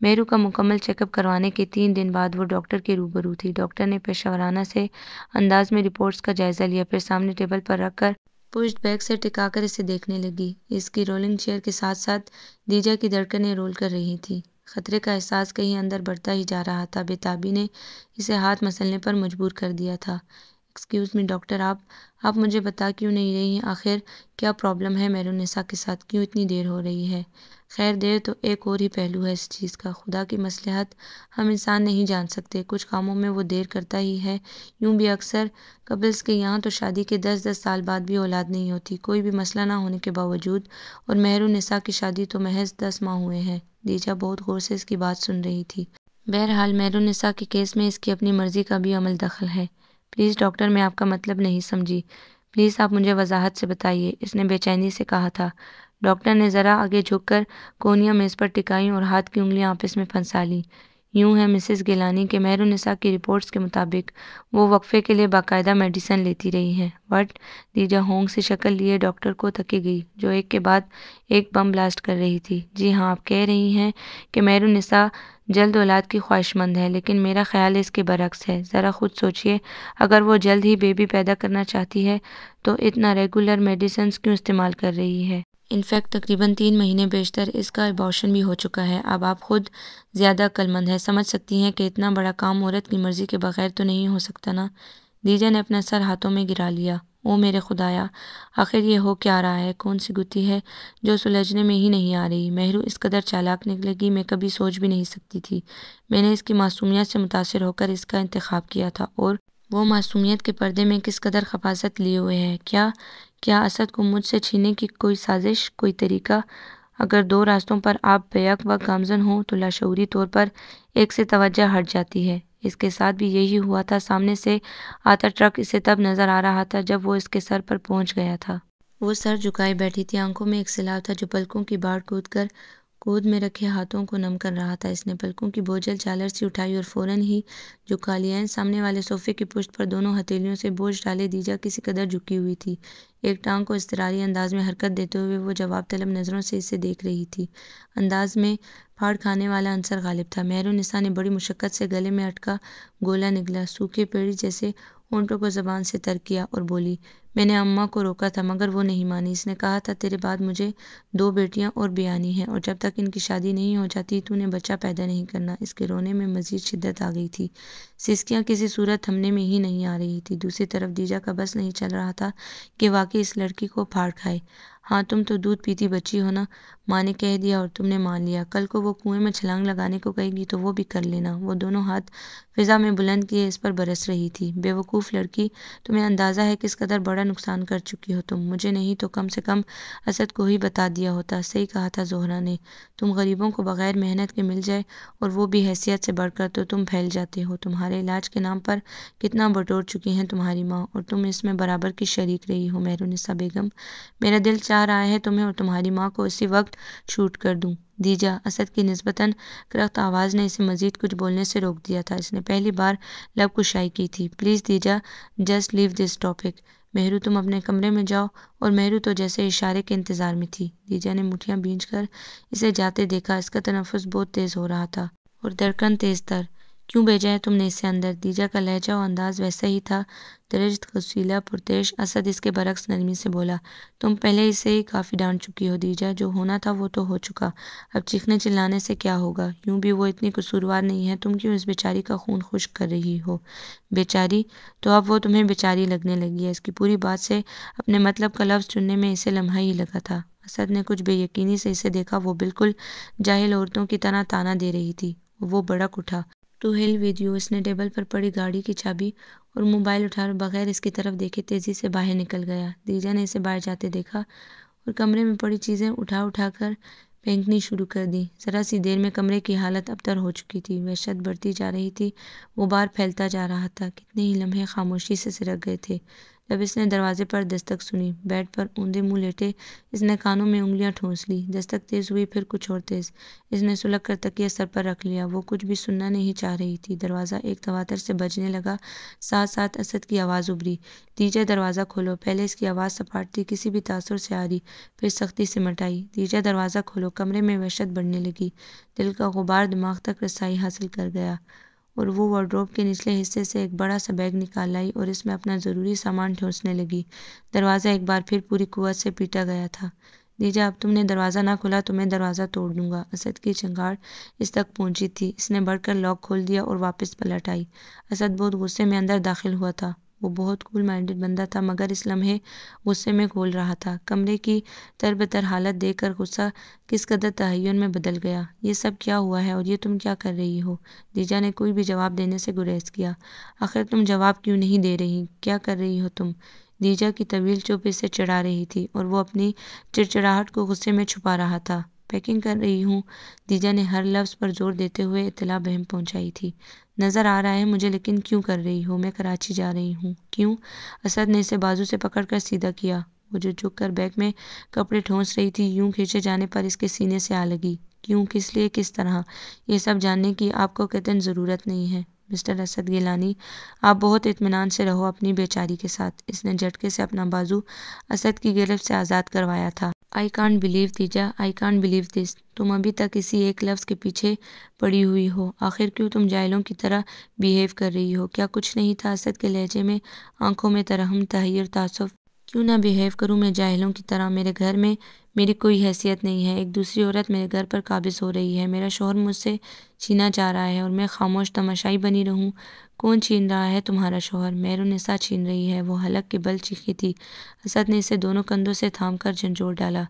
مہرو کا مکمل چیک اپ کروانے کے 3 دن بعد وہ ڈاکٹر کے روبرو تھی۔ ڈاکٹر نے پیشہ ورانہ سے انداز میں رپورٹس کا جائزہ لیا، پھر سامنے ٹیبل پر رکھ کر پشت بیک سے ٹکا کر اسے دیکھنے لگی۔ اس کی رولنگ چیئر کے ساتھ ساتھ دیجا کی دھڑکنیں رول کر رہی تھیں۔ خطرے کا احساس کہیں اندر بڑھتا ہی جا رہا تھا۔ بے تابی نے اسے ہاتھ مسلنے پر مجبور کر دیا تھا۔ ایکسکیوز می ڈاکٹر، آپ مجھے بتا کیوں نہیں رہی ہیں؟ آخر کیا پرابلم ہے مہرالنساء کے ساتھ؟ کیوں اتنی دیر ہو رہی ہے؟ خیر، دیر تو ایک اور ہی پہلو ہے اس چیز کا، خدا کی مصلحت ہم انسان نہیں جان سکتے، کچھ کاموں میں وہ دیر کرتا ہی ہے۔ یوں بھی اکثر کپلز کے یہاں تو شادی کے 10 سال بعد بھی اولاد نہیں ہوتی، کوئی بھی مسئلہ نہ ہونے کے باوجود، اور مہرالنساء کی شادی تو محض 10 ماہ ہوئے ہیں۔ دیجا بہت غور سے اس کی بات سن رہی تھی۔ بہرحال مہرالنساء کے کیس میں اس کی اپنی مرضی کا بھی عمل دخل ہے۔ پلیز ڈاکٹر، میں آپ کا مطلب نہیں سمجھی، پلیز آپ مجھے وضاحت سے بتائیے، اس نے بے چینی سے کہا تھا۔ ڈاکٹر نے ذرا آگے جھک کر کونیاں میز پر ٹکائیں اور ہاتھ کی انگلیاں آپس میں پھنسا لیں۔ یوں ہے مسز گیلانی کہ مہرالنساء کی رپورٹس کے مطابق وہ وقفے کے لیے باقاعدہ میڈیسن لیتی رہی ہیں۔ وٹ؟ دیجا ہونگ سی شکل لیے ڈاکٹر کو تکی گئی، جو ایک کے بعد ایک بم بلاسٹ کر رہی تھی۔ جی ہاں، آپ کہہ رہی ہیں کہ مہرالنساء جلد اولاد کی خواہش مند ہے، لیکن میرا خیال اس کے برعکس ہے۔ ذرا خود سوچئے، اگر وہ جلد ہی بیبی پیدا کرنا چاہتی ہے تو اتنا ریگولر میڈیسنز کیوں استعمال کر رہی ہے؟ انفیکٹ تقریباً 3 مہینے بیشتر اس کا ابارشن بھی ہو چکا ہے۔ اب آپ خود زیادہ عقل مند ہیں، سمجھ سکتی ہیں کہ اتنا بڑا کام عورت کی مرضی کے بغیر تو نہیں ہو سکتا نا۔ دیجا نے اپنا سر ہاتھوں میں گرا لیا۔ او میرے خدایا، آخر یہ ہو کیا رہا ہے؟ کون سی گتھی ہے جو سلجھنے میں ہی نہیں آ رہی؟ مہرو اس قدر چالاک نکلے گی میں کبھی سوچ بھی نہیں سکتی تھی۔ میں نے اس کی معصومیت سے متاثر ہو کر اس کا انتخاب کیا تھا، اور وہ معصومیت کے پردے میں کس قدر خباثت لیے ہوئے ہے۔ کیا اسد کو مجھ سے چھیننے کی کوئی سازش، کوئی طریقہ؟ اگر 2 راستوں پر آپ بیک وقت گامزن ہوں تو لاشعوری طور پر ایک سے توجہ ہٹ جاتی ہے۔ اس کے ساتھ بھی یہی ہوا تھا۔ سامنے سے آتا ٹرک اسے تب نظر آ رہا تھا جب وہ اس کے سر پر پہنچ گیا تھا۔ وہ سر جھکائے بیٹھی تھی، آنکھوں میں ایک سیلاب تھا جو پلکوں کی باڑ کود کر گود میں رکھے ہاتھوں کو نم کر رہا تھا۔ اس نے پلکوں کی بوجھل چادر سی اٹھائی اور فوراً ہی جھکا لیا۔ سامنے والے صوفے کی پشت پر دونوں ہتھیلیوں سے بوجھ ڈالے دیجا کسی قدر جھکی ہوئی تھی۔ ایک ٹانگ کو اضطراری انداز میں حرکت دیتے ہوئے وہ جواب طلب نظروں سے اسے دیکھ رہی تھی۔ انداز میں پھاڑ کھانے والا عنصر غالب تھا۔ مہرالنساء نے بڑی مشقت سے گلے میں اٹکا گولا نگلا، سوکھے پیڑی جیسے ہونٹوں کو زبان سے تر کیا، اور بولی، میں نے اماں کو روکا تھا مگر وہ نہیں مانی۔ اس نے کہا تھا تیرے بعد مجھے 2 بیٹیاں اور بیانی ہیں، اور جب تک ان کی شادی نہیں ہو جاتی تو نے بچہ پیدا نہیں کرنا۔ اس کے رونے میں مزید شدت آ گئی تھی، سسکیاں کسی صورت تھمنے میں ہی نہیں آ رہی تھی۔ دوسری طرف دیجا کا بس نہیں چل رہا تھا کہ واقعی اس لڑکی کو پھاڑ کھائے۔ ہاں تم تو دودھ پیتی بچی ہو نا، ماں نے کہہ دیا اور تم نے مان لیا۔ کل کو وہ کنویں میں چھلانگ لگانے کو کہے گی تو وہ بھی کر لینا۔ وہ دونوں ہاتھ فضا میں بلند کیے اس پر برس رہی تھی۔ بے وقوف لڑکی، تمہیں اندازہ ہے کس قدر بڑا نقصان کر چکی ہو تم؟ مجھے نہیں تو کم سے کم اسد کو ہی بتا دیا ہوتا۔ صحیح کہا تھا زہرہ نے، تم غریبوں کو بغیر محنت کے مل جائے اور وہ بھی حیثیت سے بڑھ کر تو تم پھیل جاتے ہو۔ تمہارے علاج کے نام پر کتنا بٹور چکی ہیں تمہاری ماں، اور تم اس میں برابر کی شریک رہی ہو۔ مہرالنساء بیگم، میرا دل چاہ رہا ہے تمہیں اور تمہاری ماں کو اسی وقت شوٹ کر دوں۔ دیجا، اسد کی نسبتاً کرخت آواز نے اسے مزید کچھ بولنے سے روک دیا تھا۔ اس نے پہلی بار لب کشائی کی تھی۔ Please Dija, just leave this topic. Mehru تم اپنے کمرے میں جاؤ۔ اور مہرو تو جیسے اشارے کے انتظار میں تھی۔ دیجا نے مٹھیاں بھینج کر اسے جاتے دیکھا۔ اس کا تنفس بہت تیز ہو رہا تھا اور دھڑکن تیز تر۔ کیوں بھیجا ہے تم نے اسے اندر؟ دیجا کا لہجہ و انداز ویسا ہی تھا، درجت غصیلا پرتعش۔ اسد اس کے برعکس نرمی سے بولا، تم پہلے اسے ہی کافی ڈانٹ چکی ہو دیجا، جو ہونا تھا وہ تو ہو چکا، اب چیخنے چلانے سے کیا ہوگا؟ یوں بھی وہ اتنی قصوروار نہیں ہے، تم کیوں اس بیچاری کا خون خشک کر رہی ہو؟ بیچاری؟ تو اب وہ تمہیں بیچاری لگنے لگی ہے۔ اس کی پوری بات سے اپنے مطلب کا لفظ چننے میں اسے لمحہ ہی لگا تھا۔ اسد نے کچھ بے یقینی سے اسے دیکھا۔ وہ بالکل جاہل عورتوں کی طرح طعنہ دے رہی تھی۔ وہ بڑک اٹھا۔ To hell with you. اس نے ٹیبل پر پڑی گاڑی کی چابی اور موبائل اٹھا کر بغیر اس کی طرف دیکھے تیزی سے باہر نکل گیا۔ دیجا نے اسے باہر جاتے دیکھا اور کمرے میں پڑی چیزیں اٹھا کر پھینکنی شروع کر دی۔ ذرا سی دیر میں کمرے کی حالت ابتر ہو چکی تھی۔ وحشت بڑھتی جا رہی تھی، غبار پھیلتا جا رہا تھا۔ کتنے ہی لمحے خاموشی سے سرک گئے تھے جب اس نے دروازے پر دستک سنی۔ بیڈ پر اوندے منہ لیٹے اس نے کانوں میں انگلیاں ٹھونس لی۔ دستک تیز ہوئی، پھر کچھ اور تیز۔ اس نے سلگ کر تکیہ سر پر رکھ لیا۔ وہ کچھ بھی سننا نہیں چاہ رہی تھی۔ دروازہ ایک تواتر سے بجنے لگا، ساتھ ساتھ اسد کی آواز ابھری، دیجا دروازہ کھولو۔ پہلے اس کی آواز سپاٹ تھی، کسی بھی تاثر سے آ رہی، پھر سختی سے مٹ آئی۔ دیجا دروازہ کھولو۔ کمرے میں وحشت بڑھنے لگی۔ دل کا غبار دماغ تک رسائی حاصل کر گیا اور وہ وارڈروب کے نچلے حصے سے ایک بڑا سا بیگ نکال لائی اور اس میں اپنا ضروری سامان ٹھونسنے لگی۔ دروازہ ایک بار پھر پوری قوت سے پیٹا گیا تھا۔ دیجا، اب تم نے دروازہ نہ کھولا تو میں دروازہ توڑ دوں گا۔ اسد کی چنگاڑ اس تک پہنچی تھی۔ اس نے بڑھ کر لاک کھول دیا اور واپس پلٹ آئی۔ اسد بہت غصے میں اندر داخل ہوا تھا۔ وہ بہت کول مائنڈڈ بندہ تھا، مگر اس لمحے غصے میں کھول رہا تھا۔ کمرے کی تربتر حالت دیکھ کر غصہ کس قدر تہین میں بدل گیا۔ یہ سب کیا ہوا ہے اور یہ تم کیا کر رہی ہو؟ دیجا نے کوئی بھی جواب دینے سے گریز کیا۔ آخر تم جواب کیوں نہیں دے رہی؟ کیا کر رہی ہو تم؟ دیجا کی طویل چپ اسے چڑھا رہی تھی اور وہ اپنی چڑچڑاہٹ کو غصے میں چھپا رہا تھا۔ پیکنگ کر رہی ہوں، دیجا نے ہر لفظ پر زور دیتے ہوئے اطلاع بہم پہنچائی تھی۔ نظر آ رہا ہے مجھے، لیکن کیوں کر رہی ہو؟ میں کراچی جا رہی ہوں۔ کیوں؟ اسد نے اسے بازو سے پکڑ کر سیدھا کیا۔ وہ جو جھک کر بیگ میں کپڑے ٹھونس رہی تھی، یوں کھینچے جانے پر اس کے سینے سے آ لگی۔ کیوں؟ کس لیے؟ کس طرح؟ یہ سب جاننے کی آپ کو قطعاً ضرورت نہیں ہے مسٹر اسد گیلانی۔ آپ بہت اطمینان سے رہو اپنی بیچاری کے ساتھ۔ اس نے جھٹکے سے اپنا بازو اسد کی گرفت سے آزاد کروایا تھا۔ I can't believe Dija, I can't believe this. تم ابھی تک اسی ایک لفظ کے پیچھے پڑی ہوئی ہو۔ آخر کیوں تم جاہلوں کی طرح بیہیو کر رہی ہو؟ کیا کچھ نہیں تھا؟ اسد کے لہجے میں آنکھوں میں ترحم، تحیر، تعصب۔ کیوں نہ بیہیو کروں میں جاہلوں کی طرح؟ میرے گھر میں میری کوئی حیثیت نہیں ہے۔ ایک دوسری عورت میرے گھر پر قابض ہو رہی ہے۔ میرا شوہر مجھ سے چھینا جا رہا ہے اور میں خاموش تماشائی بنی رہوں؟ کون چھین رہا ہے؟ تمہارا شوہر۔ مہرالنساء چھین رہی ہے، وہ حلق کے بل چیخی تھی۔ اسد نے اسے دونوں کندھوں سے تھام کر جھنجھوڑ ڈالا۔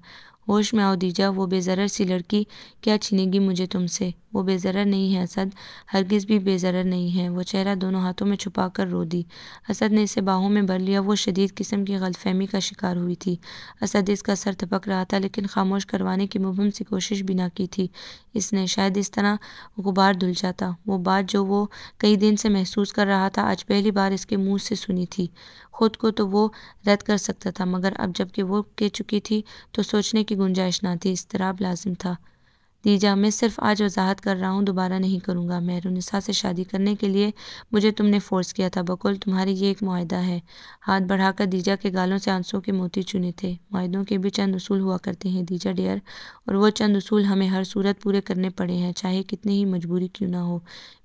ہوش میں آؤ دیجا، وہ بے ضرر سی لڑکی کیا چھینے گی مجھے تم سے؟ وہ بے ضرر نہیں ہے اسد، ہرگز بھی بے ضرر نہیں ہے۔ وہ چہرہ دونوں ہاتھوں میں چھپا کر رو دی۔ اسد نے اسے باہوں میں بھر لیا۔ وہ شدید قسم کی غلط فہمی کا شکار ہوئی تھی۔ اسد اس کا سر تھپک رہا تھا، لیکن خاموش کروانے کی مبہم سی کوشش بھی نہ کی تھی اس نے۔ شاید اس طرح غبار دھل جاتا۔ وہ بات جو وہ کئی دن سے محسوس کر رہا تھا، آج پہلی بار اس کے منہ سے سنی تھی۔ خود کو تو وہ رد کر سکتا تھا، مگر اب جب کہ وہ کہہ چکی تھی تو سوچنے کی گنجائش نہ تھی۔ اضطراب لازم تھا۔ دیجا، میں صرف آج وضاحت کر رہا ہوں، دوبارہ نہیں کروں گا۔ مہرالنساء سے شادی کرنے کے لیے مجھے تم نے فورس کیا تھا، بقول تمہاری یہ ایک معاہدہ ہے۔ ہاتھ بڑھا کر دیجا کے گالوں سے آنسوؤں کے موتی چنے تھے۔ معاہدوں کے بھی چند اصول ہوا کرتے ہیں دیجا ڈیئر، اور وہ چند اصول ہمیں ہر صورت پورے کرنے پڑے ہیں، چاہے کتنی ہی مجبوری کیوں نہ ہو۔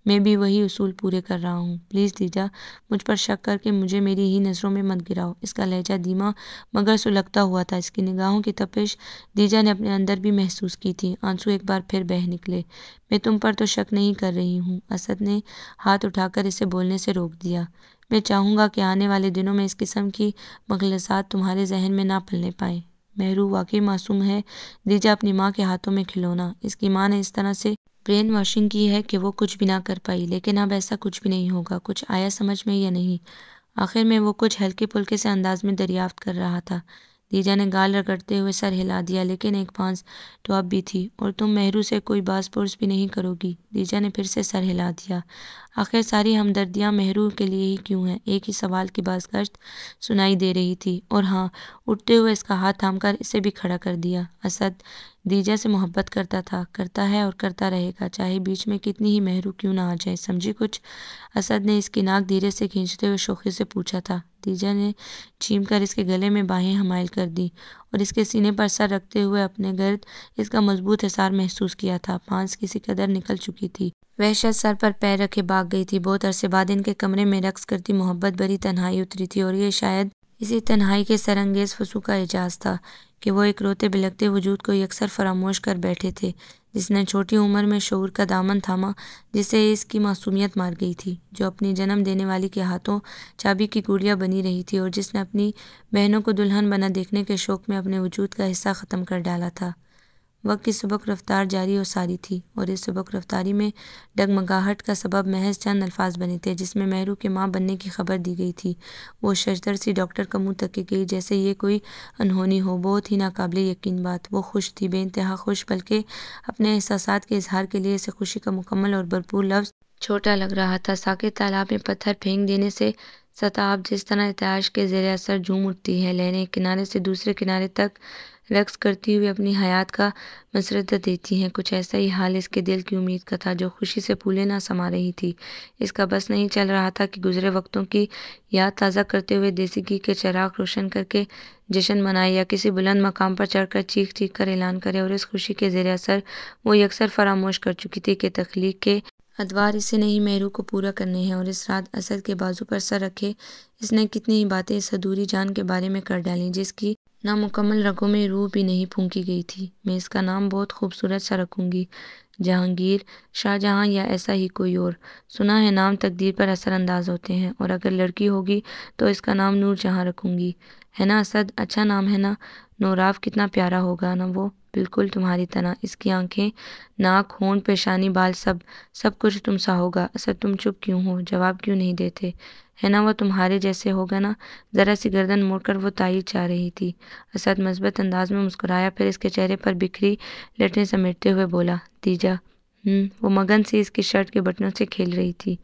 میں بھی وہی اصول پورے کر رہا ہوں۔ پلیز دیجا، مجھ پر شک کر کے مجھے میری ہی نظروں میں مت گراؤ۔ اس کا لہجہ دھیما مگر سلگتا ہوا تھا۔ اس کی نگاہوں کی تپش دیجا نے اپنے اندر بھی محسوس کی تھی۔ آنسو ایک بار پھر بہہ نکلے۔ میں تم پر تو شک نہیں کر رہی ہوں۔ اسد نے ہاتھ اٹھا کر اسے بولنے سے روک دیا۔ میں چاہوں گا کہ آنے والے دنوں میں اس قسم کی مغالطات تمہارے ذہن میں نہ پلنے پائیں۔ مہرو واقعی معصوم ہے، دیجا اپنی ماں کے ہاتھوں میں کھلونا۔ اس کی ماں نے اس طرح سے برین واشنگ کی ہے کہ وہ کچھ بھی نہ کر پائی، لیکن اب ایسا کچھ بھی نہیں ہوگا۔ کچھ آیا سمجھ میں یا نہیں؟ آخر میں وہ کچھ ہلکے پھلکے سے انداز میں دریافت کر رہا تھا۔ دیجا نے گال رگڑتے ہوئے سر ہلا دیا، لیکن ایک پانس تو اب بھی تھی۔ اور تم مہرو سے کوئی باز پرس بھی نہیں کرو گی؟ دیجا نے پھر سے سر ہلا دیا۔ آخر ساری ہمدردیاں مہرو کے لیے ہی کیوں ہیں؟ ایک ہی سوال کی بازگشت سنائی دے رہی تھی۔ اور ہاں، اٹھتے ہوئے اس کا ہاتھ تھام کر اسے بھی کھڑا کر دیا۔ اسد دیجا سے محبت کرتا تھا، کرتا ہے اور کرتا رہے گا، چاہے بیچ میں کتنی ہی مہرو کیوں نہ آ جائے، سمجھی کچھ؟ اسد نے اس کی ناک دھیرے سے کھینچتے ہوئے شوخی سے پوچھا تھا۔ دیجا نے چھیم کر اس کے گلے میں باہیں حمائل کر دیں اور اس کے سینے پر سر رکھتے ہوئے اپنے گرد اس کا مضبوط حصار محسوس کیا تھا۔ پانس کسی قدر نکل چکی تھی۔ وحشت سر پر پیر رکھے بھاگ گئی تھی۔ بہت عرصے بعد ان کے کمرے میں رقص کرتی محبت بھری تنہائی اتری تھی، اور یہ شاید اسی تنہائی کے سرانگیز فسوں کا اعجاز تھا کہ وہ ایک روتے بلکتے وجود کو یکسر فراموش کر بیٹھے تھے، جس نے چھوٹی عمر میں شعور کا دامن تھاما، جسے اس کی معصومیت مار گئی تھی، جو اپنی جنم دینے والی کے ہاتھوں چابی کی گڑیا بنی رہی تھی، اور جس نے اپنی بہنوں کو دلہن بنا دیکھنے کے شوق میں اپنے وجود کا حصہ ختم کر ڈالا تھا۔ وقت کی سبک رفتار جاری و ساری تھی، اور اس سبک رفتاری میں ڈگمگاہٹ کا سبب محض چند الفاظ بنے تھے جس میں مہرو کے ماں بننے کی خبر دی گئی تھی۔ وہ ششدر سی ڈاکٹر کا منہ تکے گئی، جیسے یہ کوئی انہونی ہو، بہت ہی ناقابل یقین بات۔ وہ خوش تھی، بے انتہا خوش، بلکہ اپنے احساسات کے اظہار کے لیے اسے خوشی کا مکمل اور بھرپور لفظ چھوٹا لگ رہا تھا۔ ساکت تالاب میں پتھر پھینک دینے سے سطح اب جس طرح ارتعاش کے زیر اثر جھوم اٹھتی ہے، لہریں ایک کنارے سے دوسرے کنارے تک رقص کرتی ہوئی اپنی حیات کا مسرت دیتی ہیں، کچھ ایسا ہی حال اس کے دل کی امید کا تھا، جو خوشی سے پھولے نہ سما رہی تھی۔ اس کا بس نہیں چل رہا تھا کہ گزرے وقتوں کی یاد تازہ کرتے ہوئے دیسی گھی کے چراغ روشن کر کے جشن منائے، یا کسی بلند مقام پر چڑھ کر چیخ چیخ کر اعلان کرے، اور اس خوشی کے زیر اثر وہ یکسر فراموش کر چکی تھی کہ تخلیق کے ادوار اسے نہیں مہرو کو پورا کرنے ہیں۔ اور اس رات اسد کے بازو پر سر رکھے اس نے کتنی ہی باتیں اس ادھوری جان کے بارے میں کر ڈالیں، جس کی نامکمل رگوں میں روح بھی نہیں پھونکی گئی تھی۔ میں اس کا نام بہت خوبصورت سا رکھوں گی، جہانگیر، شاہ جہاں یا ایسا ہی کوئی اور۔ سنا ہے نام تقدیر پر اثر انداز ہوتے ہیں، اور اگر لڑکی ہوگی تو اس کا نام نور جہاں رکھوں گی، ہے نا اسد؟ اچھا نام ہے نا؟ نوراف کتنا پیارا ہوگا نا وہ، بالکل تمہاری طرح، اس کی آنکھیں، ناک، ہونٹ، پیشانی، بال، سب کچھ تم سا ہوگا۔ اسد تم چپ کیوں ہو؟ جواب کیوں نہیں دیتے؟ ہے نا وہ تمہارے جیسے ہوگا نا؟ ذرا سی گردن موڑ کر وہ تائید چاہ رہی تھی۔ اسد مثبت انداز میں مسکرایا، پھر اس کے چہرے پر بکھری لٹیں سمیٹتے ہوئے بولا، دیجا۔ وہ مگن سی اس کی شرٹ کے بٹنوں سے کھیل رہی تھی۔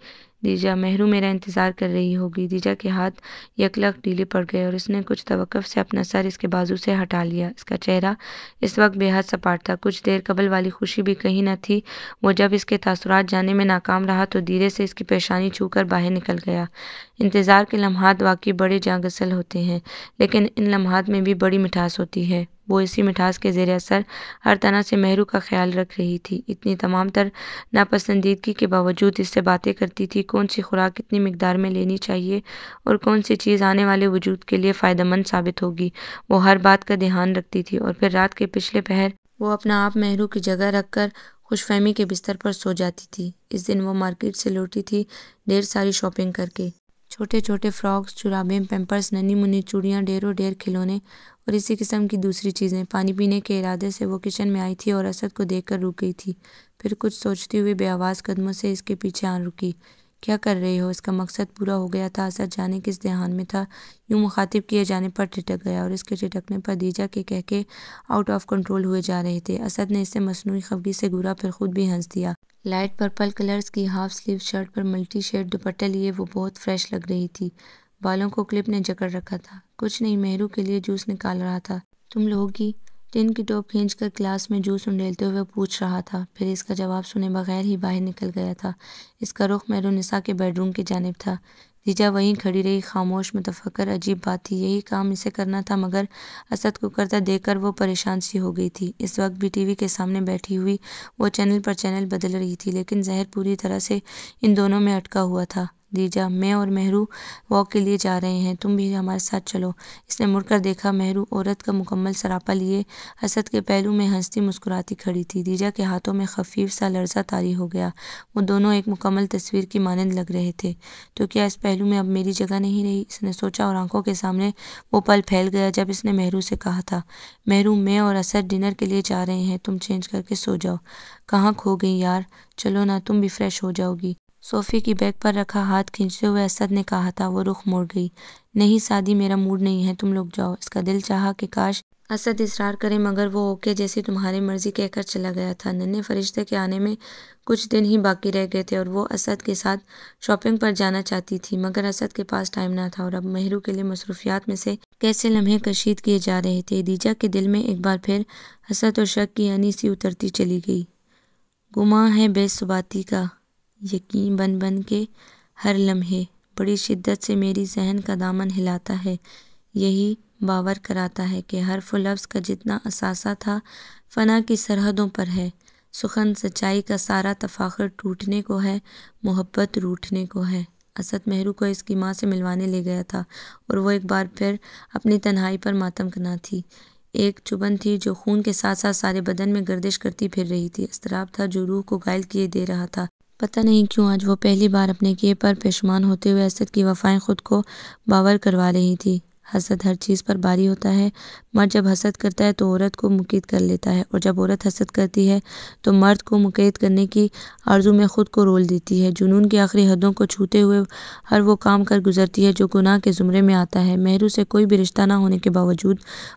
دیجا، مہرو میرا انتظار کر رہی ہوگی۔ دیجا کے ہاتھ یکلخت ڈھیلے پڑ گئے، اور اس نے کچھ توقف سے اپنا سر اس کے بازو سے ہٹا لیا۔ اس کا چہرہ اس وقت بے حد سپاٹ تھا، کچھ دیر قبل والی خوشی بھی کہیں نہ تھی۔ وہ جب اس کے تاثرات جاننے میں ناکام رہا تو دھیرے سے اس کی پیشانی چھو کر باہر نکل گیا۔ انتظار کے لمحات واقعی بڑے جاں گسل ہوتے ہیں، لیکن ان لمحات میں بھی بڑی مٹھاس ہوتی ہے۔ وہ اسی مٹھاس کے زیر اثر ہر طرح سے مہرو کا خیال رکھ رہی تھی، اتنی تمام تر ناپسندیدگی کے باوجود اس سے باتیں کرتی تھی، کون سی خوراک کتنی مقدار میں لینی چاہیے اور کون سی چیز آنے والے وجود کے لیے فائدہ مند ثابت ہوگی، وہ ہر بات کا دھیان رکھتی تھی۔ اور پھر رات کے پچھلے پہر وہ اپنا آپ مہرو کی جگہ رکھ کر خوش فہمی کے بستر پر سو جاتی تھی۔ اس دن وہ مارکیٹ سے لوٹی تھی، ڈھیر ساری شاپنگ کر کے، چھوٹے چھوٹے فراکس، جرابیں، پیمپرس، ننھی منھی چوڑیاں، ڈھیر و ڈھیر کھلونے اور اسی قسم کی دوسری چیزیں۔ پانی پینے کے ارادے سے وہ کچن میں آئی تھی اور اسد کو دیکھ کر رک گئی تھی، پھر کچھ سوچتی ہوئی بے آواز قدموں سے اس کے پیچھے آن رکی۔ کیا کر رہے ہو؟ اس کا مقصد پورا ہو گیا تھا۔ اسد جانے کس دھیان میں تھا، یوں مخاطب کیے جانے پر ٹھٹک گیا، اور اس کے ٹھٹکنے پر دیجا کے کہکے آؤٹ آف کنٹرول ہوئے جا رہے تھے۔ اسد نے اسے مصنوعی خفگی سے گھورا، پھر خود بھی ہنس دیا۔ لائٹ پرپل کلرز کی ہاف سلیو شرٹ پر ملٹی شیڈ دوپٹہ لیے وہ بہت فریش لگ رہی تھی۔ بالوں کو کلپ نے جکڑ رکھا تھا۔ کچھ نہیں، مہرو کے لیے جوس نکال رہا تھا۔ تم لوگی؟ ٹن کی ٹوپ کھینچ کر گلاس میں جوس انڈیلتے ہوئے پوچھ رہا تھا، پھر اس کا جواب سنے بغیر ہی باہر نکل گیا تھا۔ اس کا رخ مہرونسا کے بیڈ روم کی جانب تھا۔ دیجا وہیں کھڑی رہی، خاموش، متفکر۔ عجیب بات تھی، یہی کام اسے کرنا تھا، مگر اسد کو کرتا دیکھ کر وہ پریشان سی ہو گئی تھی۔ اس وقت بھی ٹی وی کے سامنے بیٹھی ہوئی وہ چینل پر چینل بدل رہی تھی، لیکن زہر پوری طرح سے ان دونوں میں اٹکا ہوا تھا۔ دیجا، میں اور مہرو واک کے لیے جا رہے ہیں، تم بھی ہمارے ساتھ چلو۔ اس نے مڑ کر دیکھا، مہرو عورت کا مکمل سراپا لیے اسد کے پہلو میں ہنستی مسکراتی کھڑی تھی۔ دیجا کے ہاتھوں میں خفیف سا لرزہ طاری ہو گیا، وہ دونوں ایک مکمل تصویر کی مانند لگ رہے تھے۔ تو کیا اس پہلو میں اب میری جگہ نہیں رہی؟ اس نے سوچا، اور آنکھوں کے سامنے وہ پل پھیل گیا جب اس نے مہرو سے کہا تھا، مہرو میں اور اسد ڈنر کے لیے جا رہے ہیں، تم چینج کر کے سو جاؤ۔ کہاں کھو گئی یار، چلو نا، تم بھی فریش ہو جاؤ گی۔ صوفے کی بیگ پر رکھا ہاتھ کھینچتے ہوئے اسد نے کہا تھا۔ وہ رخ موڑ گئی۔ نہیں سعدی، میرا موڈ نہیں ہے، تم لوگ جاؤ۔ اس کا دل چاہا کہ کاش اسد اصرار کرے، مگر وہ اوکے جیسی تمہاری مرضی کہہ کر چلا گیا تھا۔ ننھے فرشتے کے آنے میں کچھ دن ہی باقی رہ گئے تھے اور وہ اسد کے ساتھ شاپنگ پر جانا چاہتی تھی، مگر اسد کے پاس ٹائم نہ تھا اور اب مہرو کے لیے مصروفیات میں سے کیسے لمحے کشید کیے جا رہے تھے۔ دیجا کے دل میں ایک بار پھر حسرت اور شک کی انی سی اترتی چلی گئی۔ گماں ہے بے ثباتی کا یقین بن بن کے ہر لمحے، بڑی شدت سے میری ذہن کا دامن ہلاتا ہے، یہی باور کراتا ہے کہ حرف و لفظ کا جتنا اثاثہ تھا فنا کی سرحدوں پر ہے۔ سخن سچائی کا سارا تفاخر ٹوٹنے کو ہے، محبت روٹھنے کو ہے۔ اسد مہرو کو اس کی ماں سے ملوانے لے گیا تھا اور وہ ایک بار پھر اپنی تنہائی پر ماتم کنا تھی۔ ایک چبھن تھی جو خون کے ساتھ ساتھ سارے بدن میں گردش کرتی پھر رہی تھی، اضطراب تھا جو روح کو گھائل کیے دے رہا تھا۔ پتہ نہیں کیوں آج وہ پہلی بار اپنے کیے پر پشیمان ہوتے ہوئے اسد کی وفائیں خود کو باور کروا رہی تھی۔ حسد ہر چیز پر باری ہوتا ہے۔ مرد جب حسد کرتا ہے تو عورت کو مقید کر لیتا ہے، اور جب عورت حسد کرتی ہے تو مرد کو مقید کرنے کی آرزو میں خود کو رول دیتی ہے۔ جنون کی آخری حدوں کو چھوتے ہوئے ہر وہ کام کر گزرتی ہے جو گناہ کے زمرے میں آتا ہے۔ مہرو سے کوئی بھی رشتہ نہ ہونے کے باوجود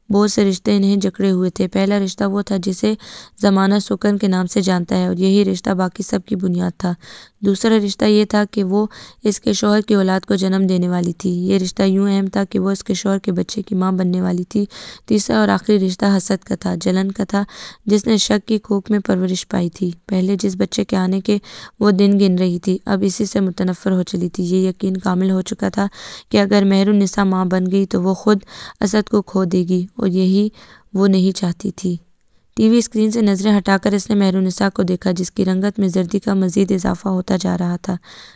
بہت سے رشتے انہیں جکڑے ہوئے تھے۔ پہلا رشتہ وہ تھا جسے زمانہ سکن کے نام سے جانتا ہے، اور یہی رشتہ باقی سب کی بنیاد تھا۔ دوسرا رشتہ یہ تھا کہ وہ اس کے شوہر کی اولاد کو جنم دینے والی تھی۔ یہ رشتہ یوں اہم تھا کہ وہ اس کے شوہر کے بچے کی ماں بننے والی تھی۔ تیسرا اور آخری رشتہ حسد کا تھا، جلن کا تھا، جس نے شک کی کوکھ میں پرورش پائی تھی۔ پہلے جس بچے کے آنے کے وہ دن گن رہی تھی، اب اسی سے متنفر ہو چلی تھی۔ یہ یقین کامل ہو چکا تھا کہ اگر مہر النساء ماں بن گئی تو وہ خود اسد کو کھو دے گی، اور یہی وہ نہیں چاہتی تھی۔ ٹی وی اسکرین سے نظریں ہٹا کر اس نے مہر النساء کو دیکھا، جس کی رنگت میں زردی کا مزید اضافہ ہوتا جا رہا تھا۔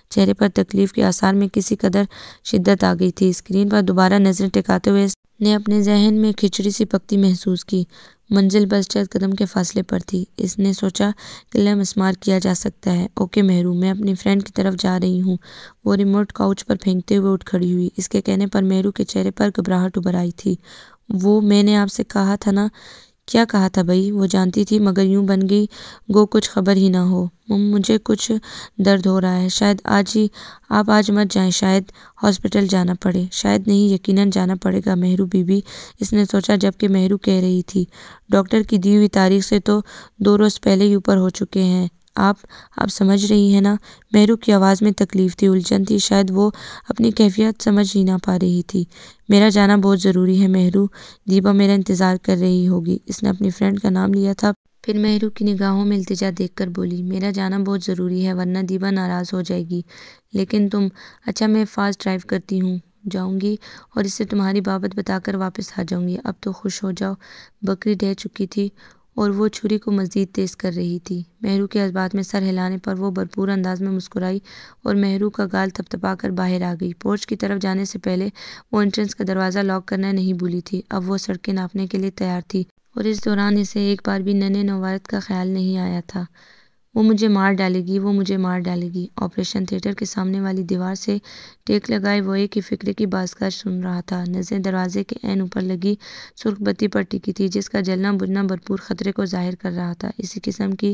چہرے پر تکلیف کے آثار میں کسی قدر شدت آ گئی تھی۔ اسکرین پر دوبارہ نظریں ٹکاتے ہوئے اس نے اپنے ذہن میں کھچڑی سی پکتی محسوس کی۔ منزل بس چند قدم کے فاصلے پر تھی۔ اس نے سوچا قلعہ مسمار کیا جا سکتا ہے۔ اوکے مہرو، میں اپنی فرینڈ کی طرف جا رہی ہوں۔ وہ ریموٹ کاؤچ پر پھینکتے ہوئے اٹھ کھڑی ہوئی۔ اس کے کہنے پر مہرو کے چہرے پر گھبراہٹ ابھر آئی تھی۔ وہ میں نے آپ سے کہا تھا نا۔ کیا کہا تھا بھائی؟ وہ جانتی تھی، مگر یوں بن گئی گو کچھ خبر ہی نہ ہو۔ مجھے کچھ درد ہو رہا ہے، شاید آپ آج مت جائیں، شاید ہاسپٹل جانا پڑے۔ شاید نہیں، یقیناً جانا پڑے گا مہرو بی بی، اس نے سوچا، جبکہ مہرو کہہ رہی تھی، ڈاکٹر کی دی ہوئی تاریخ سے تو 2 روز پہلے ہی اوپر ہو چکے ہیں۔ آپ سمجھ رہی ہیں نا؟ مہرو کی آواز میں تکلیف تھی، الجھن تھی، شاید وہ اپنی کیفیت سمجھ ہی نہ پا رہی تھی۔ میرا جانا بہت ضروری ہے مہرو، دیبا میرا انتظار کر رہی ہوگی۔ اس نے اپنی فرینڈ کا نام لیا تھا، پھر مہرو کی نگاہوں میں التجا دیکھ کر بولی، میرا جانا بہت ضروری ہے ورنہ دیبا ناراض ہو جائے گی۔ لیکن تم؟ اچھا میں فاسٹ ڈرائیو کرتی ہوں، جاؤں گی اور اس سے تمہاری بابت بتا کر واپس آ جاؤں گی۔ اب تو خوش ہو جاؤ۔ بکری ڈہ چکی تھی اور وہ چھری کو مزید تیز کر رہی تھی۔ مہرو کے اس بات میں سر ہلانے پر وہ بھرپور انداز میں مسکرائی اور مہرو کا گال تھپتھپا کر باہر آ گئی۔ پورچ کی طرف جانے سے پہلے وہ انٹرنس کا دروازہ لاک کرنا نہیں بھولی تھی۔ اب وہ سڑکیں ناپنے کے لیے تیار تھی، اور اس دوران اسے ایک بار بھی ننھے نوارت کا خیال نہیں آیا تھا۔ وہ مجھے مار ڈالے گی، وہ مجھے مار ڈالے گی۔ آپریشن تھیٹر کے سامنے والی دیوار سے ٹیک لگائے وہ ایک ہی فکرے کی بازگشت سن رہا تھا۔ نظریں دروازے کے عین اوپر لگی سرخ بتی پر ٹکی تھی، جس کا جلنا بجھنا بھرپور خطرے کو ظاہر کر رہا تھا۔ اسی قسم کی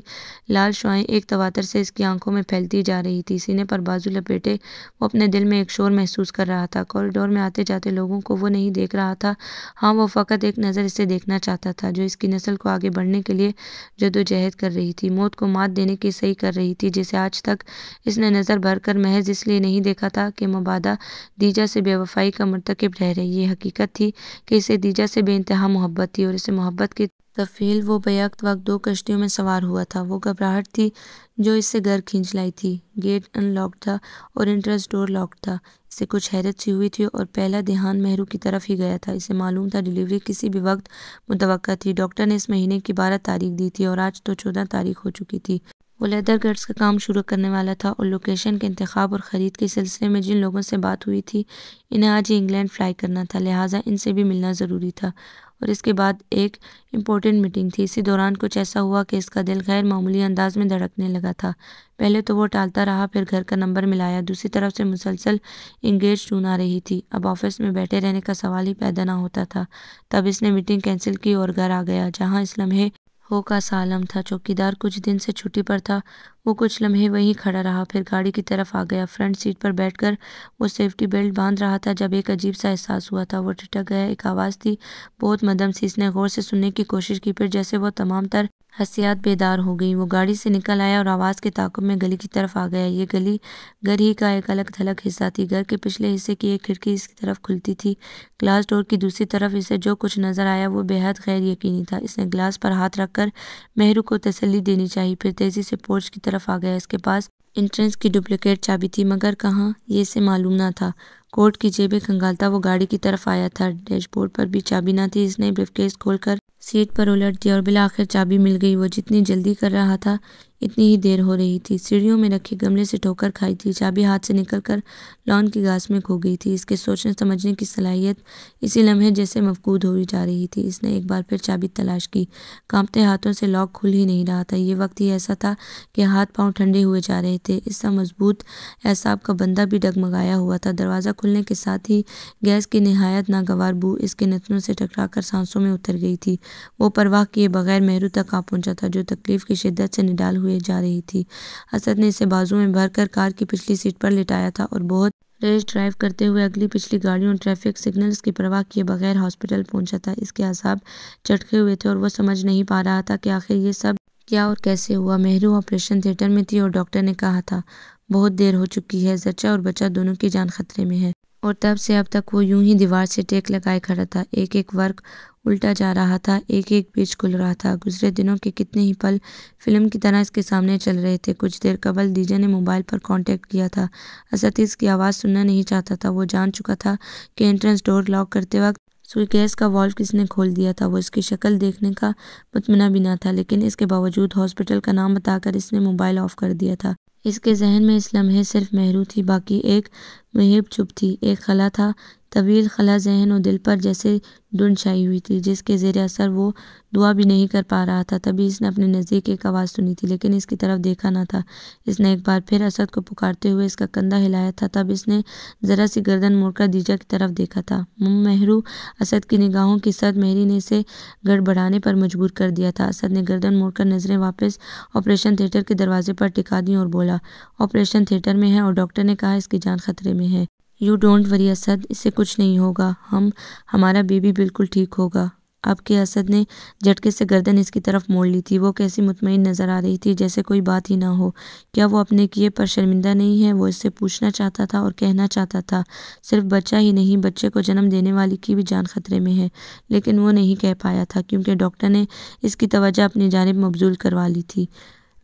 لال شعاعیں ایک تواتر سے اس کی آنکھوں میں پھیلتی جا رہی تھی۔ سینے پر بازو لپیٹے وہ اپنے دل میں ایک شور محسوس کر رہا تھا۔ کوریڈور میں آتے جاتے لوگوں کو وہ نہیں دیکھ رہا تھا، ہاں وہ فقط ایک نظر اسے دیکھنا چاہتا تھا، جو اس کی نسل کو آگے بڑھنے کے لیے جدوجہد کر رہی تھی، موت کو مات دینے کی صحیح کر رہی تھی، جسے آج تک اس نے نظر بھر کر محض اس لیے نہیں دیکھا تھا کہ مبادا دیجا سے بے وفائی کا مرتکب ٹھہرے۔ یہ حقیقت تھی کہ اسے دیجا سے بے انتہا محبت تھی، اور اسے محبت کی تفعیل وہ بیک وقت 2 کشتیوں میں سوار ہوا تھا۔ وہ گھبراہٹ تھی جو اس سے گھر کھینچ لائی تھی۔ گیٹ ان لاکڈ تھا اور انٹرنس ڈور لاکڈ تھا۔ اسے کچھ حیرت سی ہوئی تھی اور پہلا دھیان مہرو کی طرف ہی گیا تھا۔ اسے معلوم تھا ڈیلیوری کسی بھی وقت متوقع تھی۔ ڈاکٹر نے اس مہینے کی 12 تاریخ دی تھی اور آج تو 14 تاریخ ہو چکی تھی۔ وہ لیدر گڈس کا کام شروع کرنے والا تھا اور لوکیشن کے انتخاب اور خرید کے سلسلے میں جن لوگوں سے بات ہوئی تھی انہیں آج ہی انگلینڈ فلائی کرنا تھا، لہٰذا ان سے بھی ملنا ضروری تھا۔ اور اس کے بعد ایک امپورٹنٹ میٹنگ تھی۔ اسی دوران کچھ ایسا ہوا کہ اس کا دل غیر معمولی انداز میں دھڑکنے لگا تھا۔ پہلے تو وہ ٹالتا رہا، پھر گھر کا نمبر ملایا، دوسری طرف سے مسلسل انگیج ٹون آ رہی تھی۔ اب آفس میں بیٹھے رہنے کا سوال ہی پیدا نہ ہوتا تھا۔ تب اس نے میٹنگ کینسل کی اور گھر آ گیا، جہاں اس لمحے ہو کا سا عالم تھا۔ چوکیدار کچھ دن سے چھٹی پر تھا، وہ کچھ لمحے وہیں کھڑا رہا، پھر گاڑی کی طرف آ گیا۔ فرنٹ سیٹ پر بیٹھ کر وہ سیفٹی بیلٹ باندھ رہا تھا جب ایک عجیب سا احساس ہوا تھا۔ وہ ٹھٹک گیا۔ ایک آواز تھی، بہت مدھم سی۔ اس نے غور سے سننے کی کوشش کی، پھر جیسے وہ تمام تر حسیات بیدار ہو گئیں، وہ گاڑی سے نکل آیا اور آواز کے تعاقب میں گلی کی طرف آ گیا۔ یہ گلی گھر ہی کا ایک الگ تھلگ حصہ تھی۔ گھر کے پچھلے حصے کی ایک کھڑکی اس کی طرف کھلتی تھی، گلاس ڈور کی دوسری طرف اسے جو کچھ نظر آیا وہ بے حد غیر یقینی تھا۔ اس نے گلاس پر ہاتھ رکھ کر مہرو کو تسلی دینی چاہی، پھر تیزی سے پورچ کی طرف آ گیا۔ اس کے پاس انٹرنس کی ڈپلیکیٹ چابی تھی، مگر کہاں یہ اسے معلوم نہ تھا۔ کوٹ کی جیبیں کھنگالتا وہ گاڑی کی طرف آیا تھا، ڈیش بورڈ پر بھی چابی نہ تھی۔ اس نے بریف کیس کھول کر سیٹ پر الٹ دیا اور بالآخر چابی مل گئی۔ وہ جتنی جلدی کر رہا تھا اتنی ہی دیر ہو رہی تھی۔ سیڑھیوں میں رکھے گملے سے ٹھوکر کھائی تھی، چابی ہاتھ سے نکل کر لان کی گھاس میں کھو گئی تھی۔ اس کے سوچنے سمجھنے کی صلاحیت اسی لمحے جیسے مفقود ہوئی جا رہی تھی۔ اس نے ایک بار پھر چابی تلاش کی، کانپتے ہاتھوں سے لاک کھل ہی نہیں رہا تھا۔ یہ وقت ہی ایسا تھا کہ ہاتھ پاؤں ٹھنڈے ہوئے جا رہے تھے۔ اس سا مضبوط اعصاب کا بندہ بھی ڈگمگایا ہوا تھا۔ دروازہ کھلنے کے ساتھ ہی گیس کی نہایت ناگوار بو اس کے نتنوں سے ٹکرا کر سانسوں میں اتر گئی تھی۔ وہ پرواہ کیے بغیر مہرو تک آ پہنچا تھا، جو تکلیف کی شدت سے نڈال ہوئے جا رہی تھی۔ اسد نے اسے بازو میں بھر کر کار کی پچھلی سیٹ پر لٹایا تھا اور بہت ریس ڈرائیو کرتے ہوئے اگلی پچھلی گاڑیوں اور ٹریفک سگنلز کی پرواہ کیے بغیر ہاسپٹل پہنچا تھا۔ اس کے اعصاب چٹکے ہوئے تھے اور وہ سمجھ نہیں پا رہا تھا کہ آخر یہ سب کیا اور کیسے ہوا۔ مہرو آپریشن تھیٹر میں تھی اور ڈاکٹر نے کہا تھا بہت دیر ہو چکی ہے، زچہ اور بچہ دونوں کی جان خطرے میں ہے۔ اور تب سے اب تک وہ یوں ہی دیوار سے ٹیک لگائے کھڑا تھا۔ ایک ایک ورق الٹا جا رہا تھا، ایک ایک پیج کھل رہا تھا۔ گزرے دنوں کے کتنے ہی پل فلم کی طرح اس کے سامنے چل رہے تھے۔ کچھ دیر قبل دیجا نے موبائل پر کانٹیکٹ کیا تھا۔ اسد اس کی آواز سننا نہیں چاہتا تھا۔ وہ جان چکا تھا کہ انٹرنس ڈور لاک کرتے وقت سوئی گیس کا والو کس نے کھول دیا تھا۔ وہ اس کی شکل دیکھنے کا مطمئنہ بھی نہ تھا، لیکن اس کے باوجود ہاسپٹل کا نام بتا کر اس نے موبائل آف کر دیا تھا۔ اس کے ذہن میں اس لمحے صرف مہرو تھی، باقی ایک محب چپ تھی۔ ایک خلا تھا، طویل خلا، ذہن و دل پر جیسے دھند چھائی ہوئی تھی، جس کے زیر اثر وہ دعا بھی نہیں کر پا رہا تھا۔ تبھی اس نے اپنے نزدیک ایک آواز سنی تھی، لیکن اس کی طرف دیکھا نہ تھا۔ اس نے ایک بار پھر اسد کو پکارتے ہوئے اس کا کندھا ہلایا تھا، تب اس نے ذرا سی گردن موڑ کر دیجا کی طرف دیکھا تھا۔ مہرو! اسد کی نگاہوں کی سرد مہری نے اسے گڑبڑانے پر مجبور کر دیا تھا۔ اسد نے گردن موڑ کر نظریں واپس آپریشن تھیٹر کے دروازے پر ٹکا دیں اور بولا، آپریشن تھیٹر میں ہے اور ڈاکٹر نے کہا اس کی جان خطرے میں ہے۔ یو ڈونٹ وری اسد، اس سے کچھ نہیں ہوگا، ہمارا بیبی بالکل ٹھیک ہوگا۔ اب کے اسد نے جھٹکے سے گردن اس کی طرف موڑ لی تھی۔ وہ کیسی مطمئن نظر آ رہی تھی، جیسے کوئی بات ہی نہ ہو۔ کیا وہ اپنے کیے پر شرمندہ نہیں ہے؟ وہ اس سے پوچھنا چاہتا تھا اور کہنا چاہتا تھا، صرف بچہ ہی نہیں، بچے کو جنم دینے والی کی بھی جان خطرے میں ہے، لیکن وہ نہیں کہہ پایا تھا کیونکہ ڈاکٹر نے اس کی توجہ اپنی جانب مبذول کروا لی تھی۔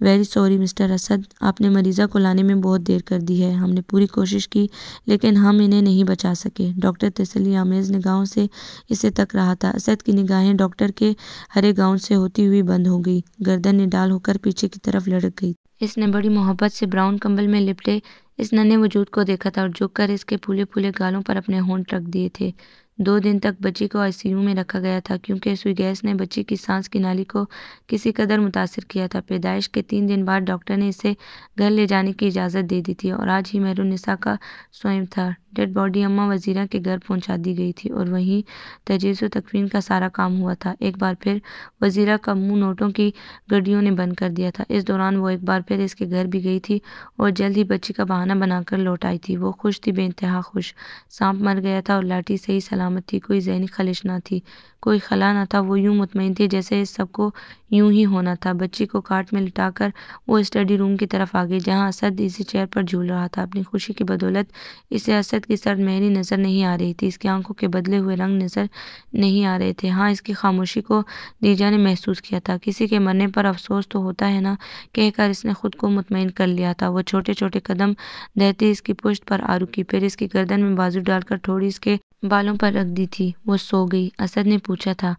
ویری سوری مسٹر اسد، آپ نے مریضہ کو لانے میں بہت دیر کر دی ہے۔ ہم نے پوری کوشش کی لیکن ہم انہیں نہیں بچا سکے۔ ڈاکٹر تسلی آمیز نگاہوں سے اسے تک رہا تھا۔ اسد کی نگاہیں ڈاکٹر کے ہرے گاؤن سے ہوتی ہوئی بند ہو گئی، گردن نڈال ہو کر پیچھے کی طرف لڑک گئی۔ اس نے بڑی محبت سے براؤن کمبل میں لپٹے اس ننھے وجود کو دیکھا تھا اور جھک کر اس کے پھولے پھولے گالوں پر اپنے ہونٹ رکھ دیے تھے۔ 2 دن تک بچی کو آئی سی یو میں رکھا گیا تھا کیونکہ سوئی گیس نے بچی کی سانس کی نالی کو کسی قدر متاثر کیا تھا۔ پیدائش کے 3 دن بعد ڈاکٹر نے اسے گھر لے جانے کی اجازت دے دی تھی اور آج ہی مہرالنساء کا سوئم تھا۔ ڈیڈ باڈی اماں وزیرہ کے گھر پہنچا دی گئی تھی اور وہیں تجہیز و تکفین کا سارا کام ہوا تھا۔ ایک بار پھر وزیرہ کا منہ نوٹوں کی گڈیوں نے بند کر دیا تھا۔ اس دوران وہ ایک بار پھر اس کے گھر بھی گئی تھی اور جلد ہی بچی کا بہانہ بنا کر لوٹ آئی تھی۔ وہ خوش تھی، بے انتہا خوش۔ سانپ مر گیا تھا اور لاٹھی صحیح سلامت تھی، کوئی ذہنی خلش نہ تھی، کوئی خلا نہ تھا۔ وہ یوں مطمئن تھی جیسے اس سب کو یوں ہی ہونا تھا۔ بچی کو کارٹ میں لٹا کر وہ اسٹڈی روم کی طرف آ گئی جہاں اسد ایزی چیئر پر جھول رہا تھا۔ اپنی خوشی کی بدولت اسے اسد کی سرد مہری نظر نہیں آ رہی تھی، اس کی آنکھوں کے بدلے ہوئے رنگ نظر نہیں آ رہے تھے۔ ہاں، اس کی خاموشی کو دیجا نے محسوس کیا تھا۔ کسی کے مرنے پر افسوس تو ہوتا ہے نا، کہہ کر اس نے خود کو مطمئن کر لیا تھا۔ وہ چھوٹے چھوٹے قدم دھرتی اس کی پشت پر آ رکی، پھر اس کی گردن میں بازو ڈال کر تھوڑی اس کے بالوں پر رکھ دی تھی۔ وہ سو گئی؟ اسد نے پوچھا تھا۔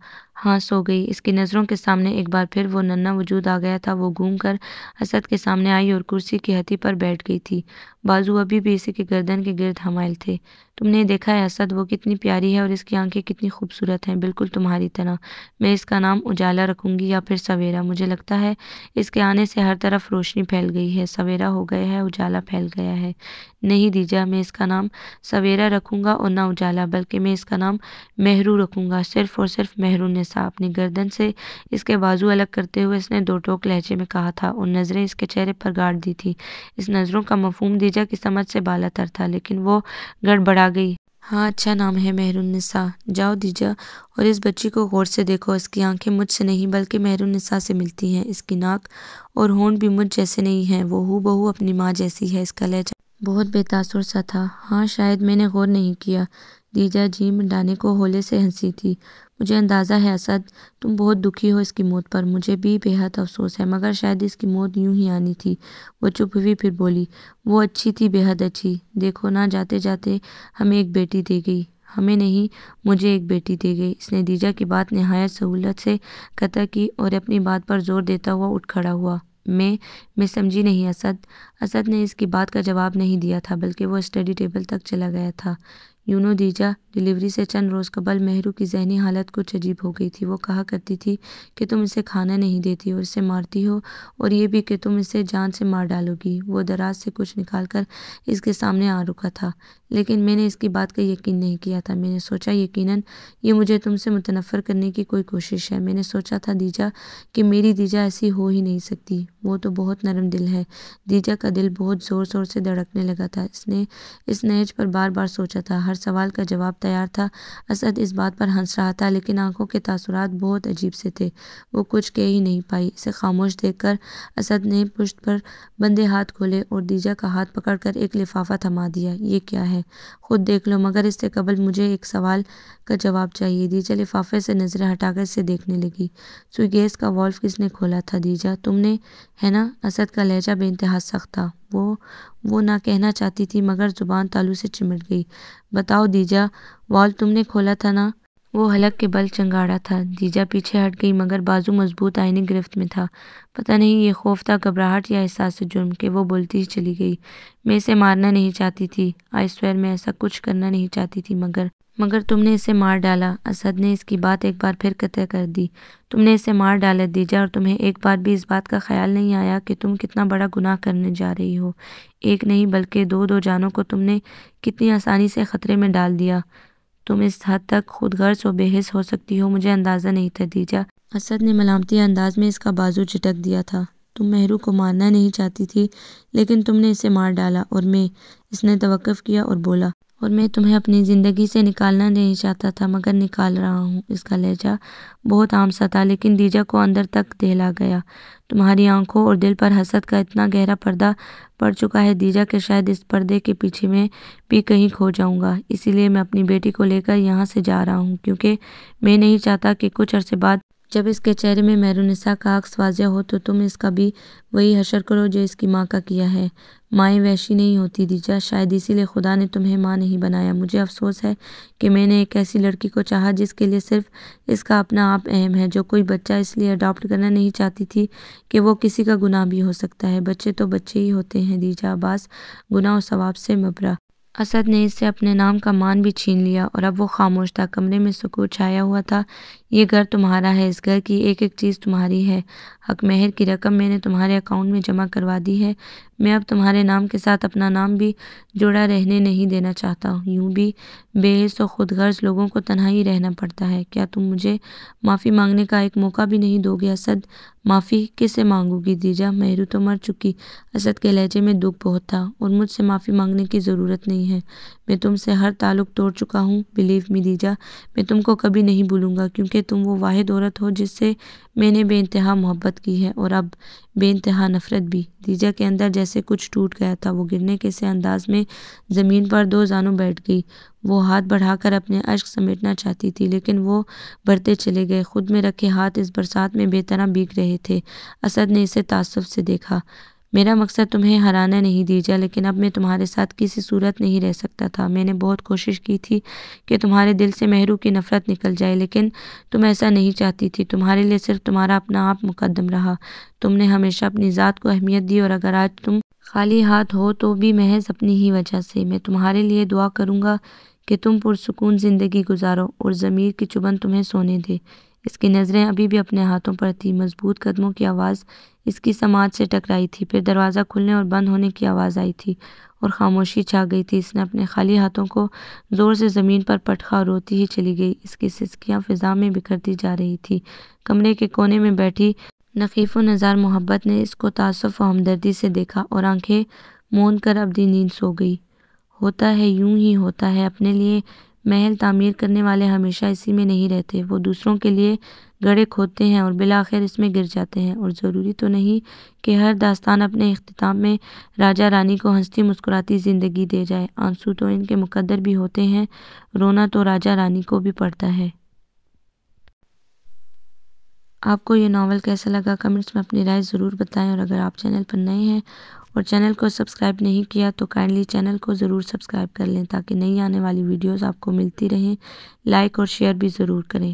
ہاں سو گئی۔ اس کی نظروں کے سامنے ایک بار پھر وہ ننھا وجود آ گیا تھا۔ وہ گھوم کر اسد کے سامنے آئی اور کرسی کی ہتھی پر بیٹھ گئی تھی۔ بازو ابھی بھی اسی کے گردن کے گرد حمائل تھے۔ تم نے دیکھا ہے اسد، وہ کتنی پیاری ہے اور اس کی آنکھیں کتنی خوبصورت ہیں، بالکل تمہاری طرح۔ میں اس کا نام اجالا رکھوں گی یا پھر سویرا۔ مجھے لگتا ہے اس کے آنے سے ہر طرف روشنی پھیل گئی ہے، سویرا ہو گیا ہے، اجالا پھیل گیا ہے۔ نہیں دیجا، میں اس کا نام سویرا رکھوں گا اور نہ اجالا، بلکہ میں اس کا نام مہرو رکھوں گا، صرف اور صرف مہرو نسا۔ اپنی گردن سے اس کے بازو الگ کرتے ہوئے اس نے دو ٹوک لہجے میں کہا تھا اور نظریں اس کے چہرے پر گاڑ دی تھی۔ اس نظروں کا مفہوم دیجا کی سمجھ سے بالا تر تھا، لیکن وہ گڑبڑا گئی۔ ہاں اچھا نام ہے مہرالنساء۔ جاؤ دیجا اور اس بچی کو غور سے دیکھو۔ اس کی آنکھیں مجھ سے نہیں بلکہ مہرالنساء سے ملتی ہیں۔ اس کی ناک اور ہونٹ بھی مجھ جیسے نہیں ہیں، وہ ہو بہو اپنی ماں جیسی ہے۔ اس کا لہجہ بہت بے تاثر سا تھا۔ ہاں شاید میں نے غور نہیں کیا۔ دیجا جی منڈانے کو ہولے سے ہنسی تھی۔ مجھے اندازہ ہے اسد، تم بہت دکھی ہو اس کی موت پر۔ مجھے بھی بے حد افسوس ہے، مگر شاید اس کی موت یوں ہی آنی تھی۔ وہ چپ ہوئی، پھر بولی، وہ اچھی تھی، بے حد اچھی۔ دیکھو نا، جاتے جاتے ہمیں ایک بیٹی دے گئی۔ ہمیں نہیں، مجھے ایک بیٹی دے گئی۔ اس نے دیجا کی بات نہایت سہولت سے قطع کی اور اپنی بات پر زور دیتا ہوا اٹھ کھڑا ہوا۔ میں سمجھی نہیں اسد۔ اسد نے اس کی بات کا جواب نہیں دیا تھا، بلکہ وہ اسٹڈی ٹیبل تک چلا گیا تھا۔ یونو دیجا، ڈلیوری سے چند روز قبل مہرو کی ذہنی حالت کچھ عجیب ہو گئی تھی۔ وہ کہا کرتی تھی کہ تم اسے کھانا نہیں دیتی اور اسے مارتی ہو، اور یہ بھی کہ تم اسے جان سے مار ڈالو گی۔ وہ دراز سے کچھ نکال کر اس کے سامنے آ رکا تھا، لیکن میں نے اس کی بات کا یقین نہیں کیا تھا۔ میں نے سوچا یقیناً یہ مجھے تم سے متنفر کرنے کی کوئی کوشش ہے۔ میں نے سوچا تھا دیجا کہ میری دیجا ایسی ہو ہی نہیں سکتی، وہ تو بہت نرم دل ہے۔ دیجا کا دل بہت زور زور سے دھڑکنے لگا تھا۔ اس نے اس نہج پر بار بار سوچا تھا، ہر سوال کا جواب تیار تھا۔ اسد اس بات پر ہنس رہا تھا، لیکن آنکھوں کے تاثرات بہت عجیب سے تھے۔ وہ کچھ کہہ ہی نہیں پائی۔ اسے خاموش دیکھ کر اسد نے پشت پر بندے ہاتھ کھولے اور دیجا کا ہاتھ پکڑ کر ایک لفافہ تھما دیا۔ یہ کیا ہے؟ خود دیکھ لو، مگر اس سے قبل مجھے ایک سوال کا جواب چاہیے۔ دیجا لفافے سے نظریں ہٹا کر اسے دیکھنے لگی۔ سوئی گیس کا والو کس نے کھولا تھا دیجا؟ تم نے، ہے نا؟ اسد کا لہجہ بے انتہا سخت تھا۔ وہ نہ کہنا چاہتی تھی، مگر زبان تالو سے چمٹ گئی۔ بتاؤ دیجا، والو تم نے کھولا تھا نا؟ وہ حلق کے بل چنگاڑا تھا۔ دیجا پیچھے ہٹ گئی، مگر بازو مضبوط آئینی گرفت میں تھا۔ پتہ نہیں یہ خوف تھا، گھبراہٹ یا احساس جرم، کہ وہ بولتی ہی چلی گئی۔ میں اسے مارنا نہیں چاہتی تھی، آئی سویئر، میں ایسا کچھ کرنا نہیں چاہتی تھی، مگر تم نے اسے مار ڈالا۔ اسد نے اس کی بات ایک بار پھر قطع کر دی۔ تم نے اسے مار ڈالا دیجا، اور تمہیں ایک بار بھی اس بات کا خیال نہیں آیا کہ تم کتنا بڑا گناہ کرنے جا رہی ہو؟ ایک نہیں بلکہ دو جانوں کو تم نے کتنی آسانی سے خطرے میں ڈال دیا۔ تم اس حد تک خود غرض و بے حس ہو سکتی ہو، مجھے اندازہ نہیں تھا دیجا۔ اسد نے ملامتی انداز میں اس کا بازو جھٹک دیا تھا۔ تم مہرو کو مارنا نہیں چاہتی تھی، لیکن تم نے اسے مار ڈالا، اور میں، اس نے توقف کیا اور بولا، اور میں تمہیں اپنی زندگی سے نکالنا نہیں چاہتا تھا، مگر نکال رہا ہوں۔ اس کا لہجہ بہت عام سا تھا، لیکن دیجا کو اندر تک دہلا گیا۔ تمہاری آنکھوں اور دل پر حسد کا اتنا گہرا پردہ پڑ چکا ہے دیجا کہ شاید اس پردے کے پیچھے میں بھی کہیں کھو جاؤں گا۔ اسی لیے میں اپنی بیٹی کو لے کر یہاں سے جا رہا ہوں، کیونکہ میں نہیں چاہتا کہ کچھ عرصے بعد جب اس کے چہرے میں مہرالنساء کا عکس واضح ہو تو تم اس کا بھی وہی حشر کرو جو اس کی ماں کا کیا ہے۔ مائیں وحشی نہیں ہوتی دیجا، شاید اسی لیے خدا نے تمہیں ماں نہیں بنایا۔ مجھے افسوس ہے کہ میں نے ایک ایسی لڑکی کو چاہا جس کے لیے صرف اس کا اپنا آپ اہم ہے، جو کوئی بچہ اس لیے اڈاپٹ کرنا نہیں چاہتی تھی کہ وہ کسی کا گناہ بھی ہو سکتا ہے۔ بچے تو بچے ہی ہوتے ہیں دیجا، عباس گناہ و ثواب سے مبرا۔ اسد نے اس سے اپنے نام کا مان بھی چھین لیا، اور اب وہ خاموش تھا۔ کمرے میں سکوت چھایا ہوا تھا۔ یہ گھر تمہارا ہے، اس گھر کی ایک ایک چیز تمہاری ہے۔ حق مہر کی رقم میں نے تمہارے اکاؤنٹ میں جمع کروا دی ہے۔ میں اب تمہارے نام کے ساتھ اپنا نام بھی جوڑا رہنے نہیں دینا چاہتا ہوں۔ یوں بھی بے حس و خود غرض لوگوں کو تنہا ہی رہنا پڑتا ہے۔ کیا تم مجھے معافی مانگنے کا ایک موقع بھی نہیں دو گے اسد؟ معافی کس سے مانگوں گی دیجا؟ مہرو تو مر چکی۔ اسد کے لہجے میں دکھ بہت تھا۔ اور مجھ سے معافی مانگنے کی ضرورت نہیں ہے، میں تم سے ہر تعلق توڑ چکا ہوں۔ بلیو می دیجا، میں تم کو کبھی نہیں بھولوں گا، کیونکہ تم وہ واحد عورت ہو جس سے میں نے بے انتہا محبت کی ہے، اور اب بے انتہا نفرت بھی۔ دیجا کے اندر جیسے کچھ ٹوٹ گیا تھا۔ وہ گرنے کے سے انداز میں زمین پر دو زانوں بیٹھ گئی۔ وہ ہاتھ بڑھا کر اپنے اشک سمیٹنا چاہتی تھی، لیکن وہ بڑھتے چلے گئے۔ خود میں رکھے ہاتھ اس برسات میں بے طرح بھیگ رہے تھے۔ اسد نے اسے تعصب سے دیکھا۔ میرا مقصد تمہیں ہرانا نہیں دیجا، لیکن اب میں تمہارے ساتھ کسی صورت نہیں رہ سکتا تھا۔ میں نے بہت کوشش کی تھی کہ تمہارے دل سے مہرو کی نفرت نکل جائے، لیکن تم ایسا نہیں چاہتی تھی۔ تمہارے لیے صرف تمہارا اپنا آپ مقدم رہا۔ تم نے ہمیشہ اپنی ذات کو اہمیت دی، اور اگر آج تم خالی ہاتھ ہو تو بھی محض اپنی ہی وجہ سے۔ میں تمہارے لیے دعا کروں گا کہ تم پرسکون زندگی گزارو اور ضمیر کی چبھن تمہیں سونے دے۔ اس کی نظریں ابھی بھی اپنے ہاتھوں پر تھی۔ مضبوط قدموں کی آواز اس کی سماعت سے ٹکرائی تھی، پھر دروازہ کھلنے اور بند ہونے کی آواز آئی تھی اور خاموشی چھا گئی تھی۔ اس نے اپنے خالی ہاتھوں کو زور سے زمین پر پٹخا اور روتی ہی چلی گئی۔ اس کی سسکیاں فضا میں بکھرتی جا رہی تھی۔ کمرے کے کونے میں بیٹھی نقیف و نزار محبت نے اس کو تعصف و ہمدردی سے دیکھا اور آنکھیں موند کر ابدی نیند سو گئی۔ ہوتا ہے، یوں ہی ہوتا ہے۔ اپنے لیے محل تعمیر کرنے والے ہمیشہ اسی میں نہیں رہتے، وہ دوسروں کے لیے گڑھے کھودتے ہیں اور بالآخر اس میں گر جاتے ہیں۔ اور ضروری تو نہیں کہ ہر داستان اپنے اختتام میں راجا رانی کو ہنستی مسکراتی زندگی دے جائے۔ آنسو تو ان کے مقدر بھی ہوتے ہیں، رونا تو راجا رانی کو بھی پڑتا ہے۔ آپ کو یہ ناول کیسا لگا؟ کمنٹس میں اپنی رائے ضرور بتائیں، اور اگر آپ چینل پر نئے ہیں اور چینل کو سبسکرائب نہیں کیا تو کائنڈلی چینل کو ضرور سبسکرائب کر لیں تاکہ نئی آنے والی ویڈیوز آپ کو ملتی رہیں۔ لائک اور شیئر بھی ضرور کریں۔